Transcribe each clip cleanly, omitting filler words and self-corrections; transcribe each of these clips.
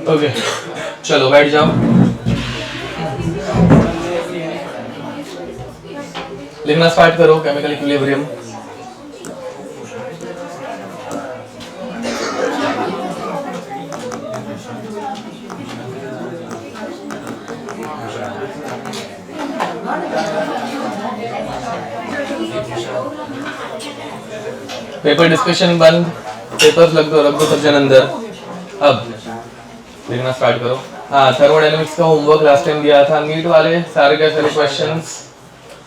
Okay चलो बैठ जाओ। लिखना स्टार्ट करो केमिकल इक्विलिब्रियम। पेपर डिस्कशन बंद, पेपर्स रख दो सब जन अंदर। अब लिखना स्टार्ट करो। हाँ, थर्मोडायनेमिक्स का होमवर्क लास्ट टाइम दिया था। नीट वाले सारे के सारे क्वेश्चंस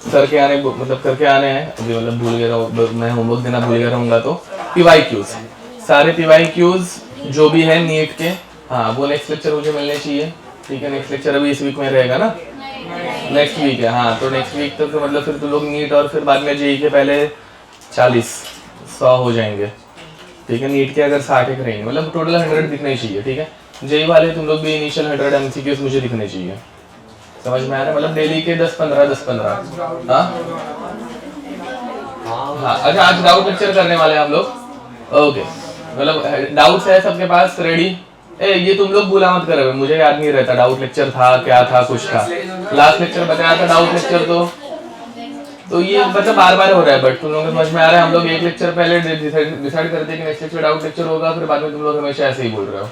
सर के आने मतलब करके आने हैं। अभी मतलब भूल गया मैं, होमवर्क देना भूल गया रहूंगा तो PYQs सारे PYQs जो भी है नीट के, हाँ वो नेक्स्ट लेक्चर मुझे मिलने चाहिए। ठीक है, नेक्स्ट लेक्चर अभी इस वीक में रहेगा ना, नेक्स्ट वीक है। हाँ तो नेक्स्ट वीक तक तो मतलब फिर तुम लोग नीट और फिर बाद में जेई के पहले 40-100 हो जाएंगे। ठीक है, नीट के अगर 60 एक रहेंगे मतलब टोटल 100 दिखने ही चाहिए। ठीक है, जेई वाले तुम लोग भी इनिशियल 100 MCQs मुझे दिखने चाहिए। समझ में आ रहा है? मतलब डेली के 10-15। हाँ हाँ अच्छा, आज डाउट लेक्चर करने वाले हैं हम लोग। ओके, मतलब डाउट्स है सबके पास रेडी? ये तुम लोग भूला मत करो, मुझे याद नहीं रहता डाउट लेक्चर था क्या था, कुछ था। लास्ट लेक्चर बताया था डाउट लेक्चर तो ये मतलब बार बार हो रहा है, बट तुम लोगों को समझ में आ रहा है? हम लोग एक लेक्चर पहले डिसाइड करते हैं कि नेक्स्ट लेक्चर डाउट लेक्चर होगा, फिर बाद में तुम लोग हमेशा ऐसे ही बोल रहे हो।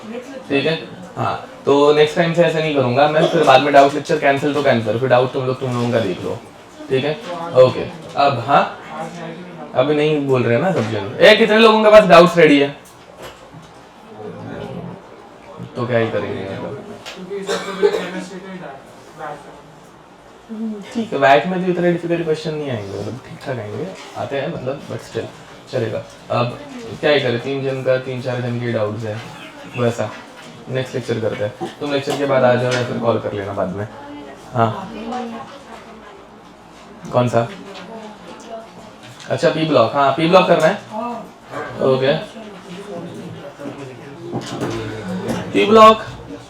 ठीक है, हाँ तो नेक्स्ट टाइम से ऐसे नहीं करूंगा मैं, फिर बाद में डाउट लेक्चर कैंसिल तो कैंसिल, फिर डाउट तुम लोगों का देख लो। ठीक है, ओके। अब हाँ, अभी नहीं बोल रहे ना सब जन। कितने लोगों के पास डाउट्स रेडी है? तो क्या ही करेंगे ठीक है, वैट में तो इतने डिफिकल्ट क्वेश्चन नहीं आएंगे, मतलब ठीक ठाक आएंगे, आते हैं मतलब, बट स्टिल चलेगा। अब क्या ही करें, 3 जन का 3-4 जन के डाउट्स है वैसा। नेक्स्ट लेक्चर करते हैं, तुम लेक्चर के बाद आ जाओ या फिर कॉल कर लेना बाद में। हाँ कौन सा? अच्छा P ब्लॉक, हाँ P ब्लॉक करना है। ओके, P ब्लॉक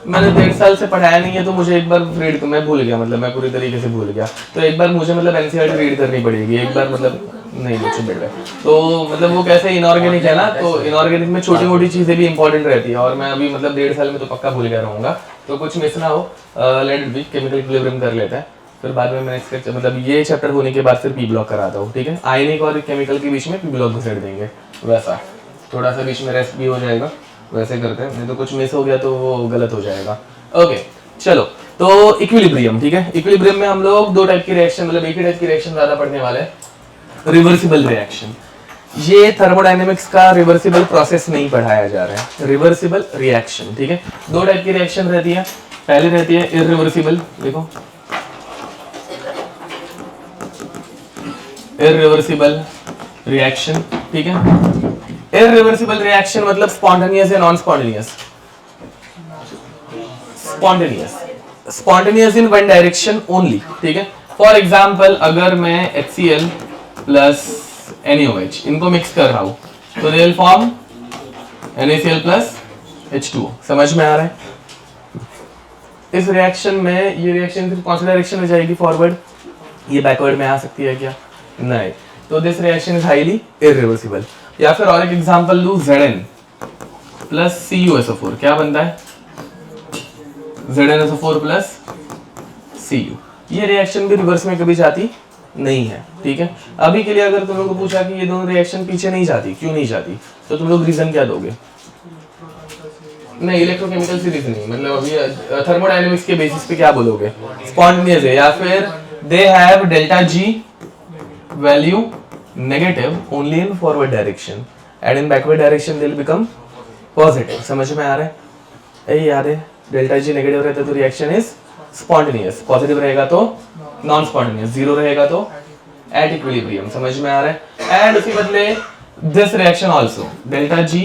मैंने 1.5 साल से पढ़ाया नहीं है, तो मुझे एक बार रीड मैं भूल गया, मतलब मैं पूरी तरीके से भूल गया। तो एक बार मुझे मतलब NCERT रीड करनी पड़ेगी एक बार, मतलब नहीं मुझे बेट है तो मतलब वो कैसे इनऑर्गेनिक है ना, तो इनऑर्गेनिक में छोटी मोटी चीजें भी इंपॉर्टेंट रहती है, और मैं अभी मतलब 1.5 साल में तो पक्का भूल गया रहूंगा, तो कुछ मिस ना हो। लेट बी, केमिकल इक्विलिब्रियम कर लेते हैं, फिर बाद में मैं इसका मतलब ये चैप्टर होने के बाद फिर P ब्लॉक कराता हूँ। ठीक है, आयनिक और केमिकल के बीच में P ब्लॉक घुसेड़ देंगे, वैसा थोड़ा सा बीच में रेस्ट भी हो जाएगा, वैसे करते हैं, नहीं तो कुछ मिस हो गया तो वो गलत हो जाएगा। ओके चलो, तो इक्विलिब्रियम। ठीक है, इक्विलिब्रियम में हम लोग 2 टाइप की रिएक्शन, मतलब एक ही टाइप की रिएक्शन ज्यादा पढ़ने वाले हैं, रिवर्सिबल रिएक्शन। ये थर्मोडायनेमिक्स का रिवर्सिबल प्रोसेस नहीं पढ़ाया जा रहा है, रिवर्सिबल रिएक्शन। ठीक है, 2 टाइप की रिएक्शन रहती है, पहली रहती है इररिवर्सिबल, देखो इररिवर्सिबल रिएक्शन। ठीक है, इररिवर्सिबल रिएक्शन मतलब स्पॉन्टेनियस या non spontaneous? Spontaneous in one direction only. ठीक है, फॉर एग्जाम्पल अगर मैं HCl प्लस NaOH इनको मिक्स कर रहा हूं तो they will form NaCl plus H2O। समझ में आ रहा है? इस रिएक्शन में ये रिएक्शन सिर्फ कौन सी डायरेक्शन में जाएगी? फॉरवर्ड। ये बैकवर्ड में आ सकती है क्या? नहीं, तो this reaction is highly irreversible. या फिर और एक एग्जांपल लूं, Zn प्लस CuSO4 क्या बनता है? ZnSO4 plus Cu। ये रिएक्शन भी रिवर्स में कभी जाती नहीं है। ठीक है, अभी के लिए अगर तुम लोगों को पूछा कि ये दोनों रिएक्शन पीछे नहीं जाती, क्यों नहीं जाती, तो तुम लोग रीजन क्या दोगे? नहीं, इलेक्ट्रोकेमिकल सीरीज नहीं, मतलब अभी थर्मोडायनेमिक्स के बेसिस पे क्या बोलोगे? स्पॉन्टेनियस है, या फिर they have delta G value negative only in forward direction and in backward direction they will become positive. समझ में आ रहा है? यही याद है, डेल्टा G नेगेटिव रहता है तो रिएक्शन इज स्पॉन्टेनियस, पॉजिटिव रहेगा तो नॉन स्पॉन्टेनियस, जीरो रहेगा तो एट इक्विलिब्रियम। समझ में आ रहा है? एंड उसी बदले this reaction also delta G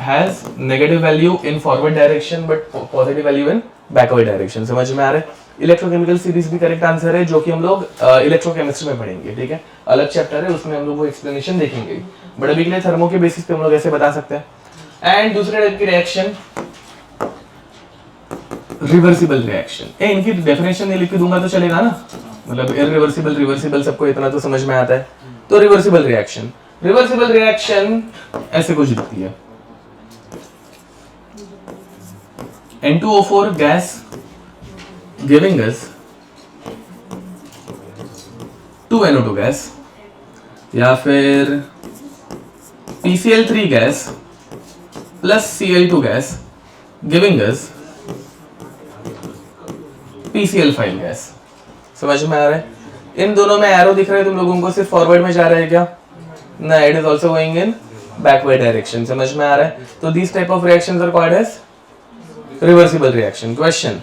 has negative value in forward direction but positive value in backward direction. समझ में आ रहा है? इलेक्ट्रोकेमिकल सीरीज भी करेक्ट आंसर है, जो कि हम लोग इलेक्ट्रोकेमिस्ट्री में पढ़ेंगे। ठीक है, अलग चैप्टर है, उसमें हम लोग वो एक्सप्लेनेशन देखेंगे, बट अभी के लिए थर्मो के बेसिस पे हम लोग ऐसे बता सकते हैं। एंड दूसरे टाइप की रिएक्शन रिवर्सिबल रिएक्शन। इनकी डेफिनेशन नहीं लिख दूंगा तो चलेगा ना, मतलब इररिवर्सिबल रिवर्सिबल सबको इतना तो समझ में आता है। तो रिवर्सिबल रिएक्शन ऐसे कुछ दिखती है, N2O4 gas giving us 2NO2 gas, या फिर PCl3 gas plus Cl2 gas giving us PCl5 gas. समझ में आ रहा है? इन दोनों में एरो दिख रहा है तुम लोगों को, सिर्फ फॉरवर्ड में जा रहा है क्या? ना, it is also going in backward direction. समझ में आ रहा है? तो this type of reactions are called as reversible reaction. Question,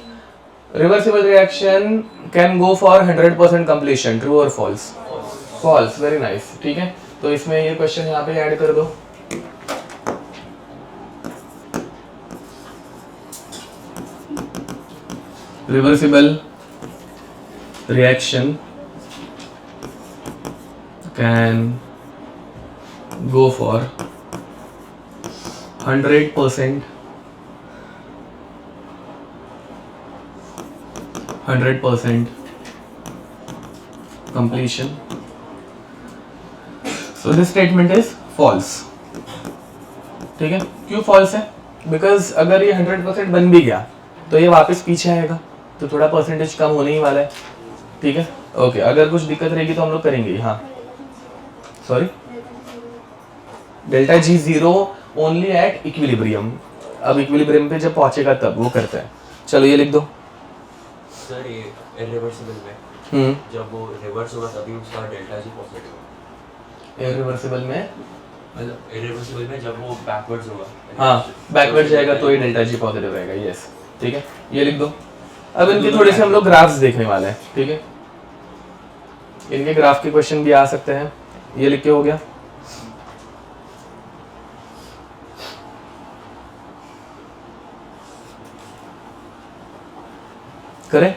reversible reaction can go for 100% completion, true और फॉल्स? False, very nice. ठीक है, तो इसमें ये क्वेश्चन यहाँ पे ऐड कर दो। Reversible reaction can go for 100% completion. So this statement is false. ठीक है, क्यों false है? Because अगर ये 100% बन भी गया तो ये वापस पीछे आएगा, तो थोड़ा परसेंटेज कम होने ही वाला है। ठीक है, ओके। अगर कुछ दिक्कत रहेगी तो हम लोग करेंगे। हाँ, sorry, delta G zero only at equilibrium. अब इक्विलिब्रियम पे जब पहुंचेगा तब वो करता है। चलो ये लिख दो सर। ये इरिवर्सिबल में जब वो रिवर्स होगा तभी उसका डेल्टा जी पॉजिटिव होगा। इरिवर्सिबल में, मतलब इरिवर्सिबल में जब वो बैकवर्ड्स होगा, हाँ बैकवर्ड जाएगा तो ये डेल्टा जी पॉजिटिव रहेगा। यस, ठीक है, ये लिख दो। अब इनके थोड़े से हम लोग ग्राफ्स देखने वाले हैं। ठीक है, इनके ग्राफ के क्वेश्चन भी आ सकते हैं। ये लिख के हो गया। करें?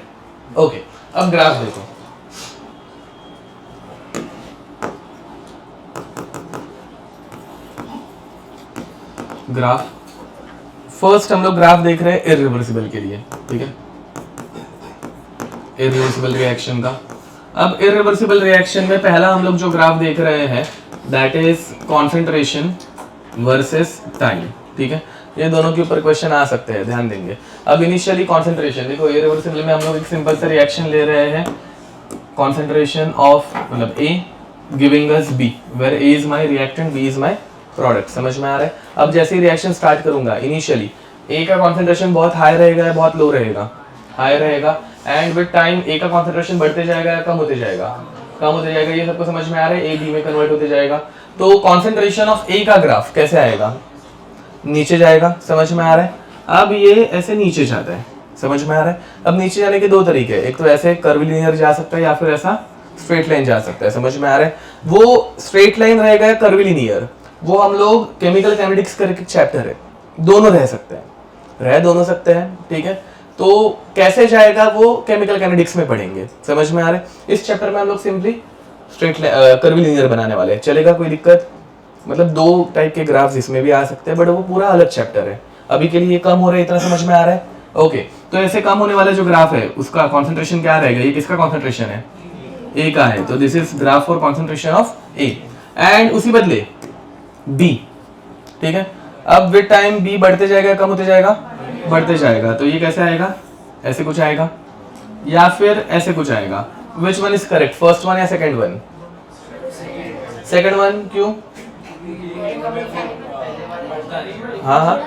ओके, अब ग्राफ देखो। ग्राफ, फर्स्ट हम लोग ग्राफ देख रहे हैं इरिवर्सिबल के लिए। ठीक है, इरिवर्सिबल रिएक्शन का। अब इरिवर्सिबल रिएक्शन में पहला हम लोग जो ग्राफ देख रहे हैं that is concentration versus time. ठीक है, ये दोनों के ऊपर क्वेश्चन आ सकते हैं, ध्यान देंगे। अब इनिशियली कॉन्सेंट्रेशन देखो, इरिवर्सिबल में हम लोग एक सिंपल सा रिएक्शन ले रहे हैं, कॉन्सेंट्रेशन ऑफ मतलब A giving us B, where A is my reactant, B is my product. समझ में आ रहा है? अब जैसे ही रिएक्शन स्टार्ट करूंगा, इनिशियली A का कॉन्सेंट्रेशन बहुत हाई रहेगा या बहुत लो रहेगा? हाई रहेगा। एंड विद टाइम A का कॉन्सेंट्रेशन बढ़ते जाएगा या कम होते जाएगा? कम होते जाएगा। ये सबको समझ में आ रहा है? A B में कन्वर्ट होते जाएगा। तो कॉन्सेंट्रेशन ऑफ A का ग्राफ कैसे आएगा? नीचे जाएगा। समझ में आ रहा है? अब ये ऐसे नीचे जाता है। समझ में आ रहा है? अब नीचे जाने के दो तरीके हैं, एक तो ऐसे कर्विलिनियर जा सकता है या फिर ऐसा स्ट्रेट लाइन जा सकता है। समझ में आ रहा है? वो स्ट्रेट लाइन रहेगा या कर्विलिनियर, वो हम लोग केमिकल काइनेटिक्स करके चैप्टर है, दोनों रह सकते हैं, रह दोनों सकते हैं। ठीक है, तो कैसे जाएगा वो केमिकल काइनेटिक्स में पढ़ेंगे। समझ में आ रहा है? इस चैप्टर में हम लोग सिंपली स्ट्रेट कर्विलिनियर बनाने वाले हैं। चलेगा? कोई दिक्कत? मतलब दो टाइप के ग्राफ्स इसमें भी आ सकते हैं, बट वो पूरा अलग चैप्टर है। अभी के लिए कम हो रहा है, इतना समझ में आ रहा है? ओके, तो ऐसे कम होने वाला जो ग्राफ है उसका कॉन्सेंट्रेशन क्या रहेगा? ये किसका कॉन्सेंट्रेशन है? ए का है, तो this is graph for concentration of A. And उसी बदले बी, ठीक है, अब विद टाइम बी बढ़ते जाएगा, कम होते जाएगा? बढ़ते जाएगा। तो ये कैसे आएगा? ऐसे कुछ आएगा या फिर ऐसे कुछ आएगा? Which one is correct, first one या सेकेंड वन? Second one. क्यों? हाँ हाँ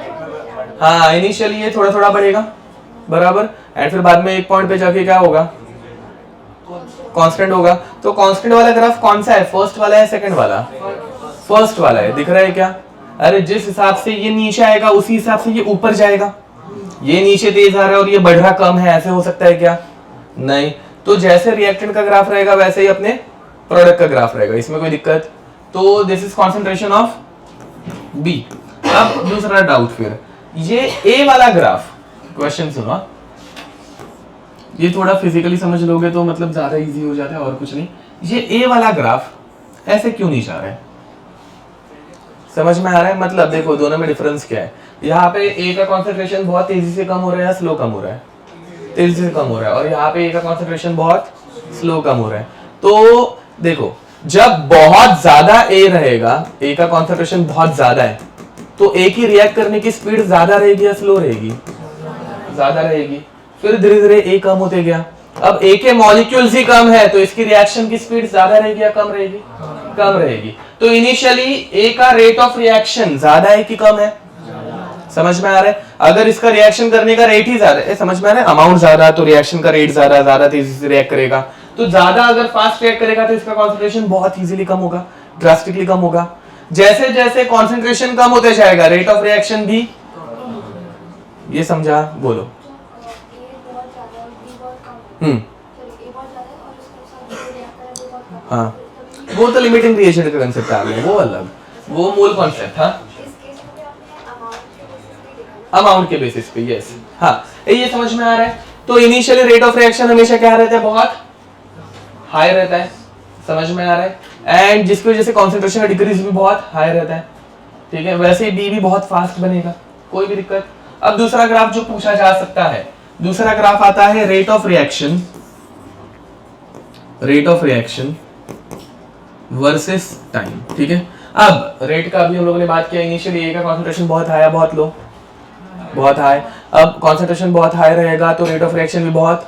हाँ, इनिशियली ये थोड़ा थोड़ा बढ़ेगा, बराबर, एंड फिर बाद में एक पॉइंट पे जाके क्या होगा? कांस्टेंट होगा। तो कांस्टेंट वाला ग्राफ कौन सा है? फर्स्ट वाला है सेकंड वाला? फर्स्ट वाला है। दिख रहा है क्या? अरे जिस हिसाब से ये नीचे आएगा उसी हिसाब से ये ऊपर जाएगा। ये नीचे तेज आ रहा है और ये बढ़ रहा कम है, ऐसे हो सकता है क्या? नहीं। तो जैसे रिएक्टेंट का ग्राफ रहेगा वैसे ही अपने प्रोडक्ट का ग्राफ रहेगा, इसमें कोई दिक्कत? तो this is concentration of B. अब दूसरा डाउट, फिर ये ए वाला ग्राफ, क्वेश्चन सुनो, ये थोड़ा फिजिकली समझ लोगे तो मतलब ज्यादा इजी हो जाता है और कुछ नहीं। ये ए वाला ग्राफ ऐसे क्यों नहीं जा रहा है? समझ में आ रहा है? मतलब देखो दोनों में डिफरेंस क्या है। यहाँ पे ए का कॉन्सेंट्रेशन बहुत तेजी से कम हो रहा है या स्लो कम हो रहा है? तेजी से कम हो रहा है। और यहाँ पे ए का कॉन्सेंट्रेशन बहुत स्लो कम हो रहा है। तो देखो, जब बहुत ज्यादा ए रहेगा, ए का कॉन्सेंट्रेशन बहुत ज्यादा है, तो ए की रिएक्ट करने की स्पीड ज्यादा रहेगी या स्लो रहेगी? ज्यादा रहेगी। फिर धीरे धीरे ए कम होते गया। अब ए के मॉलिक्यूल्स ही कम है तो इसकी रिएक्शन की स्पीड ज्यादा रहेगी या कम रहेगी? कम रहेगी। तो इनिशियली ए का रेट ऑफ रिएक्शन ज्यादा है कि कम है? समझ में आ रहा है? अगर इसका रिएक्शन करने का रेट ही ज्यादा है, समझ में आ रहा है, अमाउंट ज्यादा तो रिएक्शन का रेट ज्यादा, ज्यादा तेजी से रिएक्ट करेगा। तो ज्यादा अगर फास्ट रिएक्ट करेगा तो इसका कॉन्सेंट्रेशन बहुत इजीली कम होगा, ड्रास्टिकली कम होगा। जैसे जैसे कॉन्सेंट्रेशन कम होते जाएगा रेट ऑफ रिएक्शन भी, ये समझा? बोलो। हाँ, वो तो लिमिटिंग रिएक्शन का कांसेप्ट आ गया, वो अलग, वो मूल कॉन्सेप्ट था अमाउंट के बेसिस पे। यस, हाँ, ये समझ में आ रहा है। तो इनिशियली रेट ऑफ रिएक्शन हमेशा क्या रहता है? बहुत हाई रहता है, समझ में आ रहा है। एंड जिसकी वजह से कॉन्सेंट्रेशन का डिक्रीज भी बहुत हाई रहता है, ठीक है। वैसे बी भी बहुत फास्ट बनेगा, कोई भी दिक्कत। अब दूसरा ग्राफ जो पूछा जा सकता है, दूसरा ग्राफ आता है rate of reaction, rate of reaction versus time, ठीक है। अब रेट का अभी हम लोगों ने बात किया, इनिशियली ए का कॉन्सेंट्रेशन बहुत हाई है, बहुत लो, बहुत हाई। अब कॉन्सेंट्रेशन बहुत हाई रहेगा तो रेट ऑफ रिएक्शन भी बहुत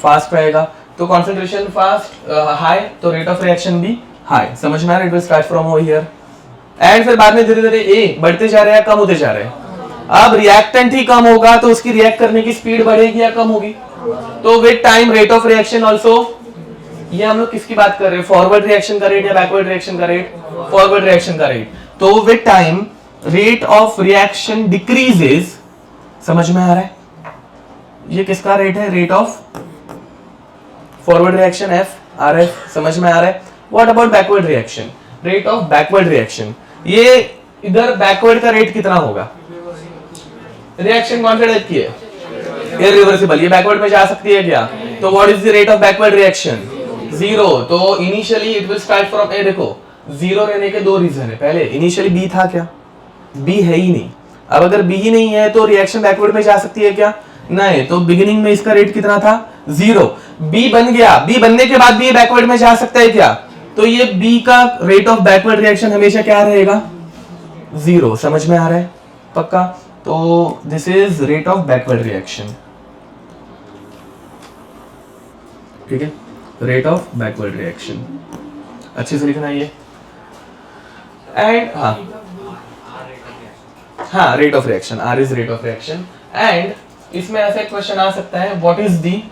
फास्ट रहेगा। तो कॉन्सेंट्रेशन फास्ट हाई तो रेट ऑफ रिएक्शन भी हाई, समझ में आ रहा है? It will start from over here and फिर बाद में धीरे धीरे ए बढ़ते जा रहे हैं, कम होते जा रहे हैं। अब रिएक्टेंट ही कम होगा तो उसकी रिएक्ट करने की स्पीड बढ़ेगी या कम होगी? तो with time rate of reaction also, ये हम लोग किसकी बात कर रहे हैं? फॉरवर्ड रिएक्शन का रेट या बैकवर्ड रिएक्शन का रेट? फॉरवर्ड रिएक्शन का रेट। तो with time rate of reaction decreases, समझ में आ रहा है? ये किसका रेट है? Rate of forward reaction F R F, समझ में आ रहा है? What about backward reaction? Rate of backward reaction, ये इधर बैकवर्ड का रेट कितना होगा? रिएक्शन कौन सा टाइप की है? इरिवर्सिबल, ये बैकवर्ड में जा सकती है क्या? तो what is the rate of backward reaction? Zero. तो initially it will start from A. देखो, जीरो रहने के दो रीजन है। पहले इनिशियली बी था क्या? बी है ही नहीं। अब अगर बी ही नहीं है तो रिएक्शन बैकवर्ड में जा सकती है क्या? नहीं। तो बिगिनिंग में इसका रेट कितना था? जीरो। बी बन गया, बी बनने के बाद भी बैकवर्ड में जा सकता है क्या? तो ये बी का रेट ऑफ बैकवर्ड रिएक्शन हमेशा क्या रहेगा? जीरो। समझ में आ रहा है? पक्का? तो this is rate of backward reaction, ठीक है। रेट ऑफ बैकवर्ड रिएक्शन अच्छे से लिखना ये। एंड हाँ, rate of reaction, R is rate of reaction. And इसमें ऐसा क्वेश्चन आ सकता है, what is the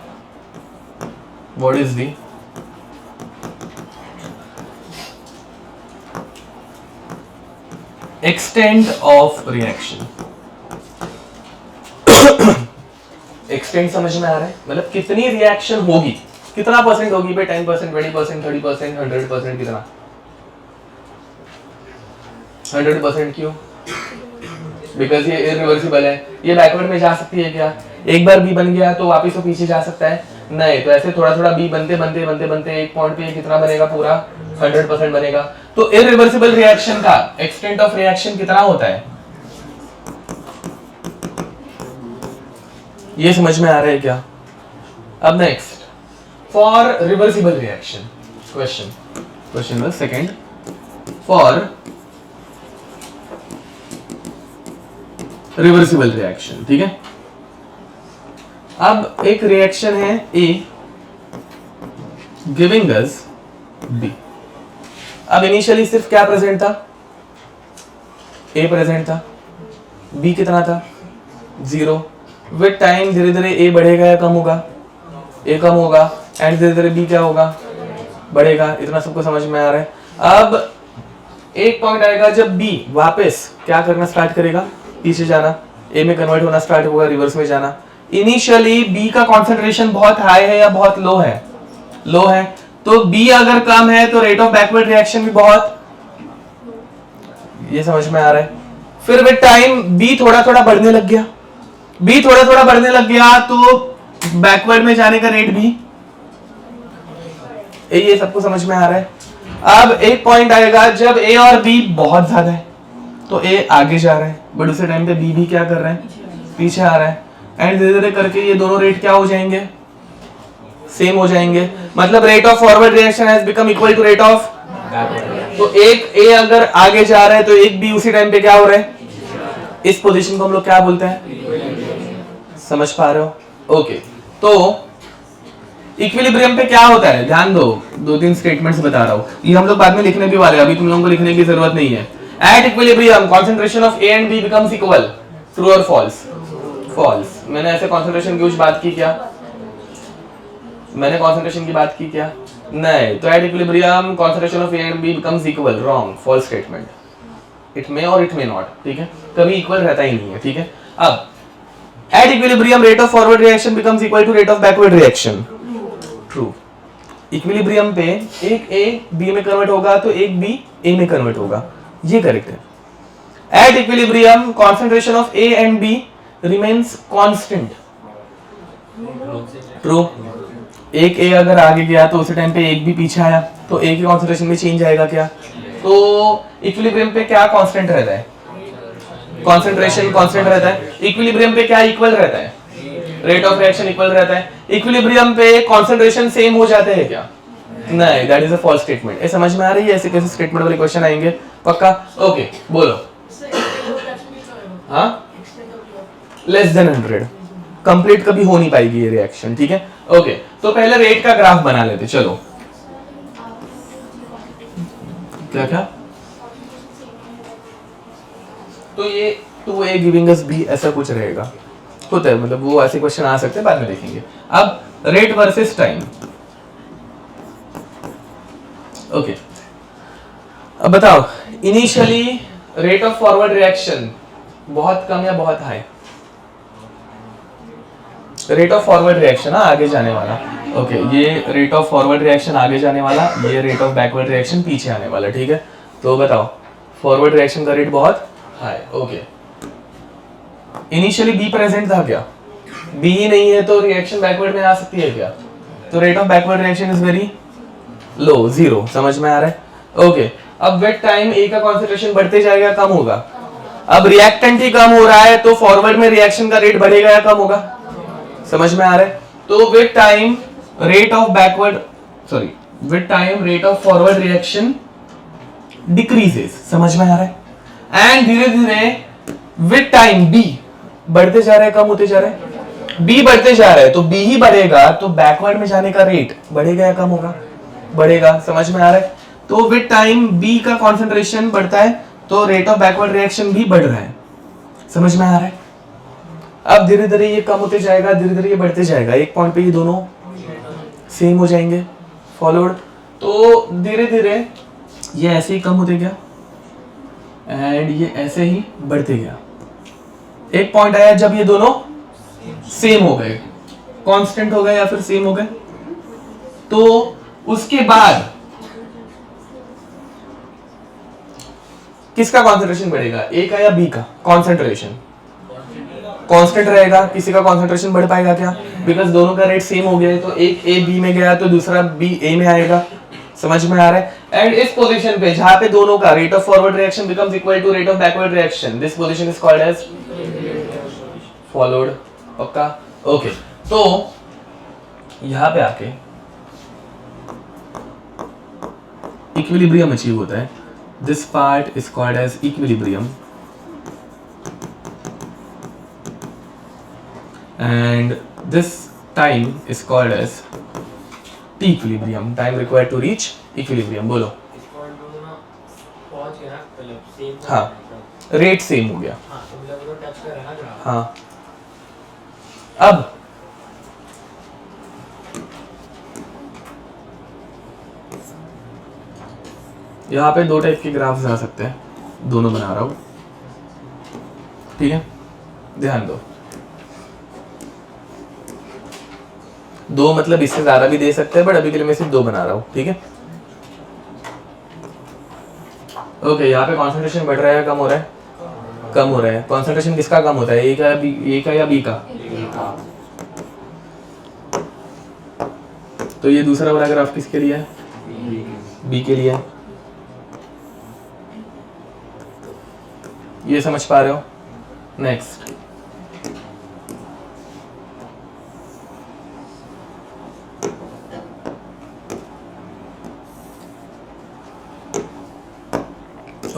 extent of reaction? Extent समझ में आ रहा है? मतलब कितनी रिएक्शन होगी, कितना परसेंट होगी भाई? 10%, 20%, 30%, 100%, कितना? 100%। क्यों? बिकॉज ये इरिवर्सिबल है। ये बैकवर्ड में जा सकती है क्या? एक बार बी बन गया तो वापस तो पीछे जा सकता है? नहीं। तो ऐसे थोड़ा थोड़ा बी बनते बनते बनते बनते एक पॉइंट पे कितना बनेगा? पूरा 100% बनेगा। तो इरिवर्सिबल रिएक्शन का एक्सटेंट ऑफ रिएक्शन कितना होता है? ये समझ में आ रहा है क्या? अब next, for reversible reaction, question number second, for reversible reaction, ठीक है। अब एक रिएक्शन है ए गिविंग अस बी। अब इनिशियली सिर्फ क्या प्रेजेंट था? ए प्रेजेंट था, बी कितना था? जीरो। विद टाइम धीरे धीरे ए बढ़ेगा या कम होगा? ए कम होगा एंड धीरे धीरे बी क्या होगा? बढ़ेगा। इतना सबको समझ में आ रहा है? अब एक पॉइंट आएगा जब बी वापस क्या करना स्टार्ट करेगा? पीछे जाना, ए में कन्वर्ट होना स्टार्ट होगा, रिवर्स में जाना। इनिशियली बी का कॉन्सेंट्रेशन बहुत हाई है या बहुत लो है? लो है। तो बी अगर कम है तो रेट ऑफ बैकवर्ड रिएक्शन भी बहुत, ये समझ में आ रहा है? फिर विद टाइम बी थोड़ा थोड़ा बढ़ने लग गया, बी थोड़ा थोड़ा बढ़ने लग गया तो बैकवर्ड में जाने का रेट भी, ये सबको समझ में आ रहा है? अब एक पॉइंट आएगा जब ए और बी बहुत ज्यादा है तो ए आगे जा रहा है, बट उसी टाइम पे बी भी क्या कर रहा है? पीछे आ रहा है। एंड धीरे धीरे करके ये दोनों रेट क्या हो जाएंगे? सेम हो जाएंगे। मतलब rate of forward reaction has become equal to rate of, तो एक ए अगर आगे जा रहा है तो एक बी उसी टाइम पे क्या हो रहा है? इस पोजीशन को हम लोग क्या बोलते हैं? समझ पा रहे हो? ओके, तो इक्विलिब्रियम पे क्या होता है, ध्यान दो, 2-3 स्टेटमेंट्स बता रहा हूँ, ये हम लोग बाद में लिखने भी वाले हैं, अभी तुम लोगों को लिखने की जरूरत नहीं है। At equilibrium concentration of A and B becomes equal, true और फॉल्स? फॉल्स। मैंने ऐसे कॉन्सेंट्रेशन की कुछ बात की क्या? मैंने कॉन्सेंट्रेशन की बात की क्या? नहीं। तो at equilibrium concentration of A and B becomes equal, wrong, false statement. It may और इट मे नॉट, ठीक है, कभी इक्वल रहता ही नहीं है, ठीक है। अब at equilibrium rate of forward reaction becomes equal to rate of backward reaction, true. Equilibrium पे एक ए बी में कन्वर्ट होगा तो एक बी ए में कन्वर्ट होगा, ये करेक्ट है। At equilibrium concentration of A and B remains constant, true. एक ए अगर आगे गया तो उसी टाइम पे एक भी पीछे आया तो ए की कॉन्सेंट्रेशन में चेंज आएगा क्या? तो इक्विलिब्रियम पे क्या कांस्टेंट रहता है? कॉन्सेंट्रेशन कांस्टेंट रहता है। इक्विलिब्रियम पे क्या इक्वल रहता है? रेट ऑफ रिएक्शन इक्वल रहता है। इक्विलिब्रियम पे कॉन्सेंट्रेशन सेम हो जाते हैं क्या? नहीं, that is a false statement. ये समझ में आ रही है? ऐसे कैसे स्टेटमेंट वाले क्वेश्चन आएंगे? पक्का? ओके, बोलो। हाँ, लेस देन 100 कंप्लीट कभी हो नहीं पाएगी ये रिएक्शन, ठीक है। ओके, तो पहले रेट का ग्राफ बना लेते, चलो। क्या क्या? तो ये 2a गिविंग अस b ऐसा कुछ रहेगा, होता है, मतलब वो ऐसे क्वेश्चन आ सकते हैं, बाद में देखेंगे। अब रेट वर्सेस टाइम, ओके। अब बताओ, initially rate of forward reaction बहुत कम या बहुत high? Rate of forward reaction आगे जाने वाला, ओके, ये रेट ऑफ फॉरवर्ड रिएक्शन आगे जाने वाला, ये रेट ऑफ बैकवर्ड रिएक्शन पीछे आने वाला, ठीक है। तो बताओ, फॉरवर्ड रिएक्शन का रेट बहुत high, okay. Initially be present था क्या? बी ही नहीं है तो रिएक्शन बैकवर्ड में आ सकती है क्या? तो rate of backward reaction is very low, 0। समझ में आ रहा है? ओके। अब विद टाइम ए का कॉन्सेंट्रेशन बढ़ते जाएगा, कम होगा। अब रिएक्टेंट ही कम हो रहा है तो फॉरवर्ड में रिएक्शन का रेट बढ़ेगा या कम होगा? समझ में आ रहा है? तो with time rate of backward, sorry, with time rate of forward reaction decreases. समझ में आ रहा है? एंड धीरे धीरे विद टाइम बी बढ़ते जा रहा है, कम होते जा रहा है? बी बढ़ते जा रहा है तो बी ही बढ़ेगा, तो बैकवर्ड में जाने का रेट बढ़ेगा या कम होगा? बढ़ेगा। समझ में आ रहा है? तो विद टाइम बी का कॉन्सेंट्रेशन बढ़ता है तो रेट ऑफ बैकवर्ड रिएक्शन भी बढ़ रहा है। समझ में आ रहा है? अब धीरे धीरे ये कम होते जाएगा, धीरे धीरे ये बढ़ते जाएगा, एक पॉइंट पे ये दोनों सेम हो जाएंगे, फॉलोड। तो धीरे धीरे ये ऐसे ही कम होते गया एंड ये ऐसे ही बढ़ते गया। एक पॉइंट आया जब ये दोनों सेम हो गए, कांस्टेंट हो गए या फिर सेम हो गए, तो उसके बाद किसका कॉन्सेंट्रेशन बढ़ेगा? ए का या बी का? कॉन्सेंट्रेशन कांस्टेंट रहेगा, किसी का कॉन्सेंट्रेशन बढ़ पाएगा क्या? बिकॉज दोनों का रेट सेम हो गया है, तो एक ए बी में गया तो दूसरा बी ए में आएगा। समझ में आ रहा है? एंड इस पोजीशन पे जहां पे दोनों का rate of forward reaction becomes equal to rate of backward reaction, this position is called as followed. पक्का? ओके। तो यहां पे आके इक्विलिब्रियम अचीव होता है, this part is called as equilibrium and this time is called as T equilibrium, time required to reach equilibrium। बोलो। हाँ, rate same हो गया। हाँ, अब यहाँ पे 2 टाइप के ग्राफ्स आ सकते हैं, दोनों बना रहा हूँ, ठीक है, ध्यान दो। 2 मतलब इससे ज्यादा भी दे सकते हैं, बट अभी के लिए मैं सिर्फ 2 बना रहा हूँ, ठीक है। ओके, यहाँ पे कॉन्सेंट्रेशन बढ़ रहा है, कम हो रहा है? कम हो रहा है। कॉन्सेंट्रेशन किसका कम होता है? ए का या बी का? तो ये दूसरा वाला ग्राफ किसके लिए है? बी के लिए है। ये समझ पा रहे हो? नेक्स्ट,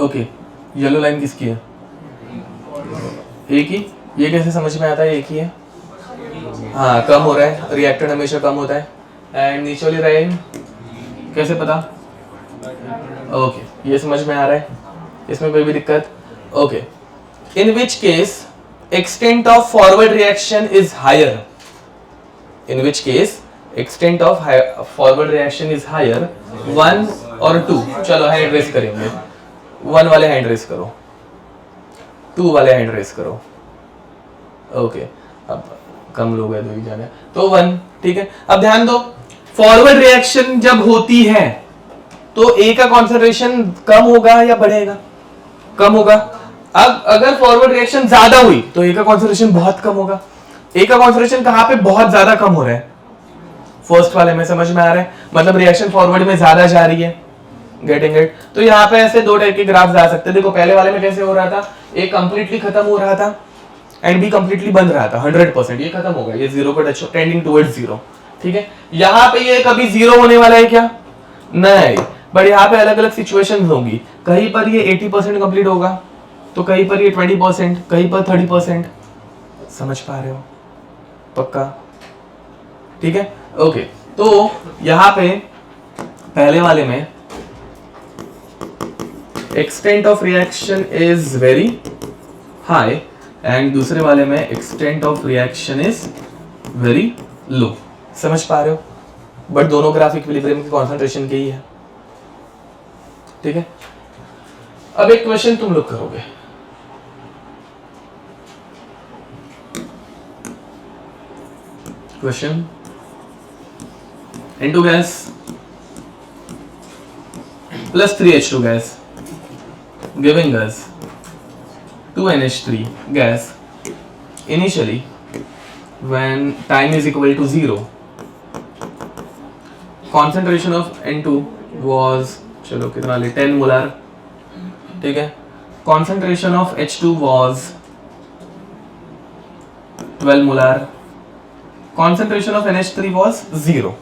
ओके, येलो लाइन किसकी है? ए की। ये कैसे समझ में आता है एक ही है? हाँ कम हो रहा है, रिएक्टेंट हमेशा कम होता है। एंड नीचे वाली लाइन कैसे पता? ओके, ये समझ में आ रहा है, इसमें कोई भी दिक्कत? Okay, in which case extent of forward reaction is higher, in which case extent of forward reaction is higher, 1 और 2। चलो हैंड रेस करेंगे, 1 वाले हैंड रेस करो, 2 वाले हैंड रेस करो। ओके, अब कम लोग हैं, 2 ही जाने, तो 1, ठीक है। अब ध्यान दो, फॉरवर्ड रिएक्शन जब होती है तो ए का कॉन्सेंट्रेशन कम होगा या बढ़ेगा? कम होगा। अब अगर फॉरवर्ड रिएक्शन ज्यादा हुई तो ए का कॉन्सेंट्रेशन बहुत कम होगा। ए का कॉन्सेंट्रेशन कहां पे बहुत ज्यादा कम हो रहा है? फर्स्ट वाले में, समझ में आ रहा है? मतलब रिएक्शन फॉरवर्ड में ज्यादा जा रही है, गेटिंग इट? तो यहाँ पे ऐसे 2 टाइप के ग्राफ आ सकते हैं। देखो पहले वाले में कैसे हो रहा था, ए कंप्लीटली खत्म हो रहा था एंड बी कंप्लीटली बंद रहा था 100%, ये खत्म हो गया, ये 0 पर टच, टेंडिंग टुवर्ड्स 0, ठीक है। यहाँ पे ये कभी 0 होने वाला है क्या? नहीं, बट यहाँ पे अलग अलग सिचुएशंस होंगी, कहीं पर ये 80% कंप्लीट होगा, तो कहीं पर ये 20%, कहीं पर 30%। समझ पा रहे हो? पक्का? ठीक है, ओके। तो यहाँ पे पहले वाले में extent of reaction is very high and दूसरे वाले में extent of reaction is very low. समझ पा रहे हो? बट दोनों ग्राफ इक्विलिब्रियम की कॉन्सेंट्रेशन के ही है, ठीक है। अब एक क्वेश्चन तुम लोग करोगे, question N2 gas plus 3H2 gas giving us 2NH3 gas initially when time is equal to 0. Concentration of N2 was चलो कितना ले 10 मोलर, ठीक है। Concentration of H2 was 12 molar. Concentration of NH3 was 0.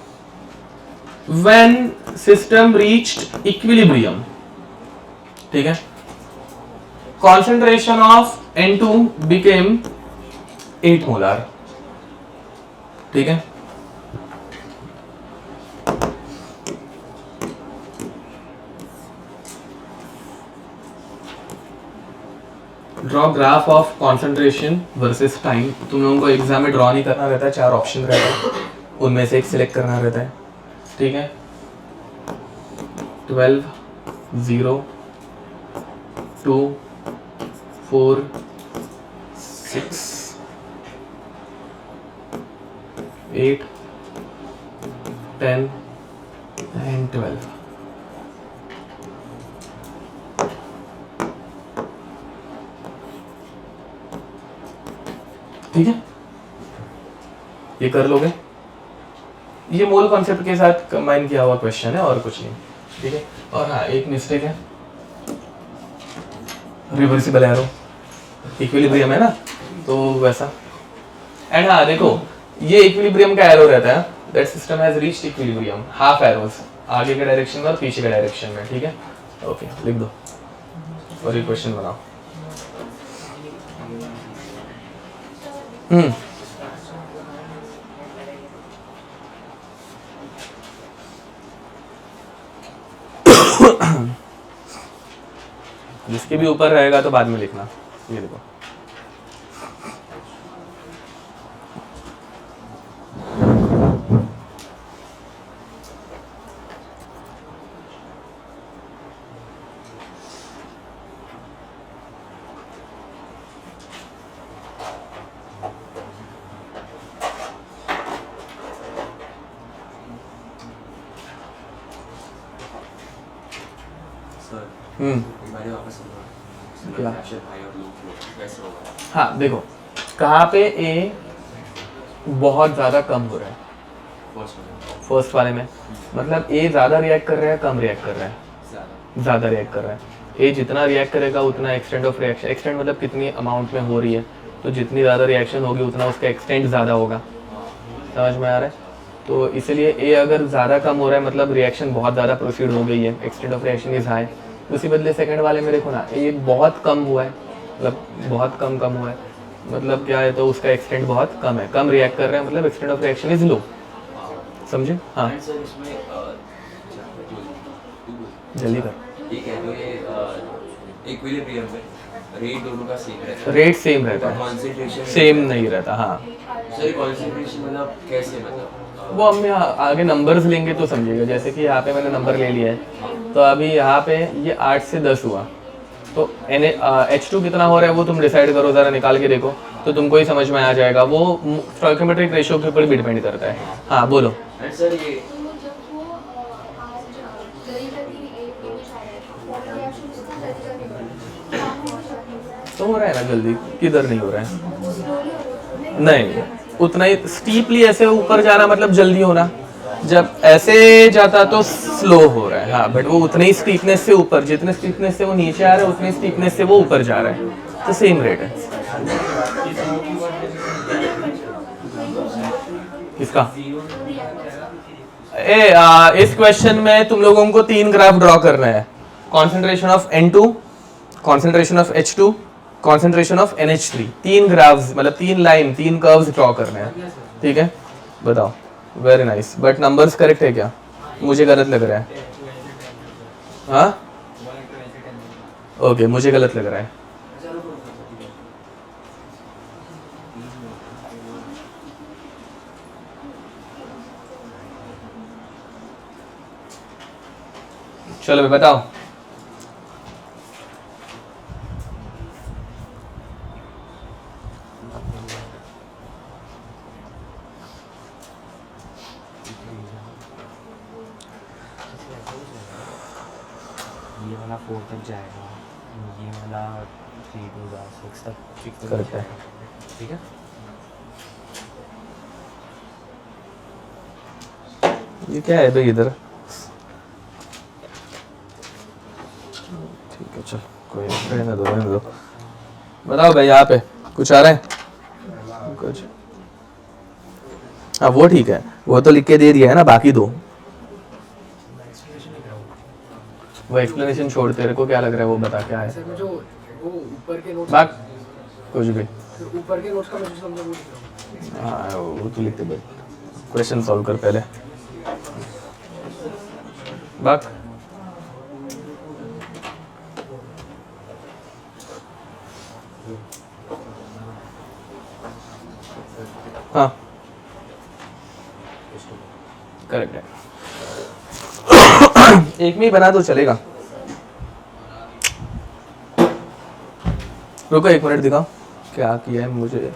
When system reached equilibrium, ठीक है, concentration of N2 became 8 molar, ठीक है। Draw graph of concentration versus time. तुम लोगों को एग्जाम में ड्रॉ नहीं करना रहता है, 4 ऑप्शन रहता है, उनमें से एक सिलेक्ट करना रहता है, ठीक है। 12, 0, 2, 4, 6, 8, 10 and 12। ठीक है, ये कर लोगे। ये मोल कॉन्सेप्ट के साथ कंबाइन किया हुआ क्वेश्चन है और कुछ नहीं, ठीक है। और हाँ, एक मिस्टेक है, रिवर्सिबल एरो, इक्विलिब्रियम है ना, तो वैसा। एंड हाँ देखो, ये इक्विलिब्रियम का एरो रहता है, that system has reached equilibrium, half arrows, आगे के डायरेक्शन में और पीछे के डायरेक्शन में, ठीक है। ओके, लिख दो और ये क्वेश्चन बनाओ। जिसके भी ऊपर रहेगा तो बाद में लिखना। ये देखो, क्या? हाँ देखो, कहाँ पे ए बहुत ज़्यादा कम हो रहा है? फर्स्ट वाले में। मतलब ए ज़्यादा रिएक्ट कर रहा है, कम रिएक्ट कर रहा है? ज़्यादा रिएक्ट कर रहा है। ए जितना रिएक्ट करेगा उतना एक्सटेंट ऑफ रिएक्शन, एक्सटेंट मतलब कितनी अमाउंट में हो रही है, तो जितनी ज़्यादा रिएक्शन होगी उतना उसका एक्सटेंट ज़्यादा होगा। समझ में आ रहा है? तो इसलिए ए अगर ज़्यादा कम हो रहा है मतलब रिएक्शन बहुत ज़्यादा प्रोसीड हो गई है, extent of reaction is high. उसी बदले सेकंड वाले में देखो ना, ये बहुत कम हुआ है, मतलब बहुत कम हुआ है, मतलब क्या है, तो उसका एक्सटेंट बहुत कम है, कम रिएक्ट कर रहे हैं, मतलब extent of reaction is low, समझे? हाँ एंड सर इसमें जल्दी कर। ये कह दो ये इक्विलिब्रियम में रेट दोनों का सेम रहता है, रेट सेम रहता है, कॉन्सेंट्रेशन सेम नहीं रहता। हाँ सर कॉन्सेंट्रेशन मतलब कैसे, मतलब वो हम यहाँ आगे नंबर्स लेंगे तो समझिएगा। जैसे कि यहाँ पे मैंने नंबर ले लिया है, तो अभी यहाँ पे ये 8 से 10 हुआ, तो H2 कितना हो रहा है वो तुम डिसाइड करो, ज़रा निकाल के देखो तो तुमको ही समझ में आ जाएगा। वो स्टोइकियोमेट्रिक रेशियो के ऊपर भी डिपेंड करता है। हाँ बोलो। एंड सर ये तो हो रहा है ना जल्दी, किधर नहीं हो रहा है? नहीं, उतना ही स्टीपली ऐसे ऊपर जाना मतलब जल्दी होना, जब ऐसे जाता तो स्लो हो रहा है। हाँ बट वो उतने ही स्टीपनेस से ऊपर, जितने स्टीपनेस से वो नीचे आ रहा है उतने स्टीपनेस से वो ऊपर जा रहा है, तो सेम रेट है। किसका? इस क्वेश्चन में तुम लोगों को 3 ग्राफ ड्रॉ करना है, concentration of N2, concentration of H2, concentration of NH3। 3 graphs मतलब 3 लाइन, 3 कर्व्स ड्रॉ करने हैं, ठीक है? बताओ। Very nice, but numbers correct है क्या? मुझे गलत लग रहा है। हाँ ओके, मुझे गलत लग रहा है। चलो बताओ। ये वाला 4 तक जाएगा, ये वाला 3 to 6 तक करेक्ट है। ठीक है। ये क्या है भाई इधर? ठीक है चल, कोई रहने दो रहने दो। बताओ भाई, यहाँ पे कुछ आ रहा है? कुछ? हाँ वो ठीक है, वो तो लिख के दे दिया है ना, बाकी दो। वो एक्सप्लेनेशन छोड़, तेरे को क्या लग रहा है वो बता, क्या है? जो वो ऊपर के नोट्स, बात कुछ भी। ऊपर के नोट्स का मैं जो समझा वो लिख रहा हूँ। हाँ वो तो लिखते भाई, क्वेश्चन सॉल्व कर पहले। बात हाँ करेक्ट है। एक में ही बना तो चलेगा। रुको 1 मिनट, दिखाओ क्या किया है मुझे।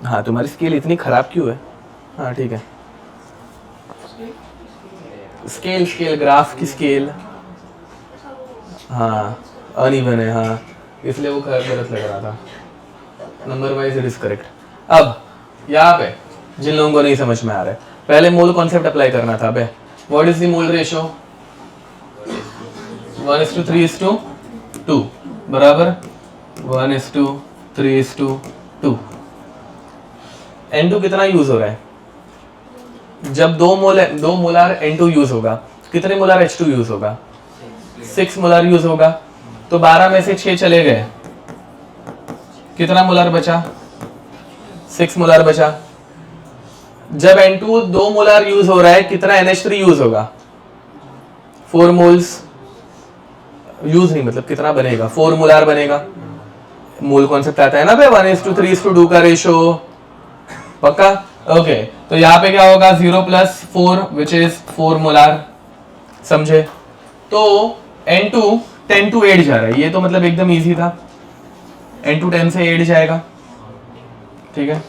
हाँ तुम्हारी स्केल इतनी खराब क्यों है? हाँ ठीक है, स्केल स्केल ग्राफ की स्केल हाँ अनइवन है, हाँ इसलिए वो गलत लग रहा था। Number wise it is correct. अब यहाँ पे जिन लोगों को नहीं समझ में आ रहा है, पहले मोल कॉन्सेप्ट अप्लाई करना था। बे what is the mole ratio? 1:3:2 बराबर 1:3:2। N2 कितना यूज हो रहा है? जब 2 मोलार N2 यूज होगा, कितने मोलार H2 यूज होगा? 6 मोलार यूज होगा। तो 12 में से 6 चले गए, कितना मोलार बचा? 6 मोलार बचा। जब N2 2 मोलार यूज हो रहा है, कितना NH3 यूज होगा? 4 मोल्स यूज नहीं, मतलब कितना बनेगा? 4 मोलार बनेगा। मोल कॉन्सेप्ट आता है ना भाई, 1:3:2 का रेशो, पक्का? ओके तो यहाँ पे क्या होगा? 0 + 4 विच इज 4 मोलार, समझे? तो N2 10 to 8 जा रहा है, ये तो मतलब एकदम इजी था। N2 10 से 8 जाएगा, ठीक है?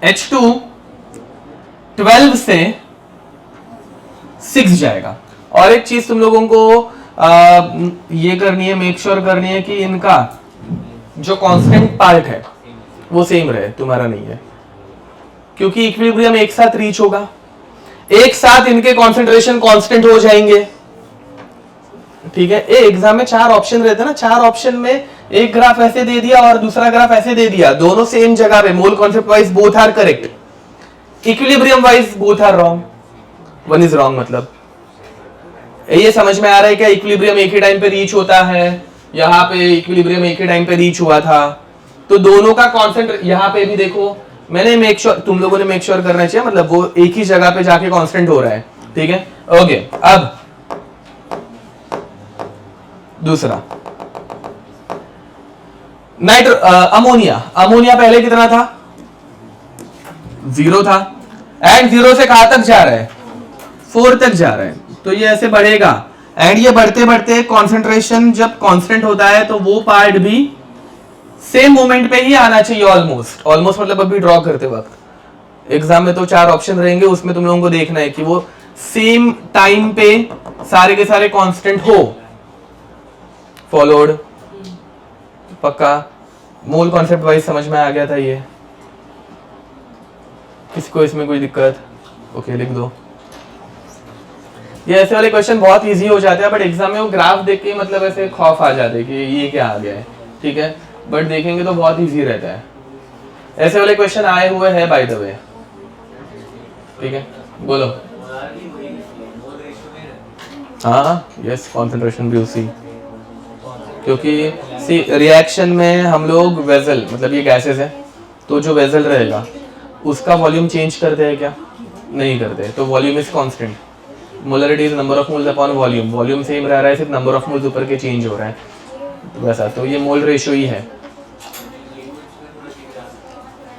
H2 12 से 6 जाएगा। और एक चीज तुम लोगों को ये करनी है, मेक श्योर करनी है कि इनका जो कांस्टेंट पार्ट है वो सेम रहे, तुम्हारा नहीं है, क्योंकि इक्विलिब्रियम एक साथ रीच होगा, एक साथ इनके कंसंट्रेशन कांस्टेंट हो जाएंगे, ठीक है? ए एग्जाम में 4 ऑप्शन रहते हैं ना, 4 ऑप्शन में एक ग्राफ ऐसे दे दिया और दूसरा ग्राफ ऐसे दे दिया, दोनों सेम जगह पे, mole concept wise both are correct, equilibrium wise both are wrong, one is wrong, मतलब ये समझ में आ रहा है क्या? इक्विलिब्रियम एक ही टाइम पे रीच होता है, यहाँ पे इक्विलिब्रियम एक ही टाइम पे रीच हुआ था, तो दोनों का कांस्टेंट यहाँ पे भी देखो मैंने मेक श्योर, तुम लोगों ने मेक श्योर करना चाहिए, मतलब वो एक ही जगह पे जाके कांस्टेंट हो रहा है, ठीक है। ओके, अब दूसरा अमोनिया। अमोनिया पहले कितना था? 0 था, एंड 0 से कहां तक जा रहा है? 4 तक जा रहा है, तो ये ऐसे बढ़ेगा, एंड ये बढ़ते बढ़ते कॉन्सेंट्रेशन जब कांस्टेंट होता है तो वो पार्ट भी सेम मोमेंट पे ही आना चाहिए ऑलमोस्ट। ऑलमोस्ट मतलब अभी ड्रॉ करते वक्त एग्जाम में तो 4 ऑप्शन रहेंगे, उसमें तुम लोगों को देखना है कि वो सेम टाइम पे सारे के सारे कांस्टेंट हो। फॉलोड, पक्का मोल कॉन्सेप्ट वाइज समझ में आ गया था ये? किसको इसमें कोई दिक्कत? ओके, लिख दो। ये ऐसे वाले क्वेश्चन बहुत इजी हो जाते हैं, बट एग्जाम में वो ग्राफ देख के मतलब ऐसे खौफ आ जाते हैं कि ये क्या आ गया है, ठीक है, बट देखेंगे तो बहुत इजी रहता है। ऐसे वाले क्वेश्चन आए हुए हैं बाय द वे, ठीक है, बोलो। हाँ, यस, कॉन्सेंट्रेशन भी उसी, क्योंकि सी रिएक्शन में हम लोग वेसल, मतलब ये गैसेस है, तो जो वेसल रहेगा उसका वॉल्यूम चेंज करते हैं क्या? नहीं करते, तो volume is constant. Molarity is number of moles upon volume, volume same रह रहा है, सिर्फ नंबर ऑफ मोल्स ऊपर के चेंज हो रहा है, वैसा, तो ये मोल रेशियो ही है।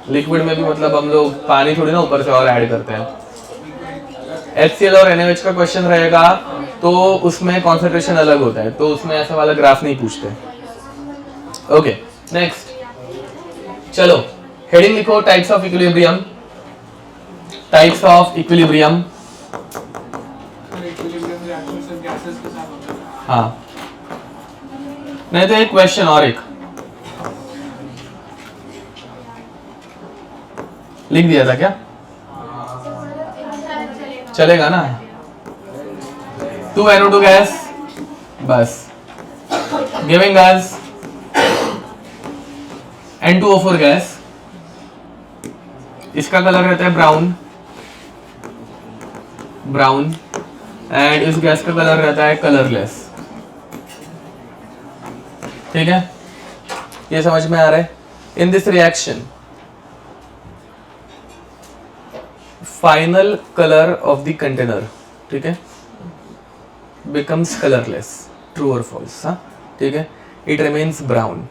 लिक्विड में भी मतलब हम लोग पानी थोड़ी ना ऊपर से और ऐड करते हैं। HCl और NaOH का क्वेश्चन रहेगा तो उसमें कॉन्सेंट्रेशन अलग होता है, तो उसमें ऐसा वाला ग्राफ नहीं पूछते। ओके, नेक्स्ट, चलो हेडिंग लिखो, types of equilibrium. Types of equilibrium, हाँ, नहीं तो एक क्वेश्चन और एक लिख दिया था क्या? चलेगा ना? 2NO2 गैस, बस, गिविंग अस N2O4 गैस। इसका कलर रहता है ब्राउन, ब्राउन, एंड इस गैस का कलर रहता है कलरलेस, ठीक है, ये समझ में आ रहा है? In this reaction final colour of the container, ठीक है, becomes colorless, true or false, हाँ, ठीक है, it remains brown,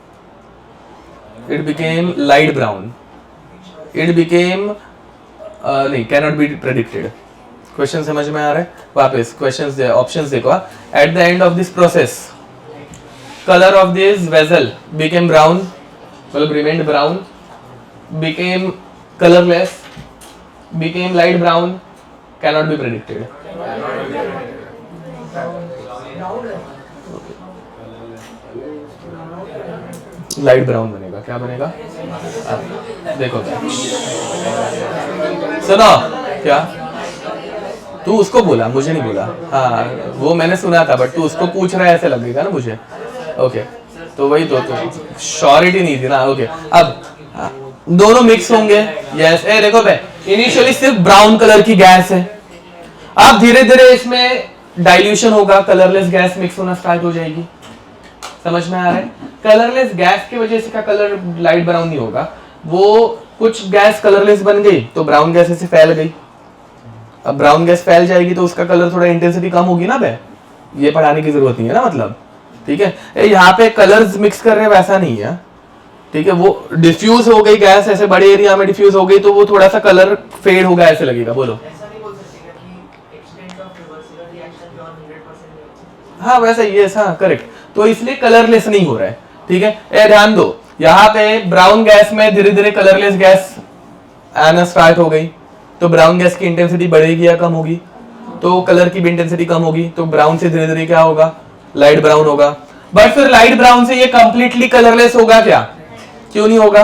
it became light brown, it became नहीं, cannot be predicted। क्वेश्चन समझ में आ रहा है? वापस क्वेश्चंस ऑप्शंस देखो। Eight the end of this process colour of this vessel became brown, मतलब remained brown, became colorless, became light brown, cannot be predicted। Light brown बनेगा, क्या बनेगा? देखो सुनो, क्या तू उसको बोला, मुझे नहीं बोला, हाँ वो मैंने सुना था, बट तू उसको पूछ रहा है ऐसे लगेगा ना मुझे। ओके, तो वही तो श्योरिटी नहीं थी ना। ओके, अब दोनों मिक्स होंगे, यस। ए देखो भाई, इनिशियली सिर्फ ब्राउन कलर की गैस है, अब धीरे धीरे इसमें डाइल्यूशन होगा, कलरलेस गैस मिक्स होना स्टार्ट हो जाएगी। समझ में आ रहा है? कलरलेस गैस की वजह से का कलर लाइट ब्राउन नहीं होगा, वो कुछ गैस कलरलेस बन गई तो ब्राउन गैस ऐसे फैल गई। अब ब्राउन गैस फैल जाएगी तो उसका कलर थोड़ा इंटेंसिटी कम होगी ना बे, ये पढ़ाने की जरूरत नहीं है ना, मतलब ठीक है। यहाँ पे कलर्स मिक्स कर रहे हैं वैसा नहीं है, ठीक है, वो डिफ्यूज हो गई गैस, ऐसे बड़े एरिया में डिफ्यूज हो गई तो वो थोड़ा सा कलर फेड होगा, ऐसे लगेगा। बोलो। हाँ वैसा ही है, हाँ करेक्ट, तो इसलिए कलरलेस नहीं हो रहा है, ठीक है। ये ध्यान दो, यहाँ पे ब्राउन गैस में धीरे धीरे कलरलेस गैस आना स्टार्ट हो गई, तो ब्राउन गैस की इंटेंसिटी बढ़ेगी या कम होगी? तो कलर की भी इंटेंसिटी कम होगी, तो ब्राउन से धीरे धीरे क्या होगा? लाइट ब्राउन होगा। बट फिर लाइट ब्राउन से ये कंप्लीटली कलरलेस होगा क्या? क्यों नहीं होगा?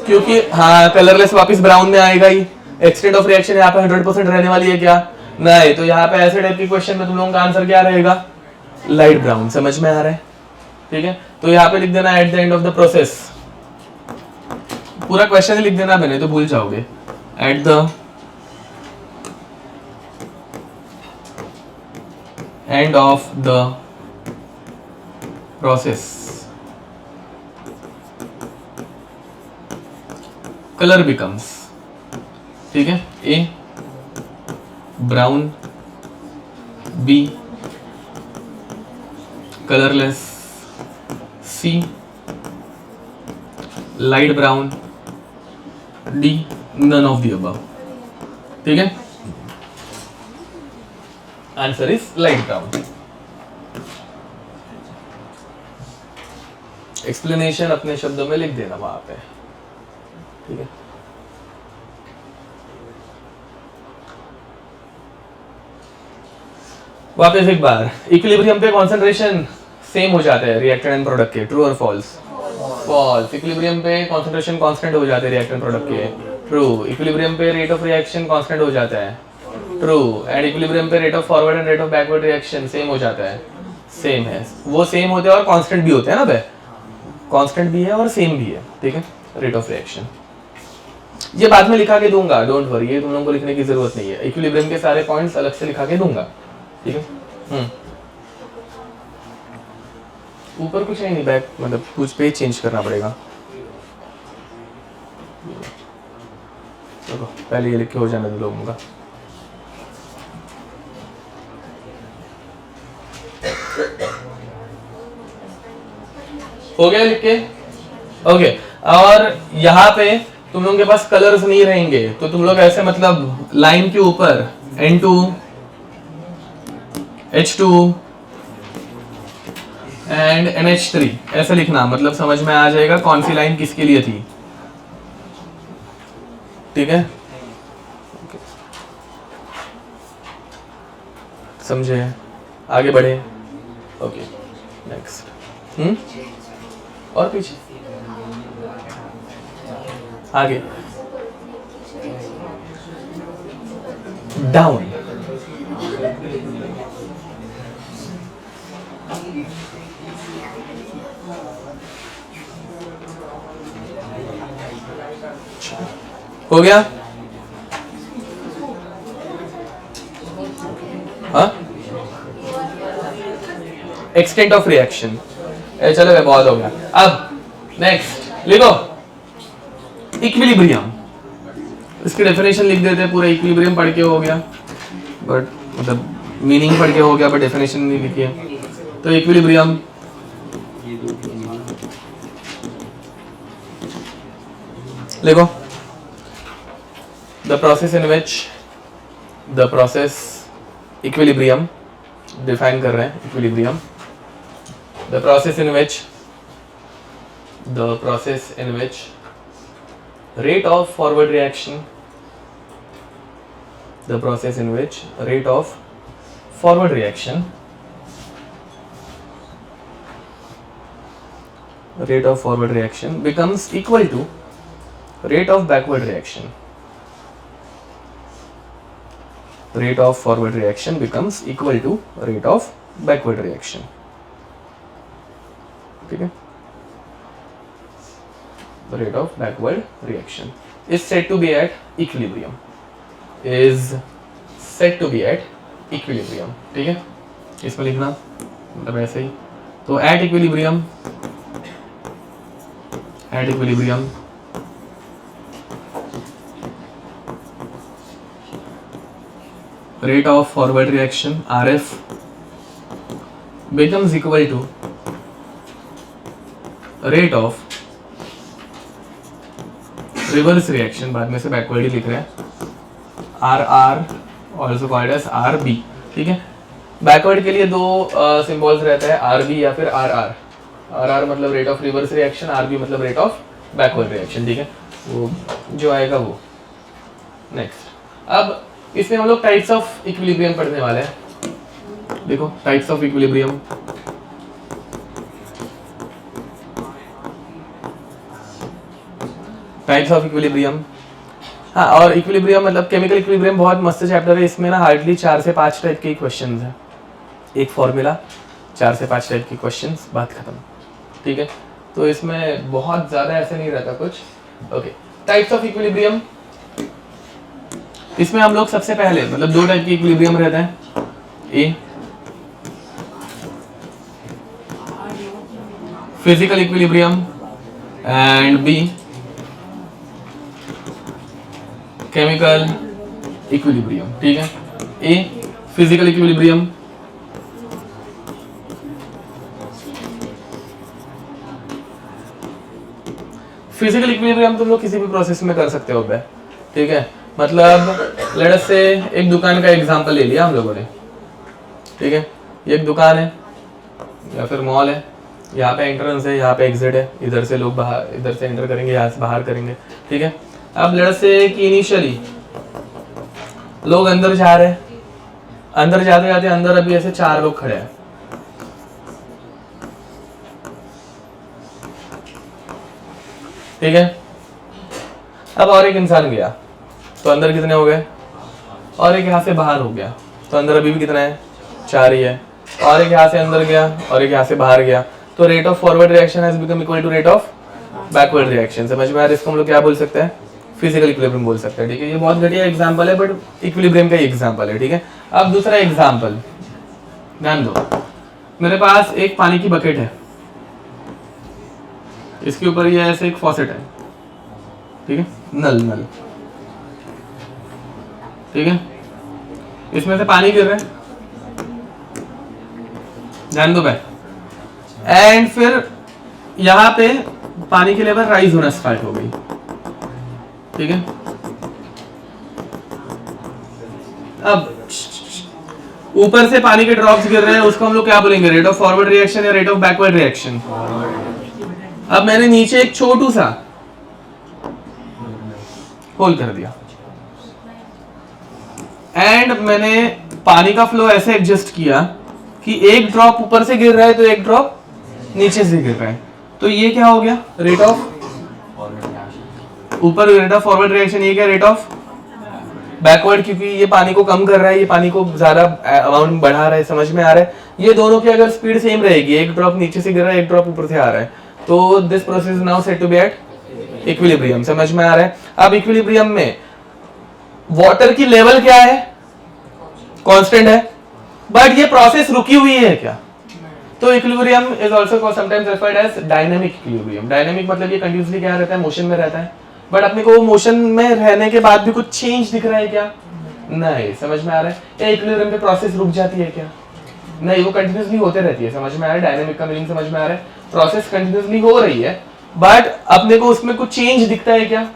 क्योंकि हाँ कलरलेस वापस ब्राउन में आएगा ही। एक्सटेंट ऑफ रिएक्शन यहाँ पे 100% रहने वाली है क्या? नहीं, तो यहाँ पे ऐसे टाइप की क्वेश्चन में तुम लोगों का आंसर क्या रहेगा? Light brown. समझ में आ रहा है? ठीक है, तो यहाँ पे लिख देना at the end of the process, पूरा क्वेश्चन लिख देना, बने तो भूल जाओगे। At the end of the process colour becomes, ठीक है, A brown, B colourless, C light brown, D none of the above, ठीक है, answer is light brown. Explanation अपने शब्दों में लिख देना वहां पे, ठीक है। वापस एक बार, इक्विलिब्रियम पे कॉन्सेंट्रेशन सेम हो जाता है रिएक्टेंट एंड प्रोडक्ट के, ट्रू और फॉल्स? फॉल्स। इक्विलिब्रियम पे कॉन्सेंट्रेशन कांस्टेंट हो जाते हैं रिएक्टेंट प्रोडक्ट के, ट्रू। इक्विलिब्रियम पे रेट ऑफ रिएक्शन कांस्टेंट हो जाता है, ट्रू। एंड इक्विलिब्रियम पे rate of forward and rate of backward reaction same हो जाता है, सेम है। वो सेम होते हैं और कांस्टेंट भी होते हैं ना बे, कांस्टेंट भी है और सेम भी है, ठीक है, रेट ऑफ रिएक्शन। ये बाद में लिखा के दूंगा, डोंट वरी, ये तुम लोगों को लिखने की जरूरत नहीं है। इक्विलिब्रियम के सारे पॉइंट्स अलग से लिखा के दूंगा, ठीक है। ऊपर कुछ है नहीं, बैक मतलब कुछ पेज चेंज करना पड़ेगा। देखो पहले ये लिख के हो जाने दो लोगों का। हो गया लिख के? ओके। और यहाँ पे तुम लोगों के पास कलर्स नहीं रहेंगे, तो तुम लोग ऐसे मतलब लाइन के ऊपर N2 H2 एंड NH3 ऐसे लिखना, मतलब समझ में आ जाएगा कौन सी लाइन किसके लिए थी, ठीक है। समझे? आगे बढ़े। Okay next. और पीछे आगे डाउन, हो गया? हाँ, एक्सटेंट ऑफ रिएक्शन। चलो भाई बहुत हो गया। अब नेक्स्ट लिखो इक्विलिब्रियम। इसकी डेफिनेशन लिख देते हैं, पूरा इक्विलिब्रियम पढ़ के हो गया, बट मतलब मीनिंग पढ़ के हो गया, बट डेफिनेशन नहीं लिखी है। तो इक्विलिब्रियम लिखो, the process in which the process equilibrium define कर रहे हैं equilibrium, the process in which rate of forward reaction, the process in which rate of forward reaction becomes equal to rate of backward reaction. Rate of forward reaction becomes equal to rate of backward reaction. ठीक है? The rate of backward reaction is said to be at equilibrium. ठीक है? इसमें लिखना मतलब ऐसे ही। तो at equilibrium rate of forward reaction RF becomes equal to rate of reverse reaction, बाद में से backward ही लिख रहे हैं, RR also called as RB। ठीक है, backward के लिए दो सिंबल्स रहता है, RB या फिर RR। RR मतलब rate of reverse reaction, RB मतलब rate of backward reaction। ठीक है, वो जो आएगा वो नेक्स्ट। अब इसमें हम लोग टाइप्स ऑफ इक्विलिब्रियम पढ़ने वाले हैं। देखो टाइप्स ऑफ इक्विलिब्रियम, हाँ, और इक्विलिब्रियम मतलब केमिकल इक्विलिब्रियम बहुत मस्त चैप्टर है। इसमें ना हार्डली 4 से 5 टाइप के क्वेश्चंस हैं, एक फॉर्मूला 4 से 5 टाइप के क्वेश्चंस, बात खत्म। ठीक है, तो इसमें बहुत ज़्यादा ऐसे नहीं रहता कुछ। ओके, टाइप्स ऑफ इक्विलिब्रियम, इसमें हम लोग सबसे पहले मतलब 2 टाइप के इक्विलिब्रियम रहते हैं, A physical equilibrium and B chemical equilibrium. ठीक है, A physical equilibrium, physical equilibrium तुम लोग किसी भी प्रोसेस में कर सकते हो बे, ठीक है। मतलब लेट अस से एक दुकान का एग्जांपल ले लिया हम लोगों ने, ठीक है। ये एक दुकान है या फिर मॉल है, यहाँ पे एंट्रेंस है, यहाँ पे एग्जिट है, इधर से लोग बाहर, इधर से एंटर करेंगे, यहाँ से बाहर करेंगे, ठीक है। अब लेट अस से कि इनिशियली लोग अंदर जा रहे हैं, अंदर जाते जाते अंदर अभी ऐसे 4 लोग खड़े हैं, ठीक है। अब और एक इंसान गया तो अंदर कितने हो गए, और एक यहाँ से बाहर हो गया तो अंदर अभी भी कितना है, 4 ही है, और एक यहाँ से अंदर गया और एक यहाँ से बाहर गया, तो rate of forward reaction has become equal to rate of backward reaction. समझ में आ रहा है? इसको हम लोग क्या बोल सकते हैं, फिजिकल इक्विलिब्रियम बोल सकते हैं, ठीक है। ये बहुत घटिया एग्जांपल है बट इक्विलिब्रियम का ही एग्जांपल है, ठीक है। अब दूसरा एग्जांपल ध्यान दो, मेरे पास एक पानी की बकेट है, इसके ऊपर ये ऐसे एक फॉसेट है, ठीक है, नल, ठीक है। इसमें से पानी गिर रहा है, ध्यान दो भाई, एंड फिर यहाँ पे पानी की लेवल राइज होना स्टार्ट हो गई, ठीक है। अब ऊपर से पानी के ड्रॉप्स गिर रहे हैं, उसको हम लोग क्या बोलेंगे, रेट ऑफ फॉरवर्ड रिएक्शन या रेट ऑफ बैकवर्ड रिएक्शन। अब मैंने नीचे एक छोटू सा होल कर दिया एंड मैंने पानी का फ्लो ऐसे एडजस्ट किया कि एक ड्रॉप ऊपर से गिर रहा है तो एक ड्रॉप नीचे से गिर रहा है, तो ये क्या हो गया, रेट ऑफ ऊपर रेट ऑफ फॉरवर्ड रिएक्शन, ये क्या रेट ऑफ बैकवर्ड, क्योंकि ये पानी को कम कर रहा है, ये पानी को ज्यादा अमाउंट बढ़ा रहा है। समझ में आ रहा है? ये दोनों की अगर स्पीड सेम रहेगी, एक ड्रॉप नीचे से गिर रहा है, एक ड्रॉप ऊपर से आ रहा है, तो this process is now said to be at equilibrium. समझ में आ रहा है? अब इक्विलिब्रियम में वाटर की लेवल क्या है, कांस्टेंट है, बट ये प्रोसेस रुकी हुई है क्या, तो equilibrium is also sometimes referred as dynamic equilibrium. Dynamic मतलब ये कंटिन्यूअसली क्या रहता है, मोशन में रहता है, बट अपने को मोशन में रहने के बाद भी कुछ चेंज दिख रहा है क्या, नहीं। समझ में आ रहा है? या इक्विलिब्रियम पे प्रोसेस रुक जाती है क्या, नहीं, वो कंटिन्यूअसली होते रहती है। समझ में आ रहा है? डायनामिक का मीनिंग समझ में आ रहा है? प्रोसेस कंटिन्यूअसली हो रही है बट अपने को उसमें कुछ चेंज दिखता है क्या,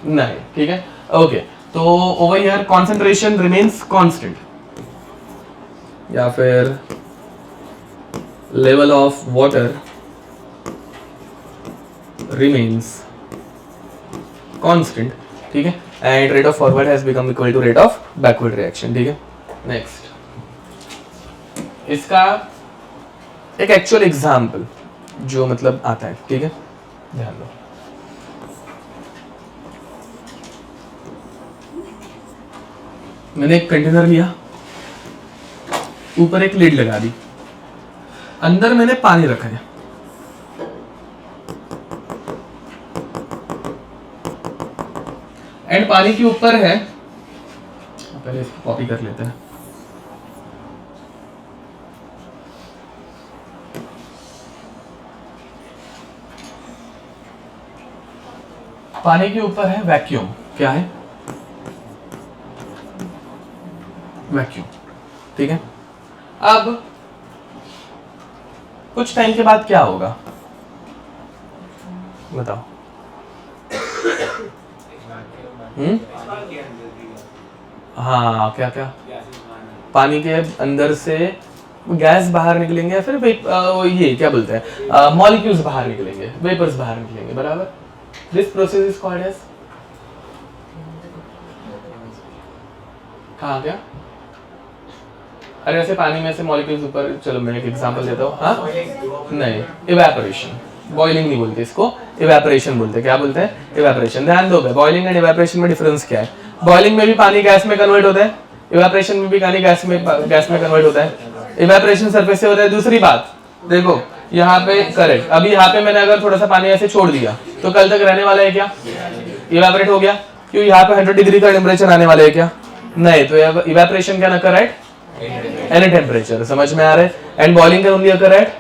नहीं। ठीक है, ओके। तो over here concentration remains constant या फिर level of water remains constant, ठीक है, and rate of forward has become equal to rate of backward reaction. ठीक है, नेक्स्ट इसका एक एक्चुअल एग्जाम्पल जो मतलब आता है, ठीक है, ध्यान दो। मैंने एक कंटेनर लिया, ऊपर एक लिड लगा दी, अंदर मैंने पानी रखा है, एंड पानी के ऊपर है, पहले इसको कॉपी कर लेते हैं, पानी के ऊपर है वैक्यूम। क्या है, वैक्यूम, ठीक है। अब कुछ टाइम के बाद क्या होगा बताओ, हाँ, क्या क्या, पानी के अंदर से गैस बाहर निकलेंगे या फिर ये क्या बोलते हैं, मॉलिक्यूल्स बाहर निकलेंगे, वेपर्स बाहर निकलेंगे, बराबर। This process is called as, कहाँ गया, अरे वैसे पानी में से मॉलिक्यूल्स ऊपर, चलो मैं एक एग्जांपल देता हूँ, हाँ, नहीं, इवेपोरेशन, बॉइलिंग नहीं बोलते इसको, इवेपोरेशन बोलते हैं। क्या बोलते हैं, इवेपोरेशन। ध्यान दो, बॉइलिंग एंड इवेपोरेशन में डिफरेंस क्या है, बॉइलिंग में भी पानी गैस में कन्वर्ट होता है, इवेपोरेशन में भी पानी गैस में कन्वर्ट होता है। इवेपोरेशन सरफेस से होता है। दूसरी बात देखो, यहाँ पे करेक्ट, अभी यहाँ पे मैंने अगर थोड़ा सा पानी ऐसे छोड़ दिया तो कल तक रहने वाला है क्या, इवेपोरेट हो गया, क्यों, यहाँ पे 100 डिग्री का टेम्परेचर आने वाला है क्या, नहीं, तो इवेपोरेशन क्या ना कर, राइट, एनी टेम्परेचर। समझ में आ रहा है? And boiling can only occur at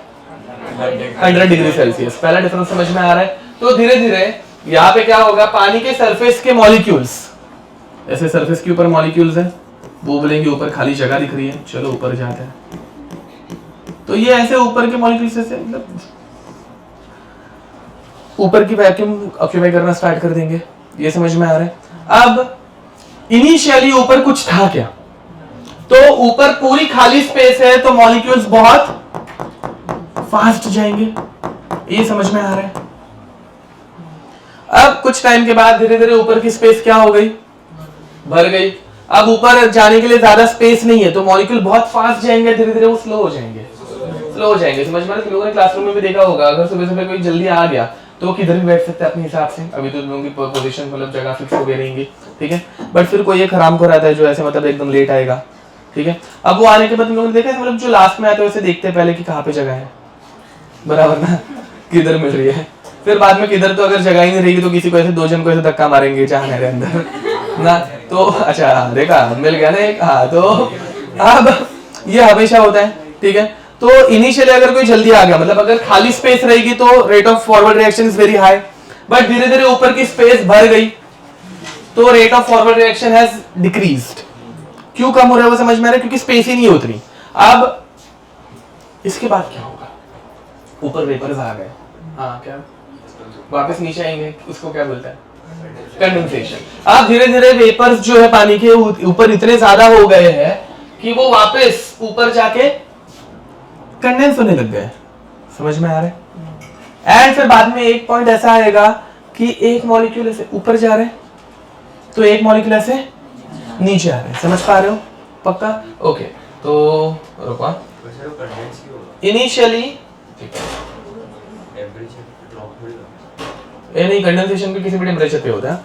100 degree Celsius. पहला डिफरेंस समझ में आ रहा है। तो धीरे धीरे यहाँ पे क्या होगा, पानी के सरफेस के मॉलिक्यूल्स, ऐसे सरफेस के ऊपर मॉलिक्यूल्स है, वो बोलेंगे ऊपर खाली जगह दिख रही है, चलो ऊपर जाते हैं। तो ये ऐसे ऊपर के मॉलिक्यूल्स से मतलब ऊपर की वैक्यूम ऑक्यूपाई करना स्टार्ट कर देंगे। ये समझ में आ रहा है। अब इनिशियली ऊपर कुछ था क्या, तो ऊपर पूरी खाली स्पेस है, तो मॉलिक्यूल्स बहुत फास्ट जाएंगे। ये समझ में आ रहा है। अब कुछ टाइम के बाद धीरे धीरे ऊपर की स्पेस क्या हो गई, भर गई। अब ऊपर जाने के लिए ज्यादा स्पेस नहीं है, तो मॉलिक्यूल बहुत फास्ट जाएंगे, धीरे धीरे वो स्लो हो जाएंगे, स्लो हो जाएंगे। समझ में आ रहा है। लोगों ने क्लासरूम में भी देखा होगा, अगर सुबह सुबह कोई जल्दी आ गया तो वो किधर भी बैठ सकता है अपने हिसाब से। अभी तो लोगों की पोजीशन मतलब जगह फिक्स हो गई रहेंगी, ठीक है। बट फिर कोई एक हराम को रहता है जो ऐसे मतलब एकदम लेट आएगा, ठीक है। अब वो आने के बाद लोगों ने देखा मतलब जो लास्ट में आते हैं वैसे देखते हैं पहले कि कहाँ पे जगह है, बराबर ना, किधर मिल रही है। फिर बाद में किधर, तो अगर जगह ही नहीं रहेगी तो किसी को ऐसे दो जन को ऐसे धक्का मारेंगे जहाँ मेरे अंदर ना। तो अच्छा देखा मिल गया ना एक, हाँ। तो अब ये हमेशा होता है, ठीक है। तो इनिशियली अगर कोई जल्दी आ गया, मतलब अगर खाली स्पेस रहेगी तो rate of forward reaction is very high, but धीरे धीरे ऊपर की स्पेस भर गई तो rate of forward reaction has decreased. क्यों कम हो रहा है वो समझ में आ रहा है, क्योंकि स्पेस ही नहीं उतरी। अब इसके बाद क्या होगा, ऊपर वेपर्स आ गए, हाँ क्या वापस नीचे आएंगे, उसको क्या बोलते हैं, कंडेंसेशन। अब धीरे धीरे वेपर्स जो है पानी के ऊपर इतने ज्यादा हो गए हैं कि वो वापस ऊपर जाके कंडेंस होने लग गए। समझ में आ रहा है। एंड फिर बाद में एक पॉइंट ऐसा आएगा कि एक मॉलिक्यूल ऐसे ऊपर जा रहे हैं तो एक मॉलिक्यूल ऐसे नीचे आ रहे हैं। समझ पा रहे हो पक्का? ओके, तो रुको। इनिशियली ये नहीं, कंडेंसेशन भी किसी भी टेम्परेचर पे होता है,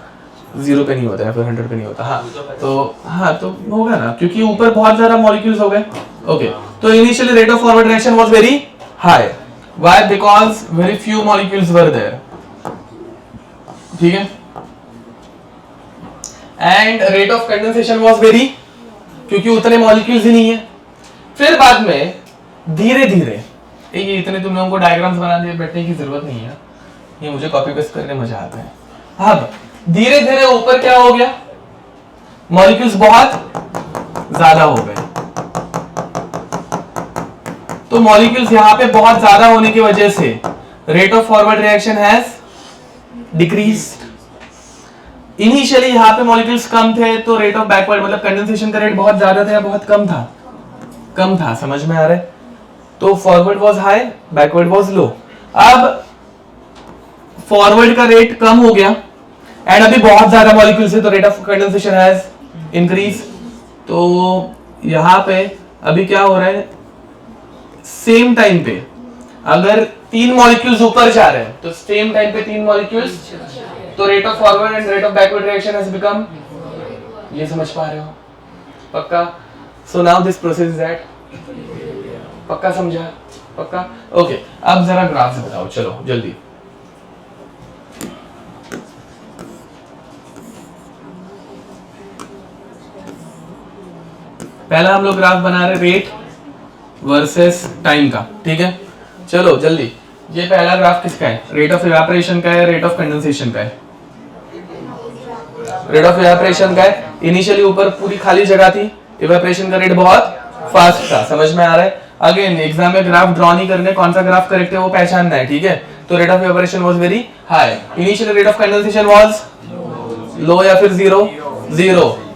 0 पे नहीं होता है, फिर 100 पे नहीं होता। हाँ तो होगा ना, क्योंकि ऊपर बहुत ज्यादा मॉलिक्यूल्स हो गए। ओके, तो initially rate of forward reaction was very high. Why? Because very few molecules were there, ठीक है। And rate of condensation was very, क्योंकि उतने मॉलिक्यूल्स ही नहीं है। फिर बाद में धीरे धीरे, ये इतने तुम लोगों को डायग्राम्स बनाने बैठने की जरूरत नहीं है, ये मुझे कॉपी पेस्ट करने मजा आता है। अब धीरे धीरे ऊपर क्या हो गया, मॉलिक्यूल्स बहुत ज्यादा हो गए। तो मॉलिक्यूल्स यहां पे बहुत ज्यादा होने की वजह से rate of forward reaction has decreased. Initially यहां पे मॉलिक्यूल्स कम थे तो रेट ऑफ बैकवर्ड मतलब कंडेंसेशन का रेट बहुत ज्यादा था या बहुत कम था? कम था। समझ में आ रहा है। तो forward was high, backward was low. अब फॉरवर्ड का रेट कम हो गया एंड अभी बहुत ज्यादा मॉलिक्यूल्स है तो rate of condensation has increase. तो यहां पे अभी क्या हो रहा है, सेम टाइम पे अगर 3 मॉलिक्यूल्स ऊपर जा रहे हैं तो सेम टाइम पे 3 मॉलिक्यूल्स, तो rate of forward and rate of backward reaction has become, ये समझ पा रहे हो पक्का? So now this process is that, पक्का समझा? पक्का? ओके, अब जरा ग्राफ्स बताओ, चलो जल्दी। पहला हम लोग ग्राफ बना रहे रेट वर्सेस टाइम का, ठीक है। चलो जल्दी, ये पहला ग्राफ किसका है? रेट ऑफ इवेपोरेशन का है, रेट ऑफ कंडेंसेशन का है? रेट ऑफ इवेपोरेशन का है। इनिशियली ऊपर पूरी खाली जगह थी, इवेपोरेशन का रेट बहुत फास्ट था। समझ में आ रहा है। अगेन एग्जाम में ग्राफ ड्रॉ नहीं करने, कौन सा ग्राफ करेक्ट है वो पहचानना है, ठीक है। तो rate of evaporation was very high. Initially rate of condensation was low या फिर जीरो,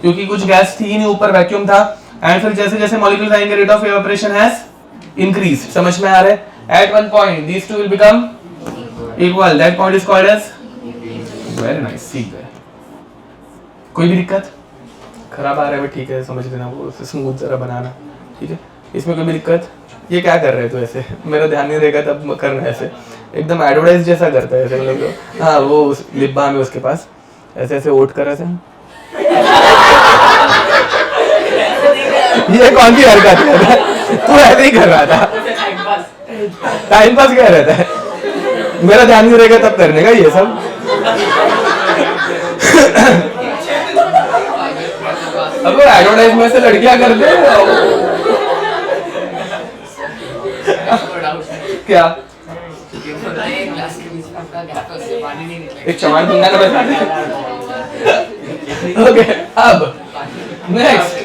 क्योंकि कुछ गैस थी नहीं, ऊपर वैक्यूम था। एंड फिर जैसे जैसे मॉलिक्यूल्स आएंगे rate of evaporation has increased. समझ में आ रहा है। At one point these two will become equal, that point is called as, very nice, सीख गए। कोई भी दिक्कत? खराब आ रहा है ठीक है, समझ लेना, वो स्मूथ जरा बनाना, ठीक है। इसमें कोई भी दिक्कत? ये क्या कर रहे हो तो ऐसे, मेरा ध्यान नहीं रहेगा तब करना ऐसे, एकदम एडवर्टाइज जैसा करता है ऐसे मतलब। हाँ वो लिप बाम है उसके पास, ऐसे ऐसे ओट कर ऐसे। ये कौन सी हरकत कर रहा है? तू ऐसे ही कर रहा था, टाइम पास क्या रहता है, मेरा ध्यान नहीं रहेगा तब करने का ये सब। अब एडवर्टाइज में से लड़कियां करते हैं क्या? ग्लास के बीच में आपका गैप है, उससे पानी नहीं निकलेगा। एक चमार दूंगा ना बता दे। ओके, अब नेक्स्ट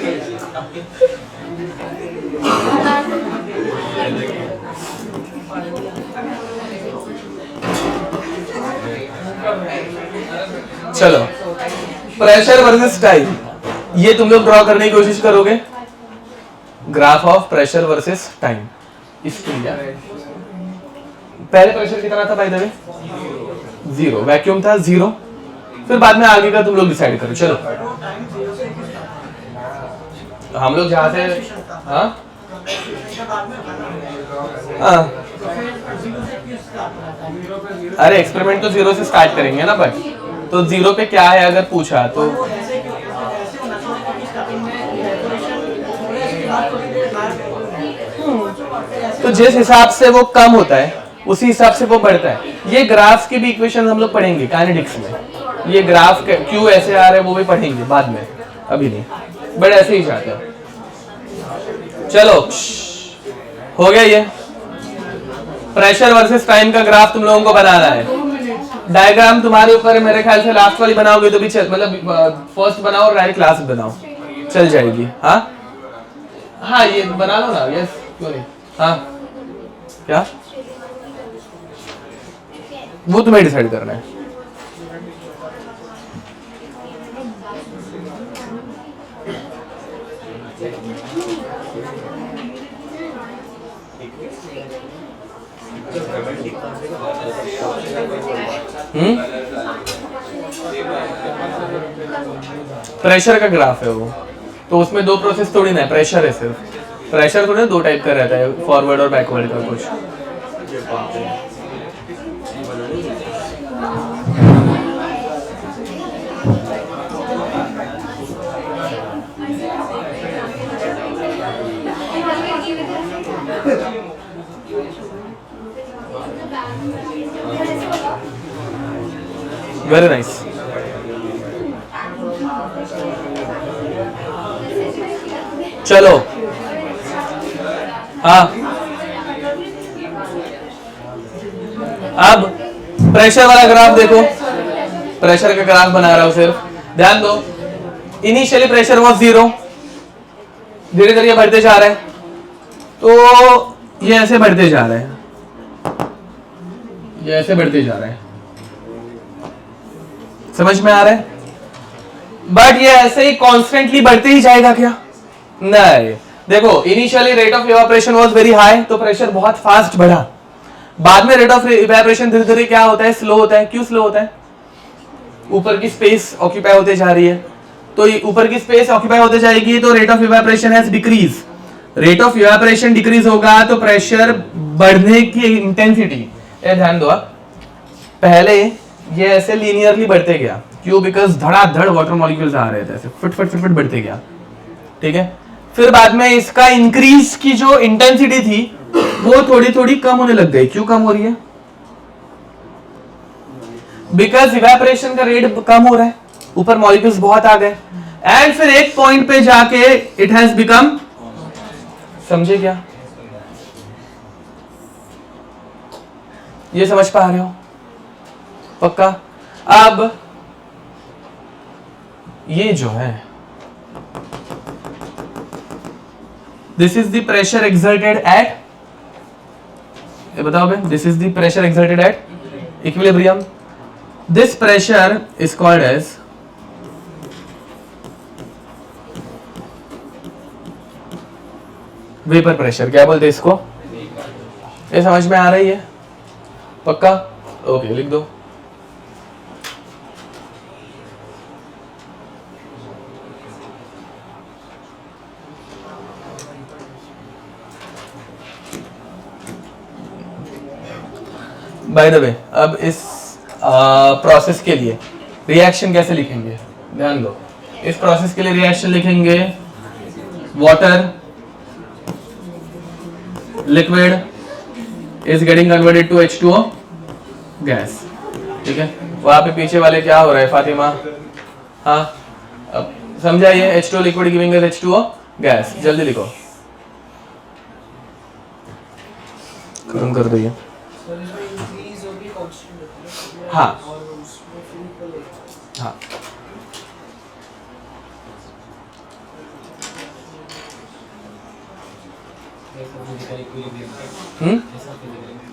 चलो, प्रेशर वर्सेस टाइम, ये तुम लोग ड्रॉ करने की कोशिश करोगे। Graph of pressure versus time. इसके लिए पहले प्रेशर कितना था बाय द वे? 0। वैक्यूम था 0। फिर बाद में आगे का तुम लोग डिसाइड करो। चलो हम लोग जहां से हाँ अरे एक्सपेरिमेंट तो 0 से स्टार्ट करेंगे ना, बट तो 0 पे क्या है अगर पूछा तो जिस हिसाब से वो कम होता है उसी हिसाब से वो बढ़ता है। ये ग्राफ की भी इक्वेशन हम लोग पढ़ेंगे काइनेटिक्स में। ये ग्राफ क्यों ऐसे आ रहा है वो भी पढ़ेंगे बाद में, अभी नहीं, बट ऐसे ही चाहते हैं। चलो हो गया, ये प्रेशर वर्सेस टाइम का ग्राफ तुम लोगों को बनाना है। डायग्राम तुम्हारे ऊपर है, मेरे ख्याल से लास्ट वाली बनाओगे तो भी चल, मतलब फर्स्ट बनाओ और डायरेक्ट लास्ट बनाओ, चल जाएगी। हाँ हाँ ये बना लो ना, यस क्यों नहीं। हाँ क्या वो तुम्हें डिसाइड करना है। प्रेशर का ग्राफ है वो, तो उसमें दो प्रोसेस थोड़ी ना है, प्रेशर है सिर्फ। प्रेशर थोड़ी ना दो टाइप का रहता है, फॉरवर्ड और बैकवर्ड का कुछ। Very nice. चलो हाँ, अब प्रेशर वाला ग्राफ देखो। प्रेशर का ग्राफ बना रहा हूं, सिर्फ ध्यान दो। इनिशियली प्रेशर वाज 0, धीरे धीरे बढ़ते जा रहा है, तो ये ऐसे बढ़ते जा रहा है, ये ऐसे बढ़ते जा रहा है, समझ में आ रहा है? बट ये ऐसे ही कॉन्स्टेंटली बढ़ते ही जाएगा क्या? नहीं। देखो initially rate of evaporation was very high, तो प्रेशर बहुत फास्ट बढ़ा। बाद में रेट ऑफ इवेपोरेशन धीरे धीरे क्या होता है? स्लो होता है। क्यों स्लो होता है? ऊपर की स्पेस ऑक्यूपाई होते जा रही है, तो ऊपर की स्पेस ऑक्यूपाई होते जाएगी तो rate of evaporation has decrease. Rate of evaporation decrease होगा तो प्रेशर बढ़ने की इंटेंसिटी, ध्यान दो आप, पहले ये ऐसे लीनियरली बढ़ते गया। क्यों? बिकॉज धड़ाधड़ वाटर मॉलिक्यूल्स आ रहे थे, ऐसे फट फट फट फट बढ़ते गया, ठीक है। फिर बाद में इसका इंक्रीज की जो इंटेंसिटी थी वो थोड़ी थोड़ी कम होने लग गई। क्यों कम हो रही है? बिकॉज इवेपोरेशन का रेट कम हो रहा है, ऊपर मॉलिक्यूल्स बहुत आ गए, एंड फिर एक पॉइंट पे जाके इट हैज बिकम, समझे क्या? ये समझ पा रहे हो? पक्का? अब ये जो है, this is the pressure exerted at, ये बताओ भाई, this is the pressure exerted at equilibrium. This pressure is called as vapour pressure. क्या बोलते हैं इसको? ये समझ में आ रही है? पक्का? ओके, लिख दो। बाय द वे, अब इस प्रोसेस के लिए रिएक्शन कैसे लिखेंगे? ध्यान दो, इस प्रोसेस के लिए रिएक्शन लिखेंगे water liquid is getting converted to H2O gas, ठीक है। वहां पे पीछे वाले क्या हो रहा है फातिमा? हाँ, अब समझाइए। H2O liquid giving us H2O gas, जल्दी लिखो, खत्म कर दो ये। हाँ हाँ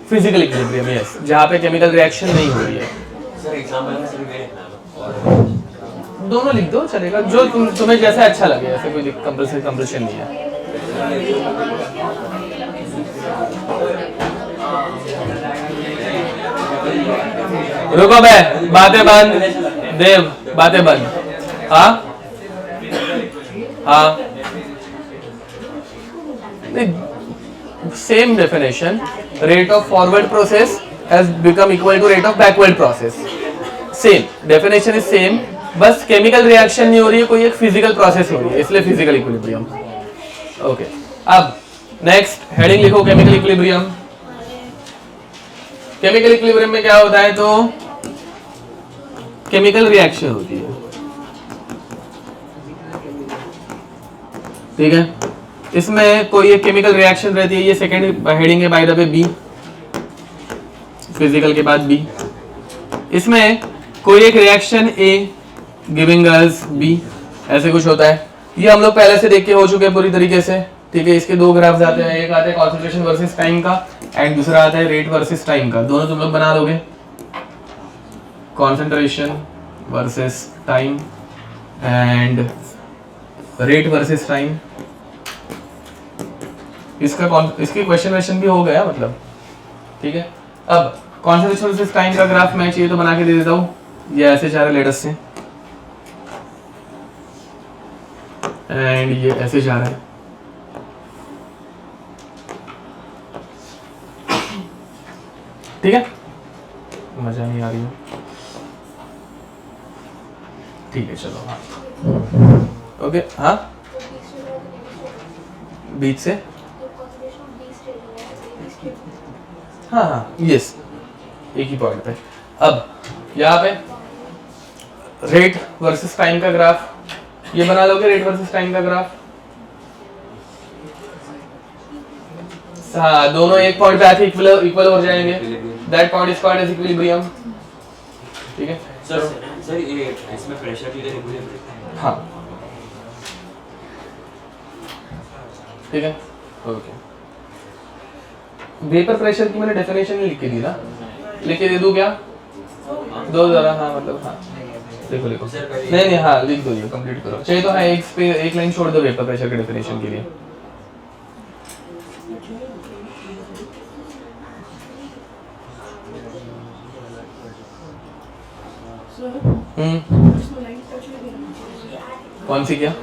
फिजिकल इक्विलिब्रियम, यस, जहाँ पे केमिकल रिएक्शन नहीं हो रही है। सर एग्जाम्पल में सिर्फ ये लिखना है। दोनों लिख दो चलेगा, जो तुम्हें जैसा अच्छा लगे, ऐसे कोई कंपल्शन नहीं है। रुको बे, बातें बंद, देव बातें बंद। हाँ हाँ, same definition, rate of forward process has become equal to rate of backward process, same definition is same, बस केमिकल रिएक्शन नहीं हो रही है, कोई एक फिजिकल प्रोसेस हो रही है, इसलिए फिजिकल इक्विलिब्रियम। ओके, अब नेक्स्ट हेडिंग लिखो केमिकल इक्विलिब्रियम। केमिकल इक्विलिब्रियम में क्या होता है, तो केमिकल रिएक्शन होती है, ठीक है, इसमें कोई एक केमिकल रिएक्शन रहती है, ये सेकंड हेडिंग है by the way, B, physical के बाद बी, इसमें कोई एक reaction A giving us B, ऐसे कुछ होता है, ये हम लोग पहले से देख के हो चुके हैं पूरी तरीके से, ठीक है। इसके दो ग्राफ्स आते हैं, एक आता है कॉन्सेंट्रेशन वर्सेस टाइम का एंड दूसरा आता है रेट वर्सेस टाइम का, दोनों तुम लोग बना लोगे, concentration versus time and rate versus time. इसकी क्वेश्चन भी हो गया मतलब, ठीक है। अब कॉन्सेंट्रेशन वर्सेस टाइम का ग्राफ मैं चाहिए तो बना के दे देता हूँ, ये ऐसे जा रहा है लेटस से एंड ये ऐसे जा रहा है, ठीक है, मजा नहीं आ रही है, ठीक है चलो, हाँ ओके, हाँ बीच से, हाँ हाँ यस, एक ही पॉइंट पे। अब यहाँ पे रेट वर्सेस टाइम का ग्राफ, ये बना लोगे रेट वर्सेस टाइम का ग्राफ, हाँ दोनों एक पॉइंट पे आके इक्वल हो जाएंगे, that point is called as equilibrium, ठीक है। सर ये इसमें प्रेशर की इक्विलिब्रियम, हाँ ठीक है, ओके। वेपर प्रेशर की मैंने डेफिनेशन लिख के दी ना, लिख के दे दूं क्या, दो जरा, हाँ मतलब हाँ लिखो लिखो, नहीं नहीं हाँ लिख दो, ये कंप्लीट करो, चाहिए तो हाँ एक लाइन छोड़ दो वेपर प्रेशर के डेफिनेशन के लिए। कौन सी क्या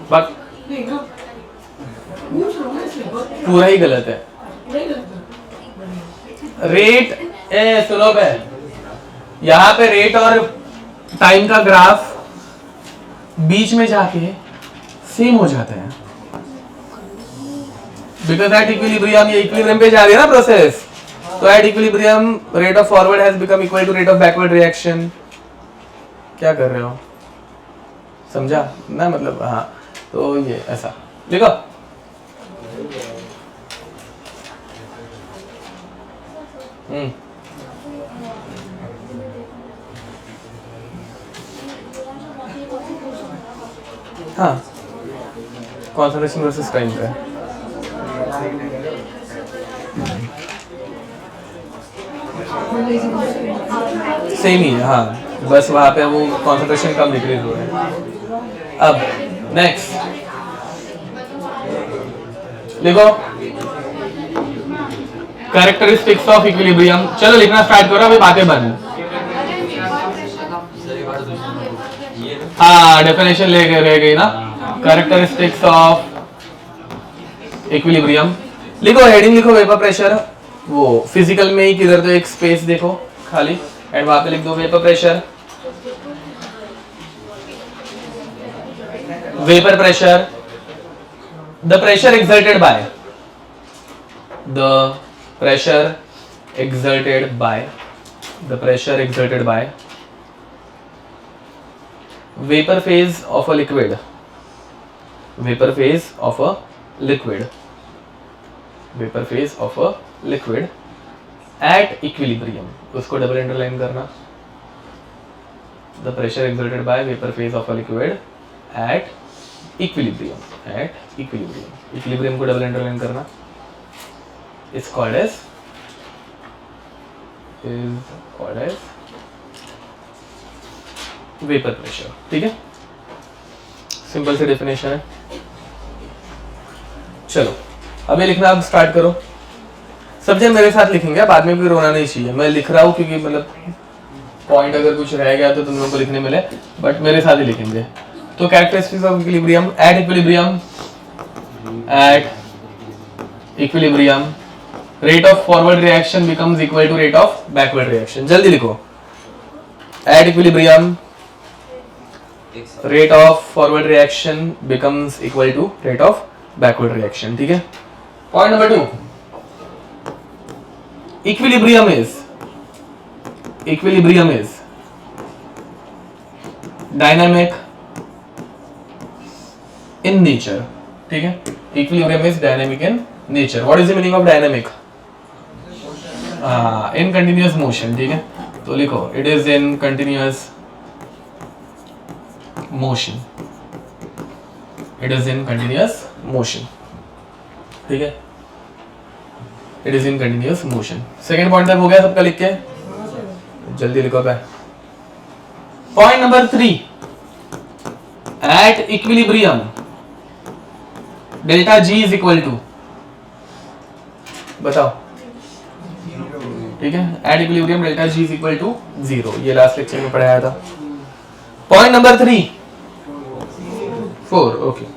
बात, पूरा ही गलत है, रेट ए सुनो बे, यहाँ पे रेट और टाइम का ग्राफ बीच में जाके सेम हो जाता है, बिकॉज एट इक्विलिब्रियम, ये इक्विलिब्रियम पे जा रही है ना प्रोसेस, तो at equilibrium rate of forward has become equal to rate of backward reaction. क्या कर रहे हो, समझा ना मतलब, हाँ तो ये ऐसा देखो, हाँ कॉन्सेंट्रेशन वर्सेस टाइम का सेम ही है, हाँ बस वहाँ पे वो कॉन्सेंट्रेशन कम डिक्रीज हो रहा है। अब नेक्स्ट लिखो कैरेक्टरिस्टिक्स ऑफ इक्विलिब्रियम, चलो लिखना स्टार्ट करो, अभी बातें बंद। हाँ डेफिनेशन ले गए रह गई ना, कैरेक्टरिस्टिक्स ऑफ इक्विलिब्रियम लिखो, हेडिंग लिखो वेपर प्रेशर, वो फिजिकल में ही किधर तो एक स्पेस देखो खाली एंड वहां पे लिख दो vapour pressure, vapour pressure, the pressure exerted bye, the pressure exerted by, the pressure exerted by vapor phase of a liquid, vapor phase of a liquid, vapor phase of a liquid at equilibrium, उसको double underline करना, the pressure exerted by vapour phase of a liquid at equilibrium, at equilibrium, equilibrium को double underline करना, is called as vapour pressure. ठीक है, simple सी definition है। चलो अब ये लिखना आप स्टार्ट करो। सब जन मेरे साथ लिखेंगे, बाद में भी रोना नहीं चाहिए, मैं लिख रहा हूँ क्योंकि मतलब पॉइंट अगर कुछ रह गया तो तुम लोगों को लिखने मिले, बट मेरे साथ ही लिखेंगे। तो characteristics of equilibrium, at equilibrium rate of forward reaction becomes equal to rate of backward reaction. जल्दी लिखो, at equilibrium rate of forward reaction becomes equal to rate of backward reaction। ठीक है, point number 2, equilibrium is dynamic in nature। ठीक है, equilibrium is dynamic in nature। what is the meaning of dynamic? in continuous motion। ठीक है, तो लिखो it is in continuous motion, it is in continuous motion। ठीक है, it is in continuous motion। Second point तक हो गया सबका, लिख के जल्दी लिखो पे। Point number 3, at equilibrium delta G is equal to, बताओ। ठीक है, at equilibrium delta G is equal to 0, ये लास्ट लेक्चर में पढ़ाया था। Point number 3, 4, okay,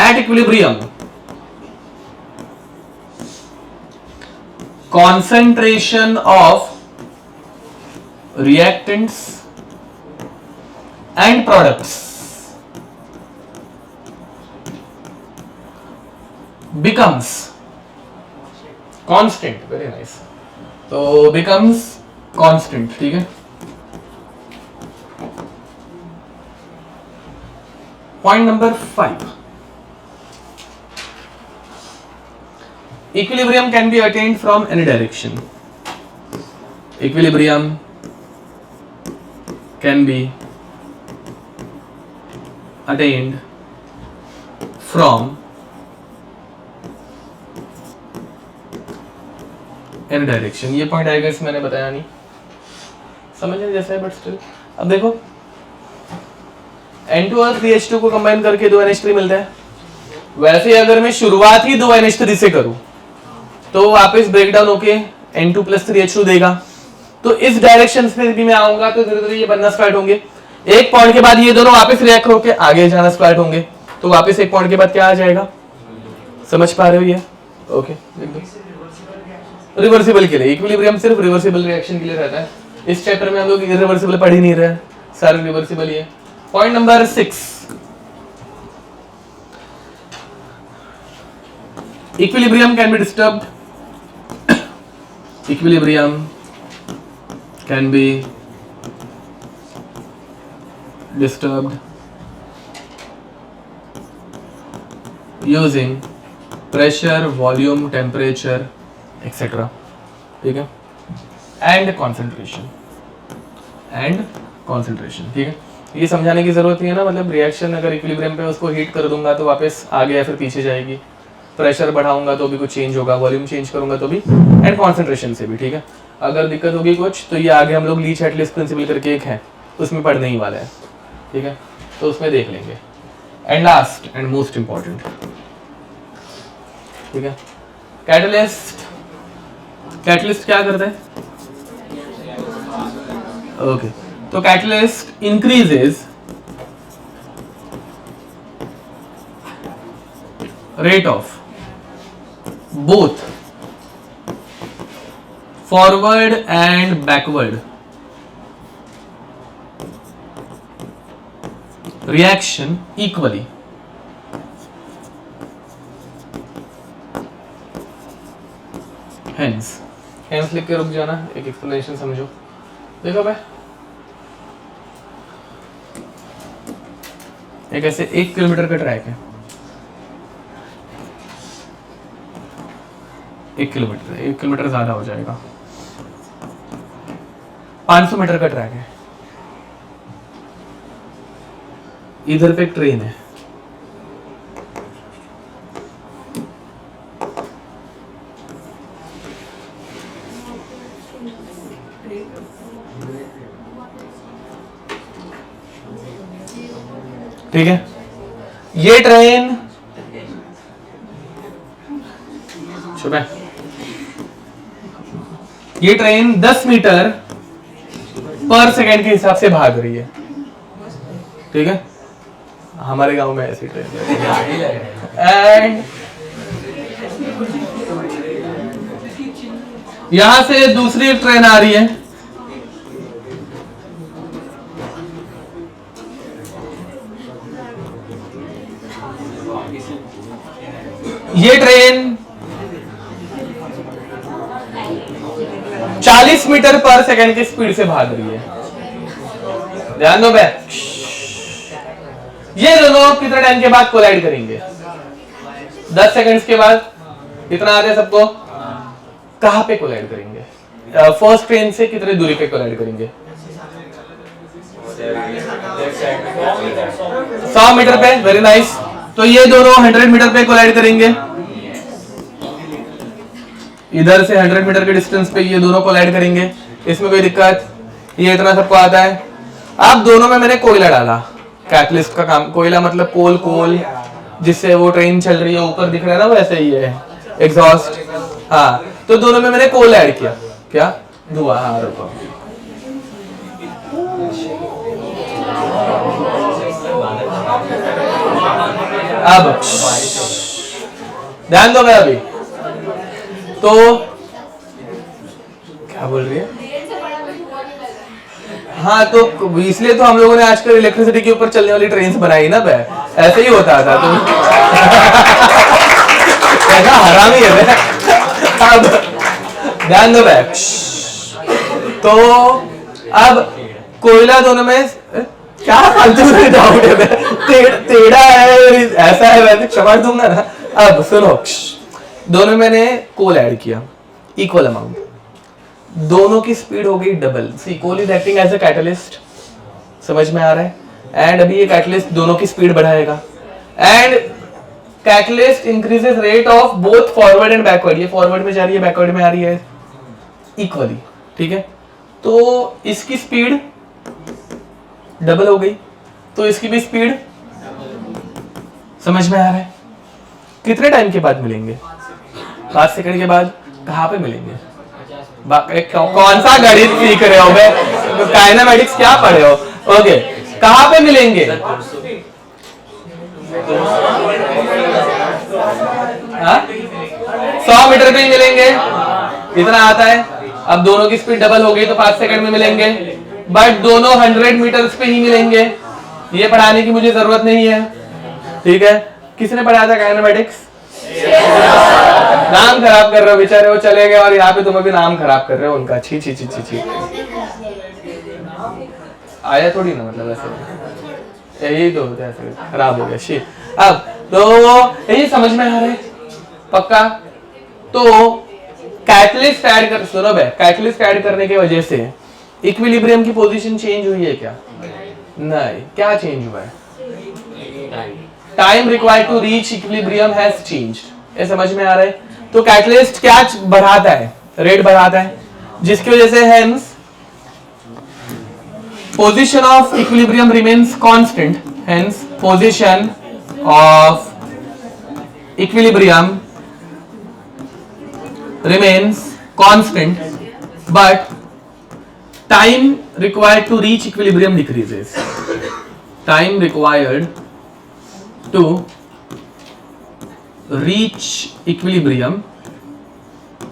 at equilibrium concentration of reactants and products becomes constant। very nice, तो becomes constant। ठीक है, point number 5, equilibrium can be attained from any direction। equilibrium can be attained from any direction। ये point आएगा, इसमें मैंने बताया नहीं, समझने जैसा है बट स्टिल। अब देखो N2 और 3H2 को कंबाइन करके 2 NH3 मिलता है। वैसे अगर मैं शुरुआत ही 2 NH3 से करूं तो वापस ब्रेकडाउन होके N2 प्लस 3H2 देगा। तो इस डायरेक्शन से भी मैं आऊंगा तो धीरे धीरे ये बनना स्टार्ट होंगे। एक पॉइंट के बाद ये दोनों वापस रिएक्ट होके आगे जाना स्टार्ट होंगे, तो वापस एक पॉइंट के बाद क्या आ जाएगा, समझ पा रहे हो ये? ओके, रिवर्सिबल के लिए इक्विलिब्रियम सिर्फ रिवर्सिबल रिएक्शन के लिए रहता है। इस चैप्टर में हम लोग इरिवर्सिबल पढ़ ही नहीं रहे, सारे रिवर्सिबल ही है। Point number 6, equilibrium can be disturbed, equilibrium can be disturbed using pressure, volume, temperature, etc। ठीक है, and concentration, ठीक है। ये समझाने की जरूरत है ना, मतलब रिएक्शन अगर इक्विलिब्रियम पे उसको हीट कर दूंगा तो वापस आगे या फिर पीछे जाएगी, प्रेशर बढ़ाऊंगा तो भी कुछ चेंज होगा, वॉल्यूम चेंज करूंगा तो भी, एंड कॉन्सेंट्रेशन से भी। ठीक है, अगर दिक्कत होगी कुछ तो ये आगे हम लोग लीच हेटलिस्ट प्रिंसिपल करके एक है उसमें पढ़ने ही वाला है। ठीक है, तो उसमें देख लेंगे। And last and most important, ठीक है, कैटलिस्ट। कैटलिस्ट क्या करता है? ओके, तो catalyst increases rate of both forward and backward reaction equally। hence लिख के रुक जाना, एक एक्सप्लेनेशन समझो। देखो भाई, एक ऐसे 1 किलोमीटर का ट्रैक है, 1 किलोमीटर, 1 किलोमीटर ज़्यादा हो जाएगा। 500 मीटर का ट्रैक है, इधर पे एक ट्रेन है, ठीक है। ये ट्रेन सुबह, ये ट्रेन 10 मीटर पर सेकंड के हिसाब से भाग रही है, ठीक है। हमारे गांव में ऐसी ट्रेन एंड यहां से दूसरी ट्रेन आ रही है, ये ट्रेन 40 मीटर पर सेकंड की स्पीड से भाग रही है। ध्यान दो बे, ये दोनों कितने टाइम के बाद कोलाइड करेंगे? 10 सेकंड्स के बाद। कितना आता है सबको? कहां पे कोलाइड करेंगे? फर्स्ट ट्रेन से कितने दूरी पे कोलाइड करेंगे? 100 मीटर पे। Very nice. तो ये दोनों 100 मीटर पे कोलाइड करेंगे। इधर से 100 मीटर के डिस्टेंस पे ये दोनों कोलाइड करेंगे, इसमें कोई दिक्कत? ये इतना सबको आता है। अब दोनों में मैंने कोयला डाला, कैटलिस्ट का काम। कोयला मतलब कोल जिससे वो ट्रेन चल रही है, ऊपर दिख रहा है ना, वैसे ही है एग्जॉस्ट। हाँ, तो दोनों में मैंने कोल ऐड किया। क्या? धुआं। हाँ रुको, अब ध्यान दो। मैं अभी तो क्या बोल रही है? हाँ, तो इसलिए तो हम लोगों ने आजकल इलेक्ट्रिसिटी के ऊपर चलने वाली ट्रेन बनाई ना बे, ऐसे ही होता था। तो कैसा हरामी है बे। अब ध्यान दो बे। तो अब कोयला दोनों में क्या फालतू डाउट है बे, टेढ़ा है, ऐसा है, वैसे क्षमा दूंगा ना। अब सुनो, दोनों मैंने कोल ऐड किया इक्वल अमाउंट, दोनों की स्पीड हो गई double. See, coal is acting as a catalyst, समझ में आ रहा है? एंड अभी ये कैटलिस्ट दोनों की स्पीड बढ़ाएगा and catalyst increases rate of both forward and backward. ये फॉरवर्ड में जा रही है, बैकवर्ड में आ रही है इक्वली, ठीक है। तो इसकी स्पीड डबल हो गई, तो इसकी भी स्पीड, समझ में आ रहा है? कितने टाइम के बाद मिलेंगे? 5 सेकंड के बाद। कहां पे मिलेंगे? कौन सा गणित सीख रहे हो बे? काइनेमेटिक्स क्या पढ़े हो? ओके, कहां पे मिलेंगे? 100 मीटर पे ही मिलेंगे, इतना आता है। अब दोनों की स्पीड डबल हो गई तो 5 सेकंड में मिलेंगे, बट दोनों 100 मीटर्स पे ही मिलेंगे। ये पढ़ाने की मुझे जरूरत नहीं है, ठीक है। किसने पढ़ाया था काइनेमेटिक्स? नाम खराब कर रहे हो बेचारे, वो चले गए और यहाँ पे तुम अभी नाम खराब कर रहे हो उनका। छी छी छी छी छी। आया थोड़ी ना, मतलब ऐसे यही तो होता है, ऐसे खराब हो गया। शी, अब तो यही समझ में आ रहा है पक्का? तो कैटलिस्ट ऐड कर, सुनो बे, कैटलिस्ट ऐड करने की वजह से इक्विलिब्रियम की पोजीशन चेंज हुई है क्या? नहीं। क्या चेंज हुआ है? Time required to reach equilibrium has changed. ये समझ में आ रहा है? तो कैटलिस्ट क्या बढ़ाता है? रेट बढ़ाता है, जिसकी वजह से hence position of equilibrium remains constant. Hence position of equilibrium remains constant, but time required to reach equilibrium decreases. Time required to reach equilibrium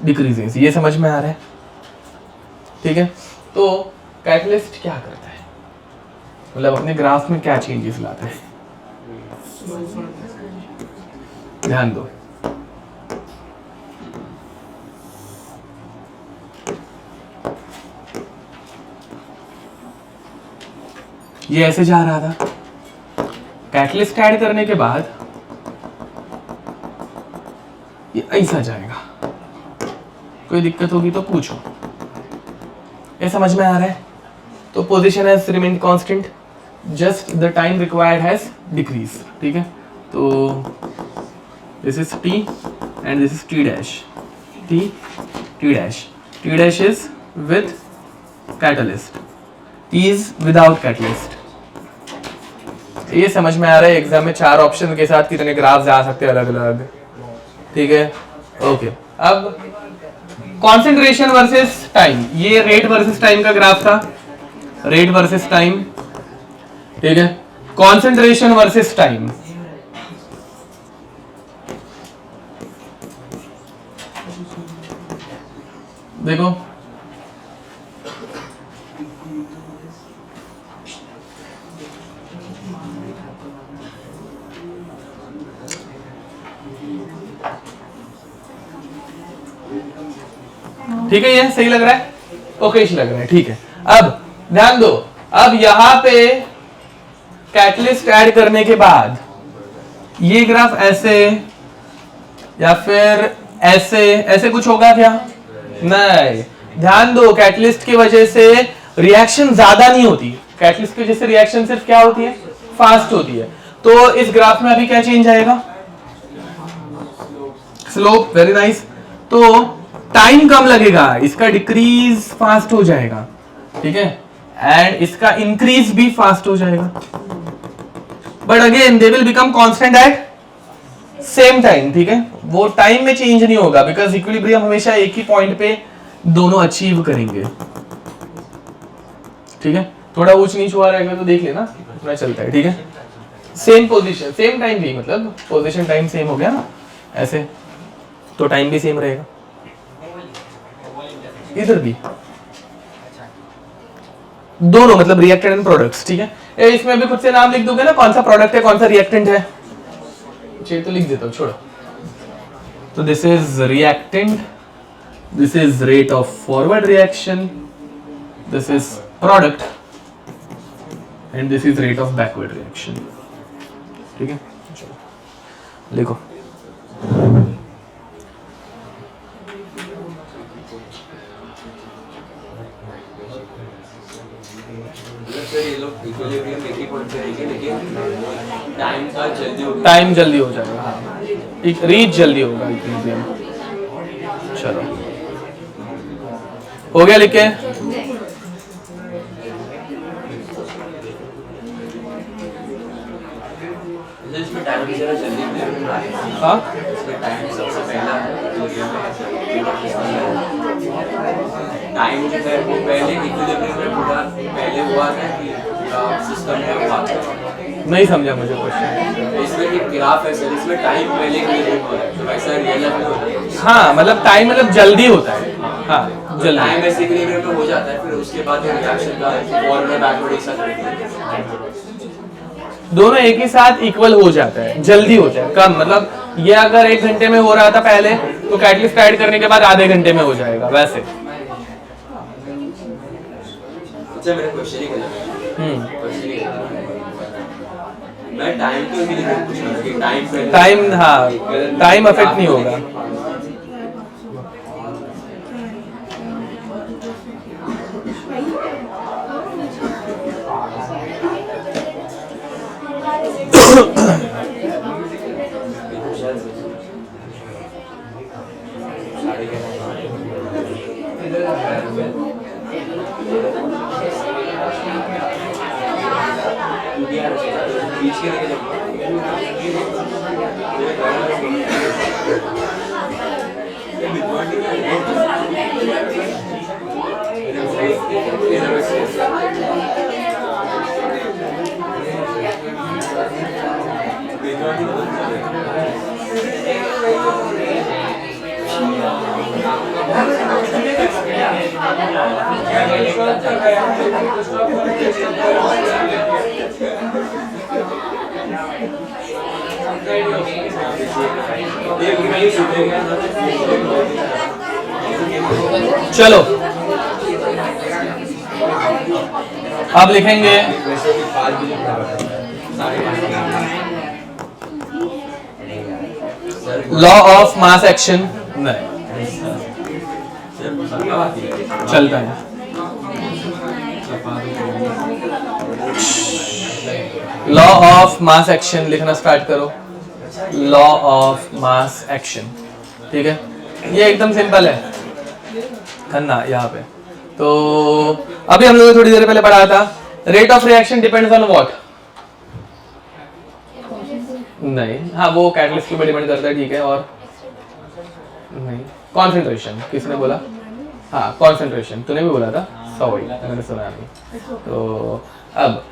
decreases. ये समझ में आ रहा है? ठीक है। तो कैटलिस्ट क्या करता है, मतलब अपने ग्राफ में क्या चेंजेस लाता है? ध्यान दो। ये ऐसे जा रहा था, कैटलिस्ट ऐड करने के बाद ये ऐसा जाएगा, कोई दिक्कत होगी तो पूछो। ये समझ में आ रहा है? तो position has remained constant, just the time required has decrease. ठीक है, तो this is T and this is T dash, T T dash, T dash is with catalyst, T is without catalyst. ये समझ में आ रहा है? एग्जाम में 4 ऑप्शन के साथ कितने ग्राफ्स आ सकते हैं अलग अलग। ठीक है, ओके। अब कॉन्सेंट्रेशन वर्सेस टाइम, ये रेट वर्सेस टाइम का ग्राफ था, रेट वर्सेस टाइम। ठीक है, कॉन्सेंट्रेशन वर्सेस टाइम। देखो ठीक है, ये सही लग रहा है? ओके लग रहा है, ठीक है। अब ध्यान दो, अब यहां पे कैटलिस्ट ऐड करने के बाद ये ग्राफ ऐसे या फिर ऐसे ऐसे कुछ होगा क्या? नहीं। ध्यान दो, कैटलिस्ट की वजह से रिएक्शन ज्यादा नहीं होती, कैटलिस्ट की वजह से रिएक्शन सिर्फ क्या होती है? फास्ट होती है। तो इस ग्राफ में अभी क्या चेंज आएगा? स्लोप। Very nice. तो टाइम कम लगेगा, इसका डिक्रीज फास्ट हो जाएगा। ठीक है, एंड इसका इंक्रीज भी फास्ट हो जाएगा, but again they will become constant eight same time. ठीक है, वो टाइम में चेंज नहीं होगा, बिकॉज इक्विलिब्रियम हमेशा एक ही पॉइंट पे दोनों अचीव करेंगे। ठीक है, थोड़ा ऊंच नीच हुआ रहेगा तो देख लेना, इतना चलता है। ठीक है, सेम पोजीशन सेम टाइम भी, मतलब पोजीशन टाइम सेम हो गया ना, ऐसे तो टाइम भी सेम रहेगा, इधर भी दोनों, मतलब रिएक्टेंट एंड प्रोडक्ट्स। ठीक है, इसमें अभी खुद से नाम लिख दोगे ना, कौन सा प्रोडक्ट है कौन सा रिएक्टेंट है? चलिए तो लिख देता हूं, छोड़ो। तो this is reactant, this is rate of forward reaction, this is product and this is rate of backward reaction. ठीक है, चलो लिखो। ये लोग इक्विलिब्रियम एक ही पॉइंट पे रहेंगे, लेकिन टाइम जल्दी हो जाएगा। हाँ, रीच जल्दी होगा इक्विलिब्रियम। चलो हो गया, लिख के इसमें टाइम जरा जल्दी। हाँ, इसमें टाइम सबसे पहला टाइम जो है वो पहले इक्विलिब्रियम में पूरा पहले हुआ था कि सिस्टम में हुआ था। नहीं समझा मुझे क्वेश्चन। इसमें एक ग्राफ है सर, इसमें टाइम पहले इक्विलिब्रियम हो रहा है, तो वैसा रियल लाइफ में होता है। हाँ, मतलब टाइम मतलब जल्दी होता है। हाँ, जल्दी टाइम ऐसे इक्विलिब्रियम में हो जाता है, फिर उसके बाद रिएक्शन का फॉरवर्ड और बैकवर्ड एक साथ रहता है। दोनों एक ही साथ इक्वल हो जाता है, जल्दी होता है, कम। मतलब ये अगर 1 घंटे में हो रहा था पहले, तो कैटलिस्ट ऐड करने के बाद आधे घंटे में हो जाएगा, वैसे। अच्छा, मेरा क्वेश्चन ही गलत है। क्वेश्चन ही गलत है। मैं टाइम तो इक्विलिब्रियम पूछ रहा था कि टाइम, हाँ, टाइम अफेक्ट नहीं होगा। चलो अब लिखेंगे लॉ ऑफ मास एक्शन। नहीं, चलता है। लॉ ऑफ मास एक्शन लिखना स्टार्ट करो। लॉ ऑफ मास एक्शन, ठीक है, ये एकदम सिंपल है खन्ना यहाँ पे। तो अभी हम लोगों ने थोड़ी देर पहले पढ़ा था rate of reaction depends on what. नहीं, हाँ वो कैटलिस्ट के ऊपर डिपेंड करता है, ठीक है, और नहीं कॉन्सेंट्रेशन, किसने बोला? हाँ कॉन्सेंट्रेशन, तूने भी बोला था, सॉरी मैंने सुना नहीं। तो अब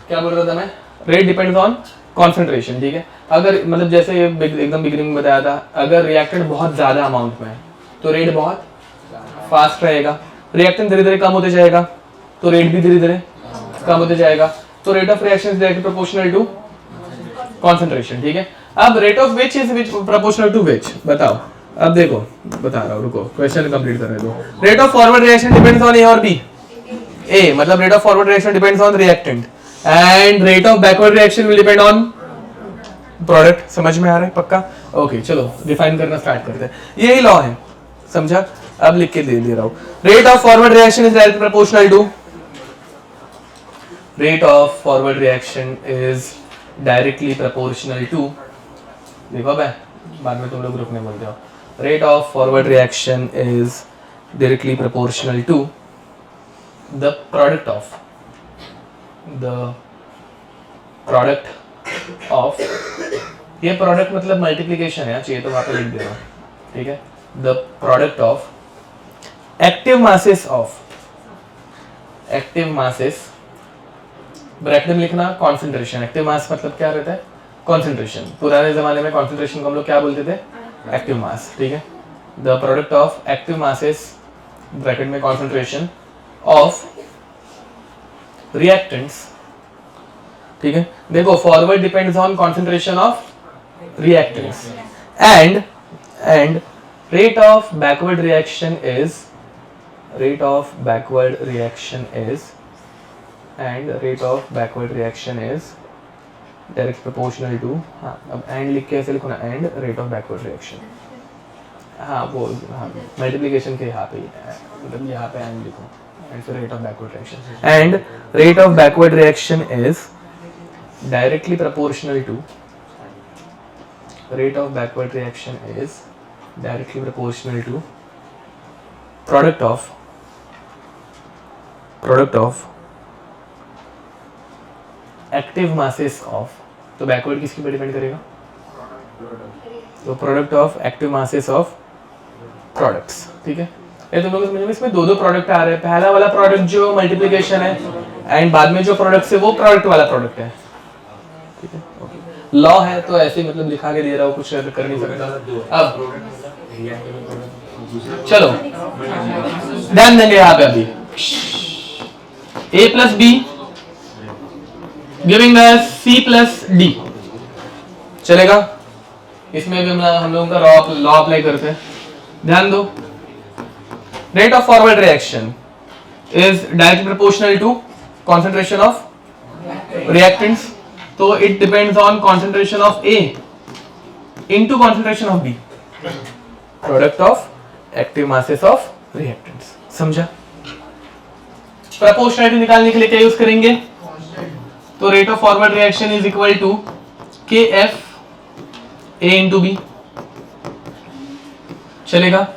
क्या बोल रहा था मैं? रेट डिपेंड्स ऑन कॉन्सेंट्रेशन, ठीक है। अगर मतलब जैसे एकदम बिगिनिंग में बताया था, अगर रिएक्टेंट बहुत ज्यादा अमाउंट में है तो रेट बहुत फास्ट रहेगा, रिएक्टेंट धीरे धीरे कम होते जाएगा तो रेट भी धीरे धीरे कम होते जाएगा। तो rate of reaction is directly proportional to concentration, ठीक है। अब rate of which is proportional to which, बताओ। अब देखो बता रहा हूँ, रुको क्वेश्चन कंप्लीट करने दो। Rate of forward reaction depends on A और बी। ए मतलब rate of forward reaction depends on reactant and rate of backward reaction will depend on product. समझ में आ रहा है पक्का? ओके चलो डिफाइन करना स्टार्ट करते हैं। यही लॉ है, समझा? अब लिख के दे रहा हूं। Rate of forward reaction is directly proportional to, rate of forward reaction is directly proportional to, देखो भाई बाद में तुम लोग रुकने बोलते हो। Rate of forward reaction is directly proportional to the product of, ये प्रोडक्ट मतलब मल्टीप्लिकेशन है, चाहिए तो वहां पे लिख दे रहा हूं, ठीक है। The product of active masses bracket में लिखना कॉन्सेंट्रेशन। एक्टिव मास मतलब क्या रहता है? कॉन्सेंट्रेशन। पुराने जमाने में कॉन्सेंट्रेशन को हम लोग क्या बोलते थे? एक्टिव मास, ठीक है। The product of active masses bracket में कॉन्सेंट्रेशन ऑफ रिएक्टेंट्स, ठीक है। देखो forward depends on concentration of reactants and rate of backward reaction is direct proportional to, हाँ अब एंड लिख के ऐसे लिखो ना, and rate of backward reaction, हाँ वो हाँ मल्टीप्लिकेशन के यहाँ पे मतलब यहाँ पे एंड लिखो, एंड फिर rate of backward reaction, and rate of backward reaction is directly proportional to product of active masses of, तो बैकवर्ड किसके पे डिपेंड करेगा? तो product of active masses of products, ठीक है। ये तुम लोग समझ में, इसमें दो प्रोडक्ट आ रहे हैं। पहला वाला प्रोडक्ट जो मल्टीप्लिकेशन है एंड बाद में जो प्रोडक्ट है वो प्रोडक्ट वाला प्रोडक्ट है, ठीक है। ओके लॉ है तो ऐसे मतलब लिखा के दे रहा हूँ, कुछ कर नहीं सकता। अब चलो ध्यान देंगे यहाँ पे अभी a plus be giving us c plus D, चलेगा? इसमें भी हम लोगों का लॉ अप्लाई करते हैं, ध्यान दो। Rate of forward reaction is directly proportional to concentration of reactants, तो it depends on concentration of A into concentration of B, product of active masses of reactants, समझा? प्रोपोर्शनलिटी निकालने के लिए क्या यूज करेंगे? तो rate of forward reaction is equal to KF A into B, चलेगा?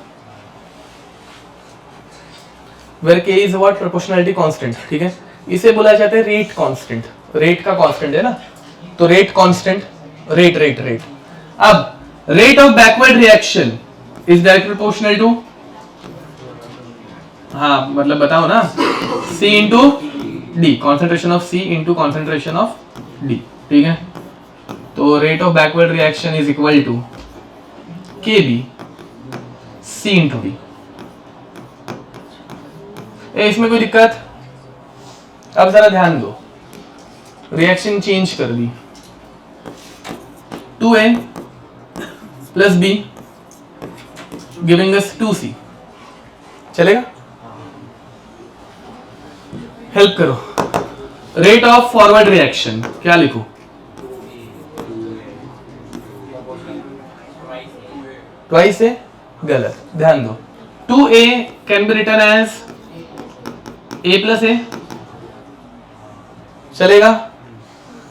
Where K is what? Proportionality constant, ठीक है। इसे बोला जाता है रेट कांस्टेंट, रेट का कांस्टेंट है ना, तो रेट कांस्टेंट, रेट। अब rate of backward reaction is direct proportional to, हाँ मतलब बताओ ना, C into D, concentration of C into concentration of D, ठीक है। तो rate of backward reaction is equal to KB C into D। इसमें कोई दिक्कत? अब जरा ध्यान दो, रिएक्शन चेंज कर दी, 2A plus B giving us 2C, चलेगा? हेल्प करो। रेट ऑफ फॉरवर्ड रिएक्शन क्या लिखूं? ट्वाइस है, गलत, ध्यान दो। 2a can be written as a plus A, चलेगा।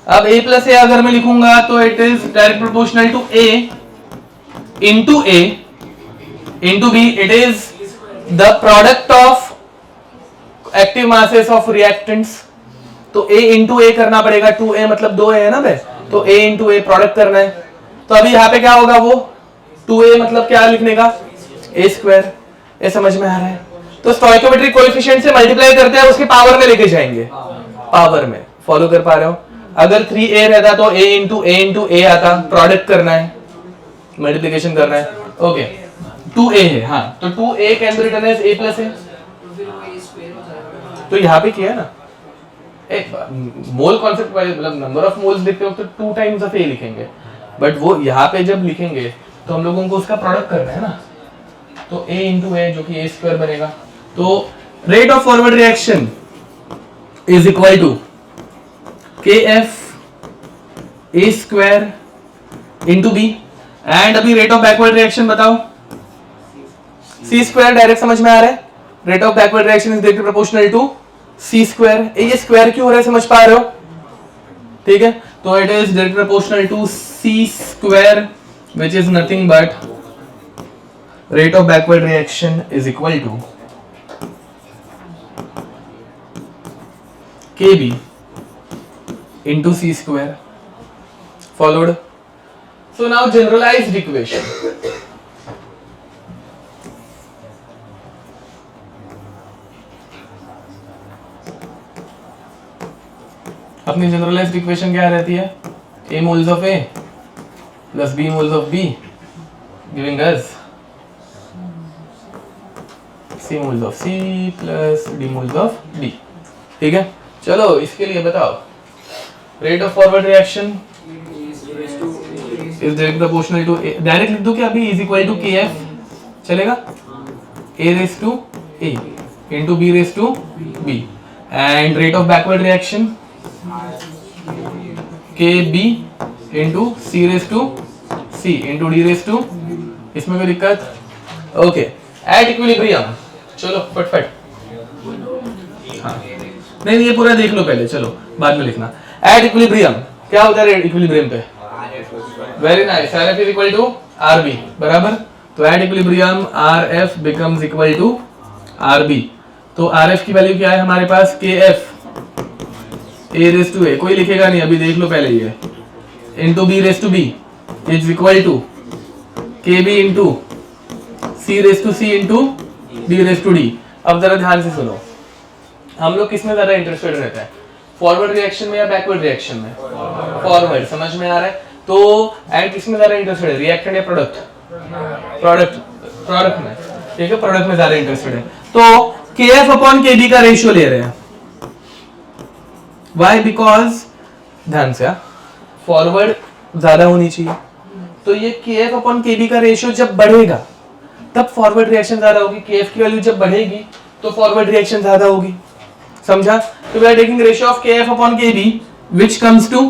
अब a प्लस ए अगर मैं लिखूंगा तो it is direct proportional to a into a into b, it is the product of active masses of reactants. तो a इंटू ए करना पड़ेगा, 2a मतलब 2a है ना बे, तो a इंटू ए प्रोडक्ट करना है। तो अभी यहाँ पे क्या होगा, वो 2a मतलब क्या लिखने का, a स्क्वायर। ये समझ में आ रहा है? तो स्टोइकोमेट्रिक कोएफिशिएंट से मल्टीप्लाई करते हैं, उसके पावर में लेके जाएंगे, पावर में। फॉलो कर पा रहे हो? अगर 3a रहता तो a इंटू ए आता, प्रोडक्ट करना है, मल्टीप्लिकेशन करना है। ओके, 2a है, हाँ, तो 2a can be written as a plus A. तो यहाँ पे किया ना, एक मोल कॉन्सेप्ट वाले, मतलब नंबर ऑफ मोल्स लिखते हो तो 2 टाइम्स ऑफ a लिखेंगे, बट वो यहाँ पे जब लिखेंगे तो हम लोगों को उसका प्रोडक्ट करना है ना, तो a इंटू ए जो कि a स्क्वायर बनेगा। तो rate of forward reaction is equal to kf a square into b, and अभी रेट ऑफ बैकवर्ड रिएक्शन बताओ, c स्क्वायर। डायरेक्ट समझ में आ रहा है? Rate of backward reaction is directly proportional to c square. ये स्क्वायर क्यों हो रहा है, समझ पा रहे हो? ठीक है, तो it is directly proportional to c square which is nothing but rate of backward reaction is equal to kb into c square. Followed? So now generalized equation. अपनी जनरलाइज्ड इक्वेशन क्या रहती है? a moles of a plus b moles of b giving us c moles of c plus d moles of d। ठीक है, चलो इसके लिए बताओ, rate of forward reaction is direct proportional to, direct लिख दो क्या अभी, इज इक्वल टू kf, चलेगा, a raise to a into b raise to b, and rate of backward reaction kb into c raise to c into d raise to, इसमें कोई दिक्कत? Okay, at equilibrium, चलो फटफट, हाँ नहीं ये पूरा देख लो पहले, चलो बाद में लिखना। एट इक्विलिब्रियम क्या होता है इक्विलिब्रियम पे? Very nice, RF is equal to RB, बराबर। तो at equilibrium RF becomes equal to RB। तो RF की वैल्यू क्या है हमारे पास, KF A raise to A, कोई लिखेगा नहीं अभी, देख लो पहले ये, into B raise to B is equal to KB into C raise to C into D raise to D। अब जरा ध्यान से सुनो, हम लोग किसमें ज्यादा इंटरेस्टेड रहते हैं, फॉरवर्ड रिएक्शन में या बैकवर्ड रिएक्शन में? फॉरवर्ड, समझ में आ रहा है? तो एंड किसमें ज्यादा इंटरेस्टेड है, रिएक्टेंट या प्रोडक्ट? प्रोडक्ट में, ठीक है, प्रोडक्ट में ज्यादा इंटरेस्टेड है। तो KF अपॉन KB का रेशियो ले रहे हैं, वाई? बिकॉज ध्यान से, फॉरवर्ड ज्यादा होनी चाहिए, तो ये KF अपॉन KB का रेशियो जब बढ़ेगा तब फॉरवर्ड रिएक्शन ज्यादा होगी, KF की वैल्यू जब बढ़ेगी तो फॉरवर्ड रिएक्शन ज्यादा होगी, समझा? तो we are taking ratio of KF upon KB which comes to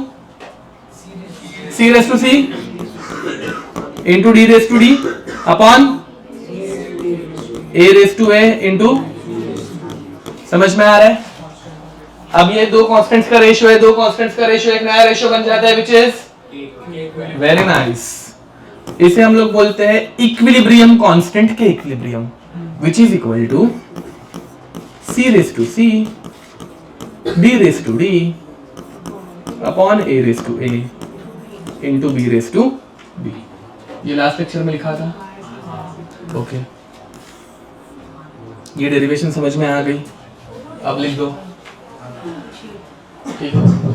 C raise to C into D raise to D upon A raise to A into, समझ में आ रहा है? अब ये दो कांस्टेंट्स का रेशियो है, दो कांस्टेंट्स का रेशियो एक नया रेशियो बन जाता है व्हिच इज वेरी नाइस। इसे हम लोग बोलते हैं इक्विलिब्रियम कांस्टेंट के equilibrium, which is equal to C raise to C D raise to D upon A raise to A into B raise to B। ये लास्ट लेक्चर में लिखा था, ओके। ये डेरिवेशन समझ में आ गई, अब लिख दो, ठीक है।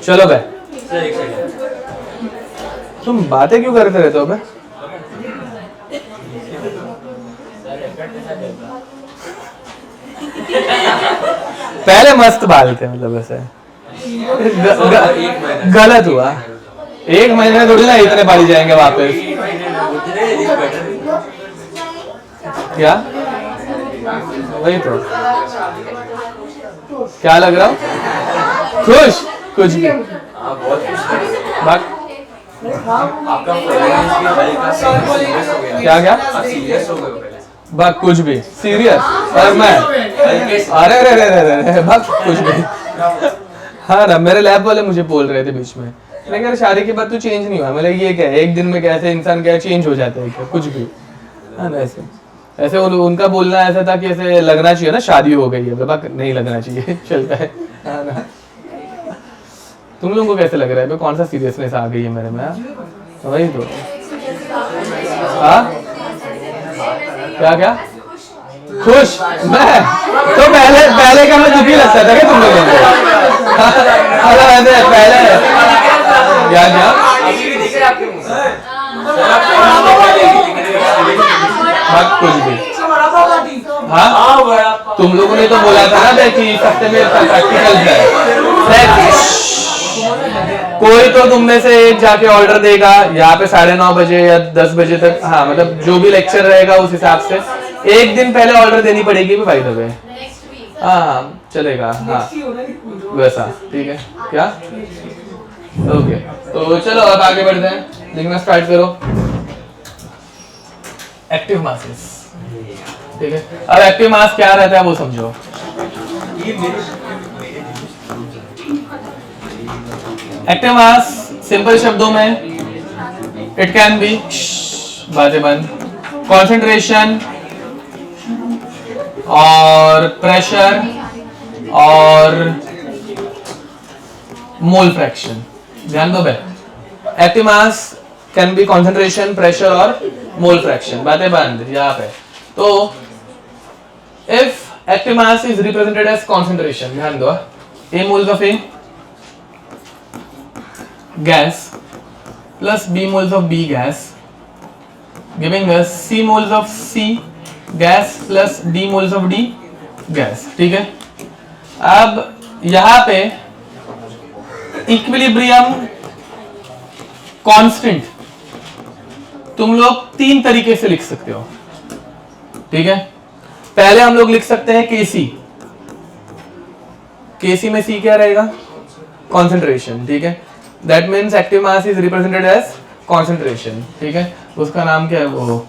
चलो बे, सर एक सेकंड तुम बातें क्यों करते रहते हो बे? पहले मस्त बाल थे, मतलब ऐसे गलत हुआ। 1 महीने में थोड़ी ना इतने बाल जाएंगे वापस। क्या वही तो, क्या लग रहा हूँ खुश? कुछ भी बात। आपका सीरियस हो गया, क्या क्या आप सीरियस हो गए हो पहले। बात कुछ भी सीरियस। और मैं अरे अरे अरे अरे बात कुछ भी। हाँ ना, मेरे लैब वाले मुझे बोल रहे थे बीच में, लेकिन यार शादी के बाद तो चेंज नहीं हुआ। मतलब ये क्या है, एक दिन में कैसे इंसान क्या चेंज हो जाता है क्या? कुछ भी। हाँ ना, ऐसे ऐसे उनका बोलना ऐसा था कि ऐसे लगना चाहिए ना शादी हो गई है, बाबा नहीं लगना चाहिए, चलता है। हाँ ना, तुम लोगों को कैसे लग रहा है? कौन सा सीरियसनेस आ गई है मेरे में? वही तो। हाँ क्या क्या खुश? मैं तो पहले का मैं दुखी लगता था क्या तुम लोगों को? पहले क्या क्या कुछ भी। हाँ तुम लोगों ने तो बोला था ना कि हफ्ते में प्रैक्टिकल है। कोई तो तुम में से एक जाके ऑर्डर देगा यहाँ पे 9:30 बजे या 10 बजे तक। हाँ मतलब जो भी लेक्चर रहेगा उस हिसाब से एक दिन पहले ऑर्डर देनी पड़ेगी भाई दबे। हाँ चलेगा। हाँ वैसा ठीक है क्या? ओके तो चलो अब आगे बढ़ते हैं, लिखना स्टार्ट करो। एक्टिव मासेस, ठीक है। अब एक्टिव मास क्या रहता है वो समझो। एक्टिव मास सिंपल शब्दों में इट कैन बी, बातें बंद, कॉन्सेंट्रेशन और प्रेशर और मोल फ्रैक्शन। ध्यान दो बे, active mass can be concentration, pressure और मोल फ्रैक्शन। बातें बंद यहाँ पे। तो if active mass is represented as concentration, ध्यान दो, A moles of A gas plus B moles of B gas giving us C moles of C gas plus D moles of D gas, ठीक है। अब यहां पे equilibrium constant तुम लोग 3 तरीके से लिख सकते हो, ठीक है। पहले हम लोग लिख सकते हैं केसी। केसी में सी क्या रहेगा? कॉन्सेंट्रेशन, ठीक है। That means active mass is represented as concentration, ठीक है। उसका नाम क्या है? वो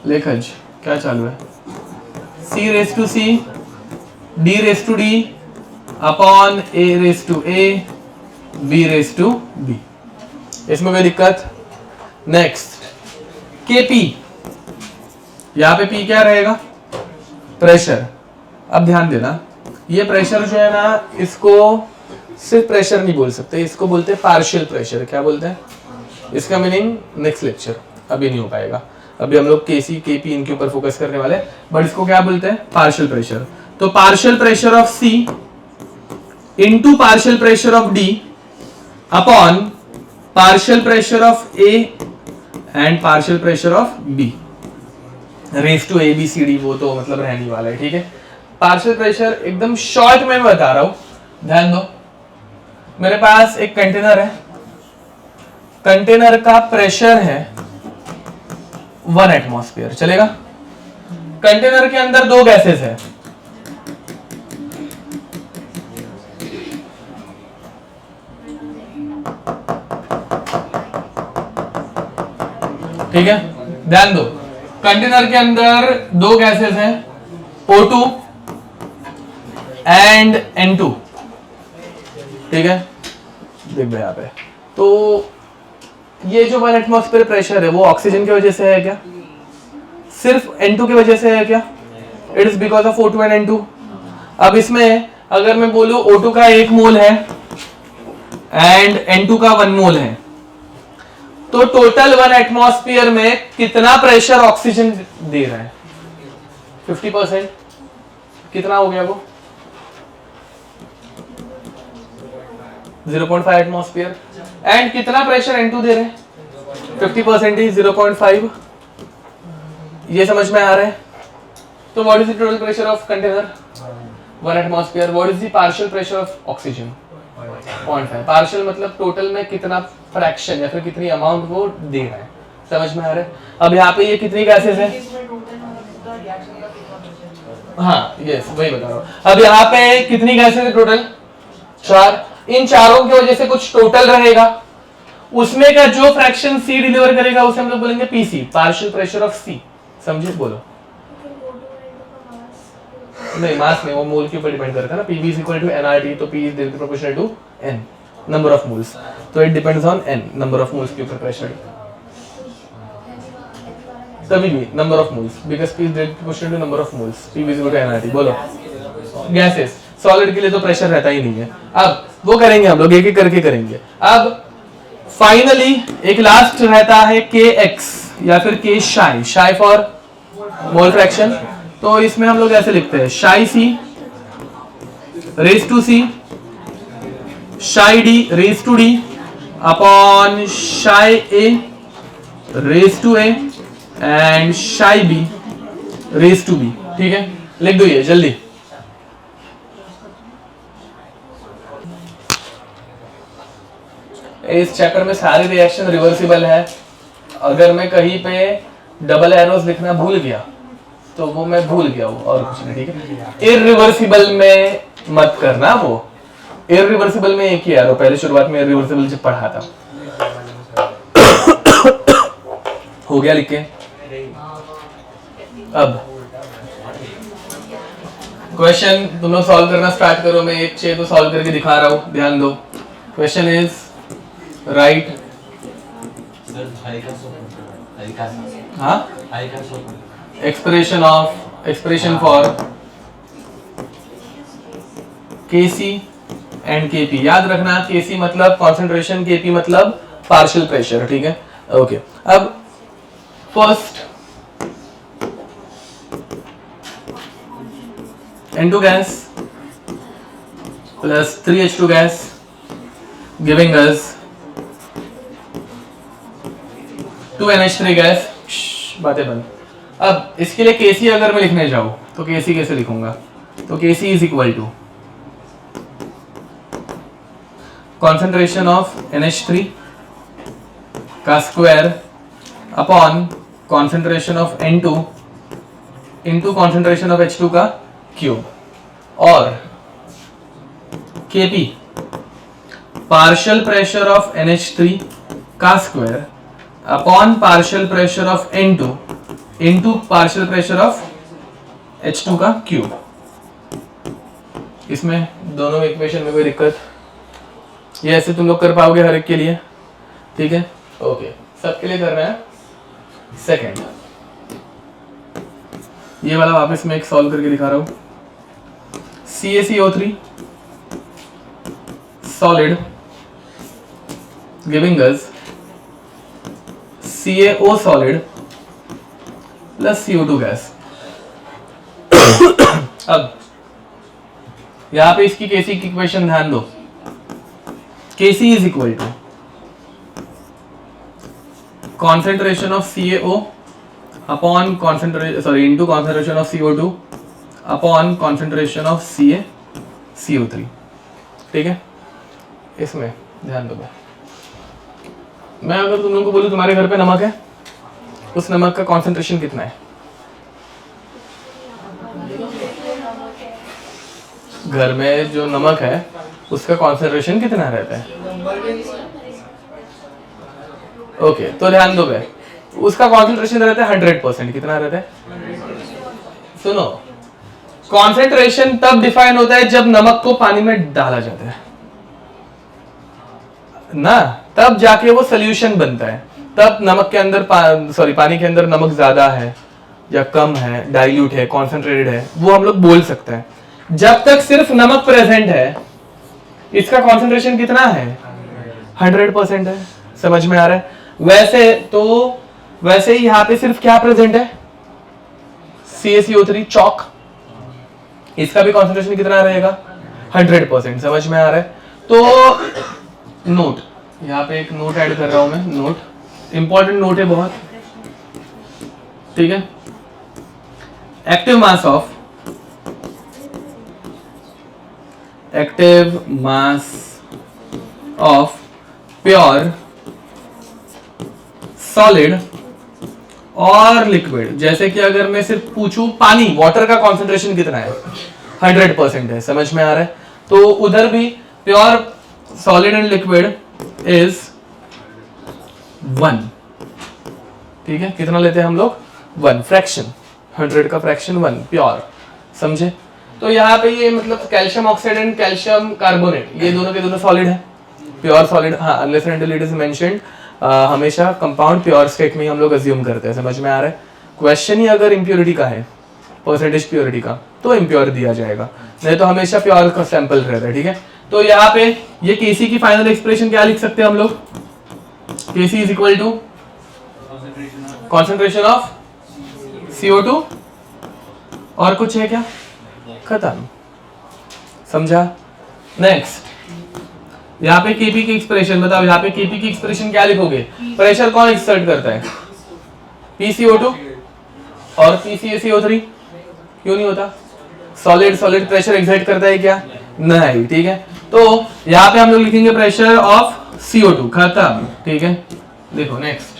लेखज क्या चालू है? C raise to C, D raise to D upon A raise to A, B raise to B। इसमें कोई दिक्कत? नेक्स्ट KP, यहां पे P क्या रहेगा? प्रेशर। अब ध्यान देना, ये प्रेशर जो है ना, इसको सिर्फ प्रेशर नहीं बोल सकते, इसको बोलते हैं पार्शियल प्रेशर। क्या बोलते हैं? इसका मीनिंग नेक्स्ट लेक्चर, अभी नहीं हो पाएगा। अभी हम लोग केसी केपी इनके ऊपर फोकस करने वाले, बट इसको क्या बोलते हैं? Partial pressure. तो partial pressure of C into partial pressure of D upon partial pressure of A and partial pressure of B raise to A B C D, वो तो मतलब रहने वाला है, ठीक है। पार्शियल प्रेशर एकदम शॉर्ट में मैं बता रहा हूं, ध्यान दो। मेरे पास एक कंटेनर है, कंटेनर का प्रेशर है 1 एटमॉस्फेयर, चलेगा। कंटेनर के अंदर 2 गैसेस है, ठीक है। ध्यान दो, कंटेनर के अंदर 2 गैसेस हैं, O2 एंड N2, ठीक है। देख भाई यहाँ पे, तो ये जो 1 एटमॉस्फेयर प्रेशर है वो ऑक्सीजन की वजह से है क्या? सिर्फ N2 की वजह से है क्या? It is because of O2 and N2। अब इसमें अगर मैं बोलूं O2 का 1 मोल है एंड N2 का 1 मोल है, तो टोटल 1 एटमॉस्फेयर में कितना प्रेशर ऑक्सीजन दे रहा है? 50%। कितना हो गया वो? 0.5 एटमॉस्फेयर। एंड कितना प्रेशर N2 दे रहे हैं? 50% 0.5। ये समझ में आ रहा है? तो what is the total pressure of container? 1 atmosphere. What is the partial pressure of oxygen? 0.5। Partial मतलब टोटल में कितना फ्रैक्शन या फिर कितनी अमाउंट वो दे रहा है। समझ में आ रहा है? अब यहाँ पे ये कितनी गैसेस है? हाँ यस वही बता रहा हूँ। अब यहाँ पे कितनी गैसेस है टोटल? 4। इन चारों की वजह से कुछ टोटल रहेगा, उसमें का जो फ्रैक्शन सी डिलीवर करेगा उसे हम लोग बोलेंगे पीसी, पार्शियल प्रेशर ऑफ सी। समझे? बोलो। नहीं मास नहीं, वो मोल के ऊपर डिपेंड करता है ना। Pv is equal to nRT, तो P is directly proportional to n number of moles, तो it depends on n number of moles के ऊपर प्रेशर। तभी भी number of moles, because P is directly proportional to number of moles, Pv is equal to nRT। बोलो। Gases, solid के लिए तो pressure रहता ही नहीं है। अब वो करेंगे हम लोग, एक एक करके करेंगे। अब फाइनली एक लास्ट रहता है kx या फिर k शाई फॉर मोल फ्रैक्शन। तो इसमें हम लोग ऐसे लिखते हैं शाई सी रेज टू सी, शाई D raise to D upon शाई A raise to A and शाई बी रेज टू बी। ठीक है, लिख दो ये जल्दी। इस चैप्टर में सारे रिएक्शन रिवर्सिबल है। अगर मैं कहीं पे डबल एरोस लिखना भूल गया तो वो मैं भूल गया हूँ और कुछ नहीं। ठीक है, इरिवर्सिबल में मत करना। वो इरिवर्सिबल में एक ही एरो, पहले शुरुआत में इरिवर्सिबल जब पढ़ा था। हो गया लिख के? अब क्वेश्चन तुम लोग सॉल्व करना स्टार्ट करो। मैं एक चीज तो सॉल्व करके दिखा रहा हूँ, ध्यान दो। Question is right. हाँ, expression for Kc and Kp। याद रखना Kc मतलब concentration, Kp मतलब partial pressure। ठीक है, ओके। अब first N2 gas plus 3H2 gas giving us 2NH3 gas। बातें बंद। अब इसके लिए Kc अगर मैं लिखने जाऊं तो Kc कैसे लिखूंगा? तो Kc is equal to concentration of NH3 का square upon concentration of N2 into concentration of H2 का क्यूब, और Kp partial pressure of NH3 का square upon partial pressure of N2 into partial pressure of H2 का cube. इसमें दोनों equation में कोई दिक्कत? ये ऐसे तुम लोग कर पाओगे हर एक के लिए? ठीक है, ओके। सबके लिए करना है। सेकंड ये वाला वापस मैं एक सॉल्व करके दिखा रहा हूं। CaCO3 solid giving us CaO solid plus CO2 gas. अब यहां पे इसकी Kc की इक्वेशन ध्यान दो। Kc is equal to concentration of CaO upon into concentration of CO2 upon concentration of CaCO3। ठीक है, इसमें ध्यान दो। मैं अगर तुम लोगों को बोलूं तुम्हारे घर पे नमक है, उस नमक का कॉन्सेंट्रेशन कितना है? घर में जो नमक है उसका कॉन्सेंट्रेशन कितना रहता है? ओके, तो ध्यान दो भाई, उसका कॉन्सेंट्रेशन रहता है 100%। कितना रहता है? सुनो, कॉन्सेंट्रेशन तब डिफाइन होता है जब नमक को पानी में डाला जाता है ना, तब जाके वो सोल्यूशन बनता है। तब नमक के अंदर पानी के अंदर नमक ज्यादा है या कम है, डाइल्यूट है, कॉन्सेंट्रेटेड है, वो हम लोग बोल सकते हैं। जब तक सिर्फ नमक प्रेजेंट है, इसका कॉन्सेंट्रेशन कितना है? 100% है। समझ में आ रहा है? वैसे ही यहाँ पे सिर्फ क्या प्रेजेंट है? CaCO3 चौक। इसका भी कॉन्सेंट्रेशन कितना रहेगा? 100%। समझ में आ रहा है? तो नोट, यहाँ पे एक नोट ऐड कर रहा हूं मैं, नोट इंपॉर्टेंट नोट है बहुत, ठीक है। Active mass of pure solid और लिक्विड, जैसे कि अगर मैं सिर्फ पूछूं पानी, वाटर का कॉन्सेंट्रेशन कितना है, 100% है, समझ में आ रहा है। तो उधर भी pure solid and liquid is 1, ठीक है। कितना लेते हैं हम लोग, 1 फ्रैक्शन, 100 का फ्रैक्शन 1 प्योर, समझे। तो यहाँ पे ये मतलब calcium oxide and calcium carbonate, ये दोनों के दोनों सॉलिड है, प्योर सॉलिड। हाँ, unless and until it is mentioned, हमेशा कंपाउंड प्योर स्टेट में ही हम लोग अज्यूम करते हैं, समझ में आ रहा है। क्वेश्चन ही अगर इम्प्योरिटी का है, परसेंटेज प्योरिटी का, तो इम्प्योर दिया जाएगा, नहीं तो हमेशा प्योर का सैंपल रहता है, ठीक है। तो यहाँ पे ये केसी की फाइनल एक्सप्रेशन क्या लिख सकते हैं हम लोग, K C is equal to concentration of CO2, और कुछ है क्या, खत्म, समझा। नेक्स्ट, यहाँ पे केपी की एक्सप्रेशन बताओ, यहाँ पे केपी की एक्सप्रेशन क्या लिखोगे, प्रेशर कौन एक्सर्ट करता है, PCO2 और PCaCO3, क्यों नहीं होता, सॉलिड प्रेशर एक्सर्ट करता है क्या, नहीं, ठीक है। तो यहाँ पे हम लोग लिखेंगे प्रेशर ऑफ CO2, खत्म, ठीक है। देखो next,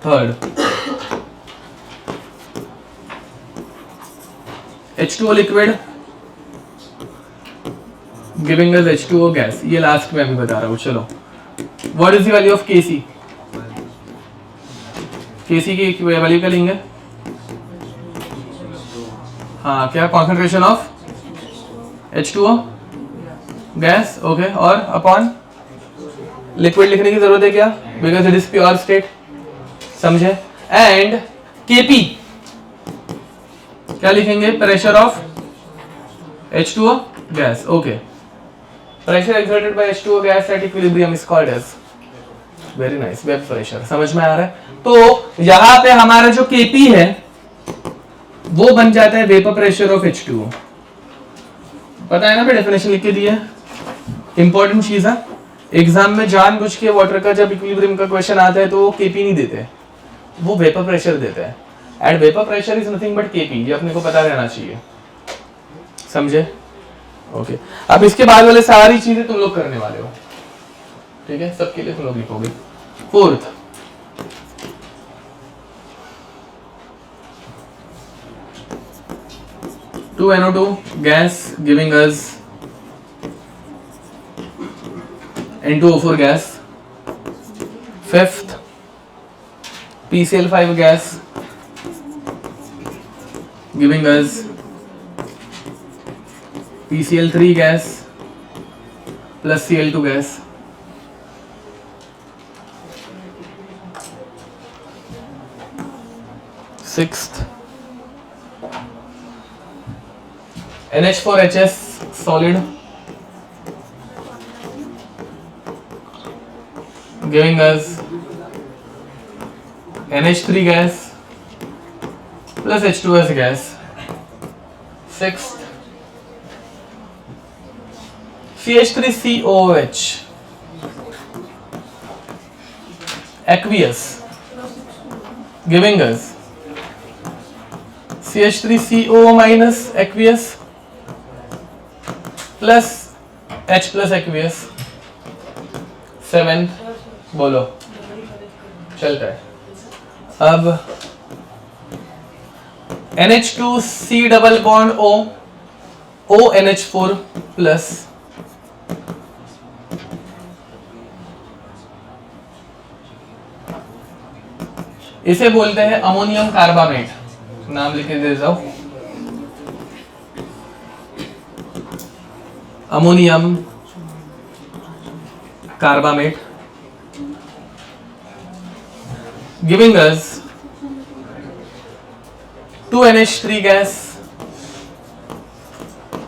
third, H2O liquid giving us H2O gas, ये लास्ट में अभी बता रहा हूँ, चलो। What is the value of K C, K C की वैल्यू क्या लेंगे, हाँ क्या, concentration of H2O gas, okay, और अपॉन लिक्विड लिखने की जरूरत है क्या, because it is pure state, समझे। एंड केपी क्या लिखेंगे, pressure of H2O gas, okay. Pressure exerted by H2O gas at equilibrium is called as, very nice, web pressure, समझ में आ रहा है। तो यहाँ पे हमारा जो केपी है वो बन जाता है वेपर प्रेशर ऑफ H2O, पता है ना, मैं डेफिनेशन लिख के दी है, इंपॉर्टेंट चीज है। एग्जाम में जानबूझ के वाटर का जब इक्विलिब्रियम का क्वेश्चन आता है तो वो केपी नहीं देते, वो वेपर प्रेशर देते हैं, and vapour pressure is nothing but KP, ये अपने को पता रहना चाहिए, समझे, ओके। अब इसके बाद वाले सारी चीजें तुम लोग करने वाले हो, ठीक है, सबके लिए तुम लोग लिखोगे। Fourth, NO2 gas giving us N2O4 gas. Fifth, PCl5 gas giving us PCl3 gas plus Cl2 gas. Sixth, NH4HS solid giving us NH3 gas plus H2S gas. Sixth, CH3COOH aqueous giving us CH3CO minus aqueous plus H plus aqueous. 7 बोलो, चलता है। अब NH2C double bond O ONH4 plus इसे बोलते हैं ammonium carbamate, नाम लिख के दे जाओ, ammonium carbamate giving us 2NH3 gas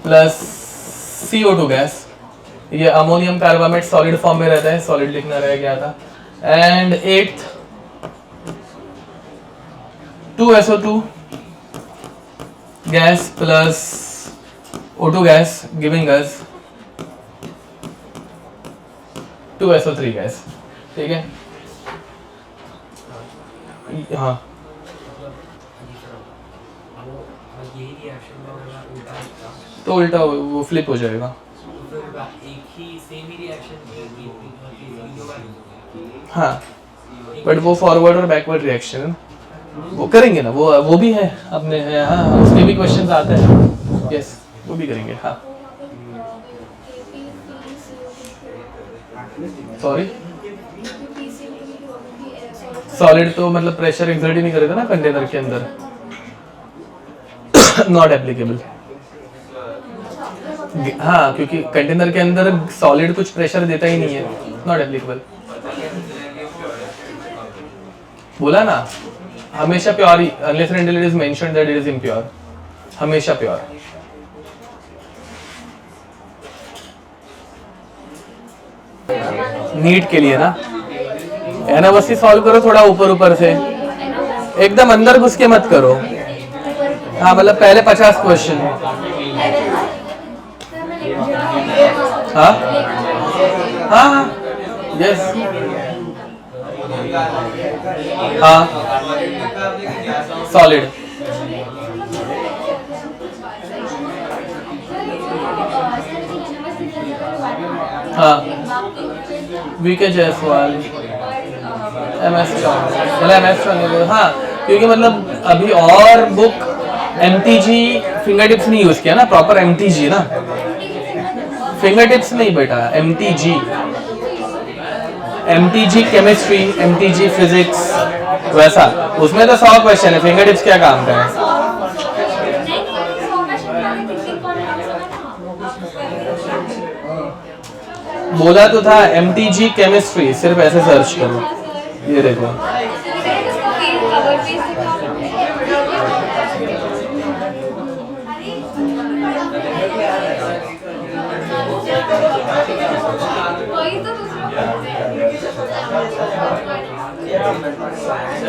plus CO2 gas. ये अमोनियम कार्बामेट सॉलिड फॉर्म में रहता है, सॉलिड लिखना रह गया था। And 8th 2SO2 gas plus O2 gas giving us 2SO3 gas, ठीक है। हाँ यही रिएक्शन में अगर मैं उल्टा लिखता तो उल्टा वो फ्लिप हो जाएगा। तो फिर एक ही सेम ही रिएक्शन हाँ बट वो फॉरवर्ड और बैकवर्ड रिएक्शन वो करेंगे ना, वो भी है अपने, हाँ उसमें भी क्वेश्चंस आते हैं, यस वो भी करेंगे। हाँ सॉरी सॉलिड तो मतलब प्रेशर एक्सर्ट ही नहीं करेगा ना कंटेनर के अंदर, नॉट एप्लीकेबल। हाँ क्योंकि कंटेनर के अंदर सॉलिड कुछ प्रेशर देता ही नहीं है, नॉट एप्लीकेबल। बोला ना हमेशा pure he, unless and until it is mentioned that it is impure, हमेशा प्योर। नीट के लिए ना एनावसी सॉल्व करो थोड़ा ऊपर ऊपर से, एकदम अंदर घुस के मत करो। हाँ मतलब पहले 50 क्वेश्चन। हाँ हाँ यस हाँ सॉलिड हाँ वीके जायसवाल MS मतलब हाँ क्योंकि मतलब अभी और बुक MTG फिंगर टिप्स नहीं यूज किया ना, प्रॉपर MTG ना, फिंगर टिप्स नहीं बेटा, MTG केमिस्ट्री, MTG फिजिक्स वैसा, उसमें तो 100 क्वेश्चन है, फिंगर टिप्स क्या काम का है। बोला तो था MTG केमिस्ट्री, सिर्फ ऐसे सर्च करो, ये देखो।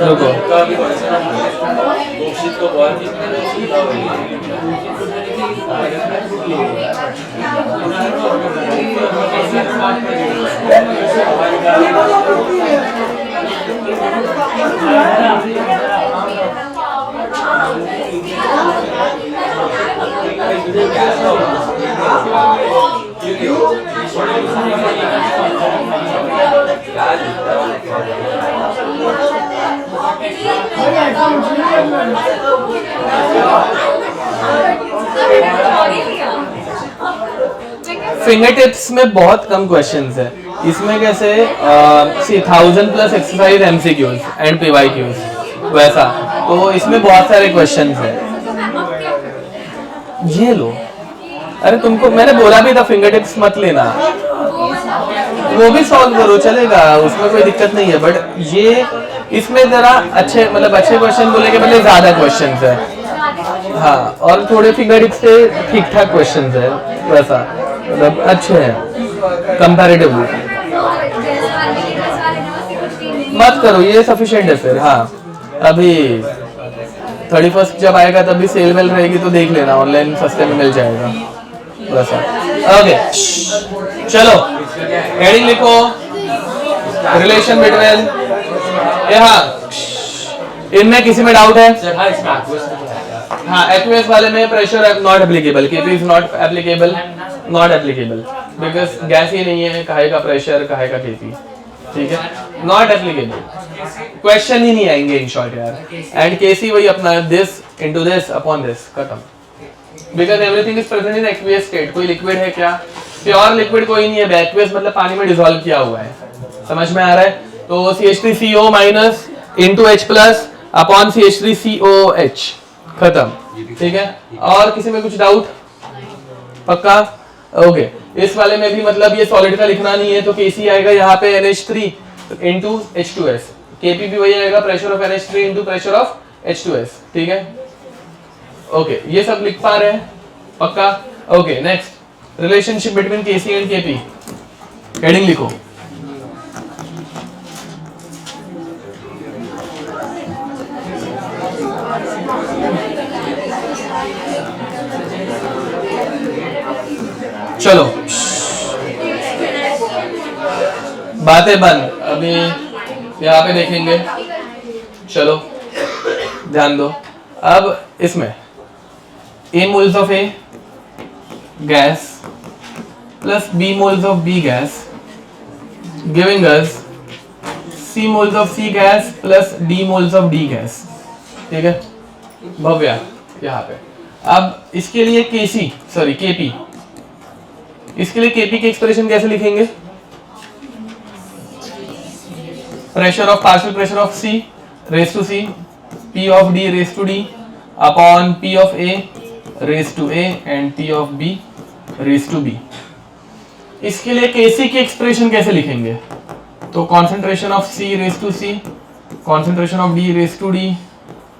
रुको फिंगर टिप्स में बहुत कम क्वेश्चंस है, इसमें कैसे 1000 plus exercise MCQs and PYQs वैसा, तो इसमें बहुत सारे क्वेश्चंस हैं। ये लो, अरे तुमको मैंने बोला भी था फिंगर टिप्स मत लेना, वो भी सॉल्व करो चलेगा, उसमें कोई दिक्कत नहीं है। बट ये इसमें जरा अच्छे मतलब अच्छे क्वेश्चन बोले के मतलब ज्यादा क्वेश्चंस है, हाँ और थोड़े फिंगर टिप्स से ठीक ठाक क्वेश्चंस है वैसा, मतलब अच्छे हैं कंपैरेटिवली। मत करो ये सफिशिएंट है फिर। हाँ अभी 31 जब आएगा तब भी सेल वेल रहेगी तो देख लेना, ऑनलाइन सस्ते में मिल जाएगा वैसा। ओके चलो हेडिंग लिखो, रिलेशन बिटवीन, हाँ इनमें किसी में डाउट है? सर हाँ इसमें aqueous हाँ एक्वेस वाले में pressure not applicable, K P is not applicable, not applicable because gas ही नहीं है, काहे का प्रेशर काहे का केपी, ठीक है नॉट एप्लीकेबल, क्वेश्चन ही नहीं आएंगे इन शॉर्ट यार। एंड केसी वही अपना this into this upon this, खत्म, because everything is present in aqueous state. कोई लिक्विड है क्या? प्योर लिक्विड कोई नहीं है, एक्वियस मतलब पानी में डिसॉल्व किया हुआ है, समझ में आ रहा है? तो CH3CO minus into H plus upon CH3COH, खत्म, ठीक है। और किसी में कुछ डाउट? पक्का? ओके इस वाले में भी मतलब ये सॉलिड का लिखना नहीं है, तो Kc आएगा यहाँ पे NH3 इंटू H2S, Kp भी वही आएगा, pressure of NH3 into pressure of H2S, ठीक है। ओके ये सब लिख पा रहे हैं? पक्का? Okay next, relationship between Kc and Kp, heading लिखो। चलो बातें बंद, अभी यहाँ पे देखेंगे। चलो ध्यान दो। अब इसमें A moles of A gas plus B moles of B gas giving us C moles of C gas plus D moles of D gas। ठीक है भव्या, यहाँ पे अब इसके लिए KP, इसके लिए KP की एक्सप्रेशन कैसे लिखेंगे? Pressure of partial pressure of C raise to C, P of D raise to D upon P of A raise to A and P of B raise to B। इसके लिए KC की expression कैसे लिखेंगे? तो concentration of C raise to C, concentration of D raise to D,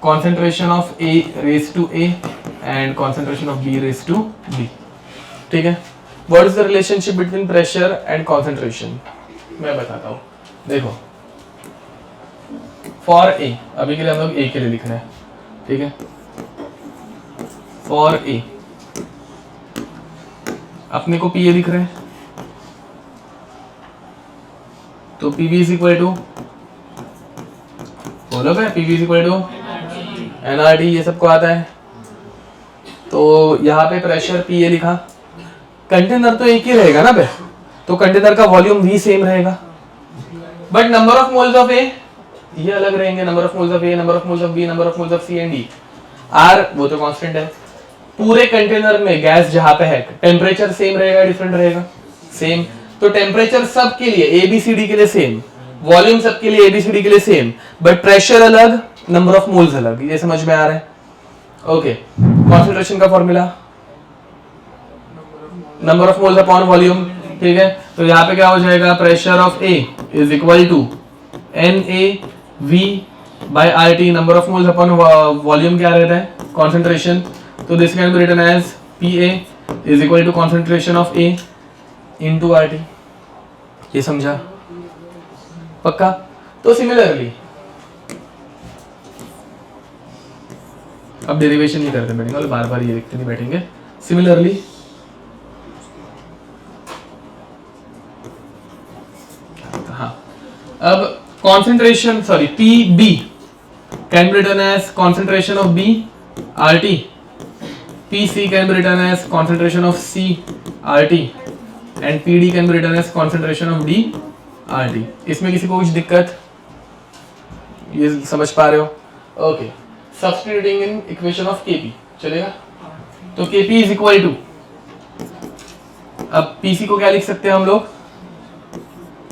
concentration of A raise to A and concentration of B raise to B। ठीक है, what is the relationship between pressure and concentration? मैं बताता हूँ। देखो for A, अभी के लिए हम लोग A के लिए लिख रहे हैं। ठीक है, फॉर A अपने को PA लिख रहे हैं, तो PB इज इक्वल टू, बोलो भाई, PB is equal to NRT, ये सबको आता है। तो यहाँ पे प्रेशर PA लिखा, कंटेनर तो एक ही रहेगा ना बे, तो कंटेनर का वॉल्यूम भी सेम रहेगा, but number of moles of A ये अलग रहेंगे। Number of moles of A, number of moles of B, number of moles of C and D। R वो तो कांस्टेंट है। पूरे कंटेनर में गैस जहां पे है टेम्परेचर सेम रहेगा, डिफरेंट रहेगा? सेम। तो टेम्परेचर सब के लिए ABCD के लिए सेम, वॉल्यूम सब के लिए ABCD के लिए सेम, बट प्रेशर अलग, नंबर ऑफ मोल्स अलग। ये समझ में आ रहा है? ओके, कॉन्सेंट्रेशन का formula number of moles upon volume. ठीक है, तो यहाँ पे क्या हो जाएगा? Pressure of A is equal to NAV by RT, number of moles upon volume क्या रहता है? कॉन्सेंट्रेशन। तो this can be written as PA is equal to concentration of A into RT। ये समझा? पक्का? तो सिमिलरली अब डेरिवेशन नहीं करते बैठेंगे, बार बार ये लिखते नहीं बैठेंगे। सिमिलरली हाँ, अब concentration, sorry, PB can be written as concentration of B RT, PC can be written as concentration of C RT and PD can be written as concentration of D RT। इसमें किसी को कुछ दिक्कत? ये समझ पा रहे हो? Okay, substituting in equation of KP चलेगा? तो KP is equal to, अब PC को क्या लिख सकते हैं हम लोग?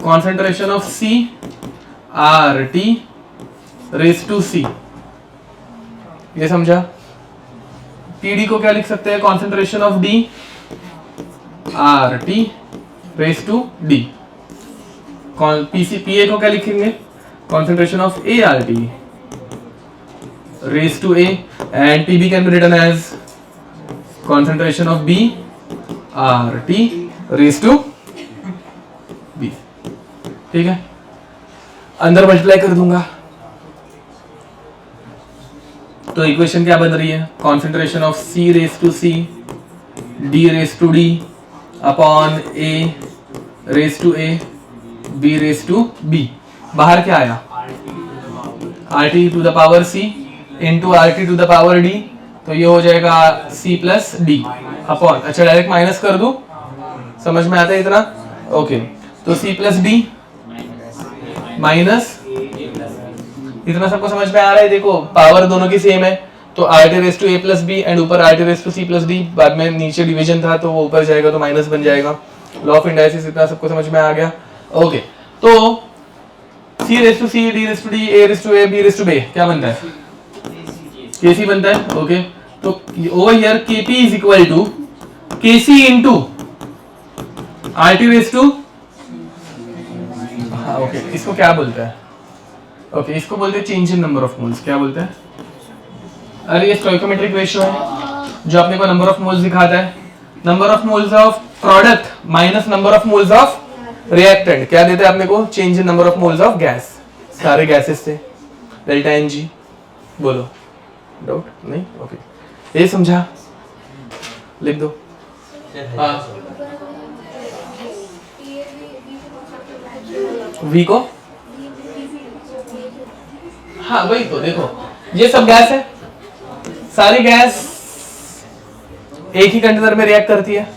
concentration of C RT raise to C। ये समझा? PD को क्या लिख सकते हैं? Concentration of D RT raise to D। PA को क्या लिखेंगे? Concentration of A RT raise to A and PB can be written as concentration of B RT raise to B। ठीक है, अंदर मल्टीप्लाई कर दूंगा तो इक्वेशन क्या बन रही है? Concentration of C raise to C D raise to D upon A raise to A B raise to B। बाहर क्या आया? RT to the power C into RT to the power D, तो ये हो जाएगा C प्लस D अपॉन, अच्छा direct minus कर दूं? समझ में आता है इतना? ओके, तो C प्लस D माइनस, इतना सबको समझ में आ रहा है? देखो पावर दोनों की सेम है, तो RT raise to A plus B and ऊपर RT raise to C plus D, बाद में नीचे डिवीजन था तो वो ऊपर जाएगा तो माइनस बन जाएगा। लॉ ऑफ इंडाइसिस इतना सबको समझ में आ गया? ओके, तो C raise to C, D raise to D, A raise to A, B raise to B क्या बनता है? KC बनता है। ओके, तो over here KP is equal to KC into RT raise to, okay, इसको क्या बोलते हैं? ओके, इसको बोलते हैं change in number of moles. क्या बोलते हैं? अरे ये स्टोइकोमेट्रिक रेशियो है जो अपने को नंबर ऑफ मोल्स दिखाता है। Number of moles of product minus number of moles of reactant क्या देते हैं अपने को? Change in number of moles of gas, सारे गैसेस से डेल्टा NG। बोलो, डाउट नहीं? ओके, ये समझा? लिख दो। हाँ V को, हाँ वही तो देखो, ये सब गैस है, सारी गैस एक ही कंटेनर में रिएक्ट करती है,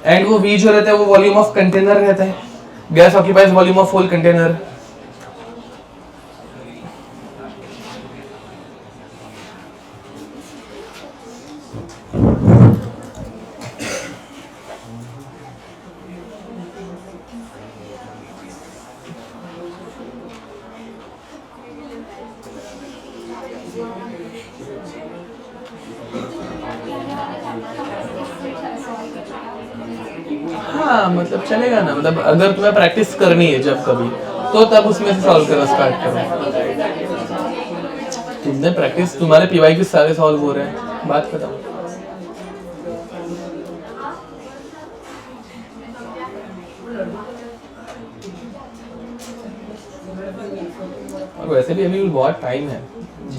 एंड वो V जो रहता है वो वॉल्यूम ऑफ कंटेनर रहता है. Gas occupies volume of whole container. हाँ मतलब चलेगा ना, मतलब अगर तुम्हें प्रैक्टिस करनी है जब कभी तो तब उसमें से सॉल्व करना स्टार्ट करो. तुमने प्रैक्टिस, तुम्हारे PYQ सारे सॉल्व हो रहे हैं, बात खत्म. और वैसे भी अभी बहुत टाइम है,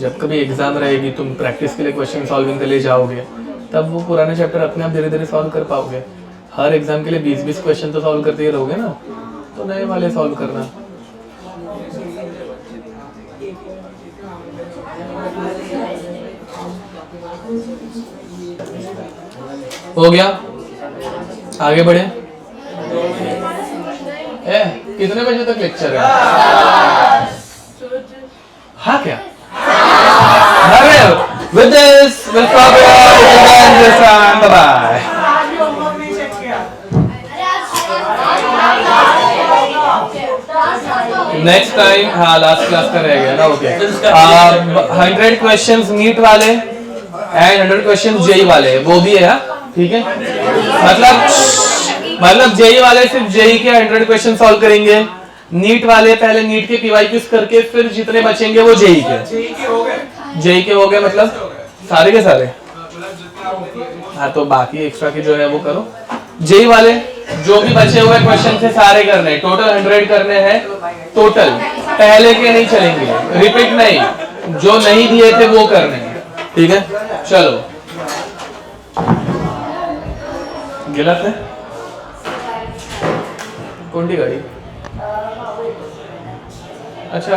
जब कभी एग्जाम रहेगी तुम प्रैक्टिस के लिए क्वेश्चन सॉल्विंग के लिए जाओगे तब वो पुराने चैप्टर अपने आप धीरे धीरे सॉल्व कर पाओगे. हर एग्जाम के लिए 20-20 क्वेश्चन तो सॉल्व करते ही रहोगे ना, तो नए वाले सॉल्व करना. हो गया, आगे बढ़े. कितने बजे तक लेक्चर है? हाँ क्या? With this, we'll probably end this time. Bye-bye. Next time, हाँ लास्ट क्लास का रह गया ना. ओके, 100 क्वेश्चंस नीट वाले एंड 100 क्वेश्चंस जेई वाले, वो भी है. ठीक है, मतलब जेई वाले सिर्फ जेई के 100 क्वेश्चन सॉल्व करेंगे, नीट वाले पहले नीट के PYQs करके फिर जितने बचेंगे वो जेई के. जेई के हो गए मतलब सारे के सारे. हाँ तो बाकी एक्स्ट्रा के जो है वो करो. जेई वाले जो भी बचे हुए क्वेश्चन थे सारे करने हैं, टोटल 100 करने हैं टोटल. पहले के नहीं चलेंगे, रिपीट नहीं, जो नहीं दिए थे वो करने हैं. ठीक है, चलो. गलत है कौन सी गाड़ी?